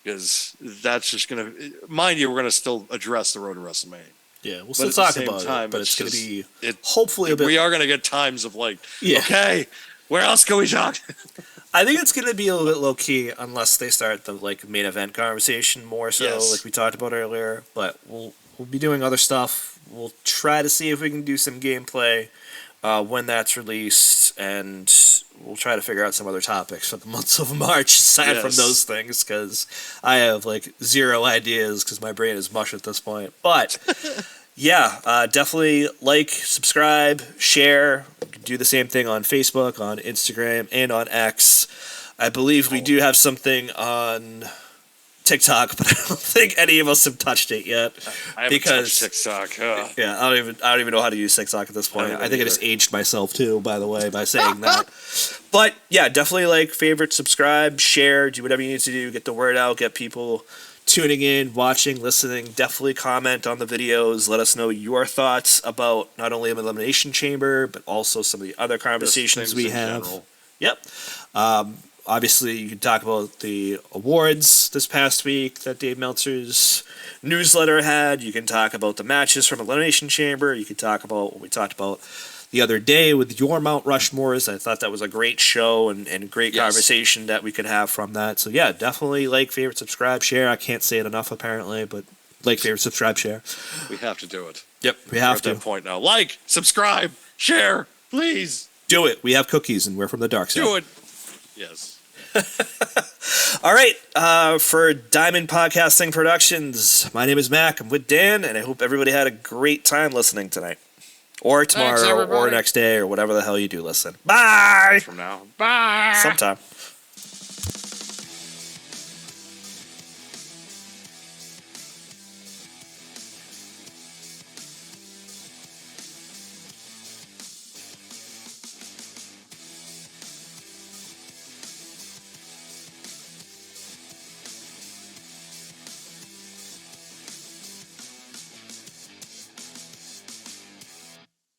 Because that's just going to, mind you, we're going to still address the Road to WrestleMania. Yeah, we'll still talk about it, but it's going to be hopefully a bit... We are going to get times of like, okay, where else can we talk? I think it's going to be a little bit low-key unless they start the like main event conversation more so, like we talked about earlier. But we'll be doing other stuff. We'll try to see if we can do some gameplay when that's released, and we'll try to figure out some other topics for the months of March aside from those things, because I have like zero ideas because my brain is mush at this point. But yeah, definitely like, subscribe, share. You can do the same thing on Facebook, on Instagram, and on X. I believe we do have something on TikTok, but I don't think any of us have touched it yet. I haven't touched TikTok. Yeah, I don't even know how to use TikTok at this point. I think I just aged myself too, by the way, by saying that. But yeah, definitely like, favorite, subscribe, share, do whatever you need to do, get the word out, get people tuning in, watching, listening. Definitely comment on the videos. Let us know your thoughts about not only Elimination Chamber, but also some of the other conversations we have. General. Yep. Obviously, you can talk about the awards this past week that Dave Meltzer's newsletter had. You can talk about the matches from Elimination Chamber. You can talk about what we talked about the other day with your Mount Rushmores. I thought that was a great show and great conversation that we could have from that. So yeah, definitely like, favorite, subscribe, share. I can't say it enough apparently, but like, favorite, subscribe, share. We have to do it. Yep, we have to. We're at that point now. Like, subscribe, share, please. Do it. We have cookies and we're from the dark side. Do it. Yes. All right, for Diamond Podcasting Productions, my name is Mac. I'm with Dan, and I hope everybody had a great time listening tonight. Or tomorrow, or next day, or whatever the hell you do listen. Bye! From now. Bye! Sometime.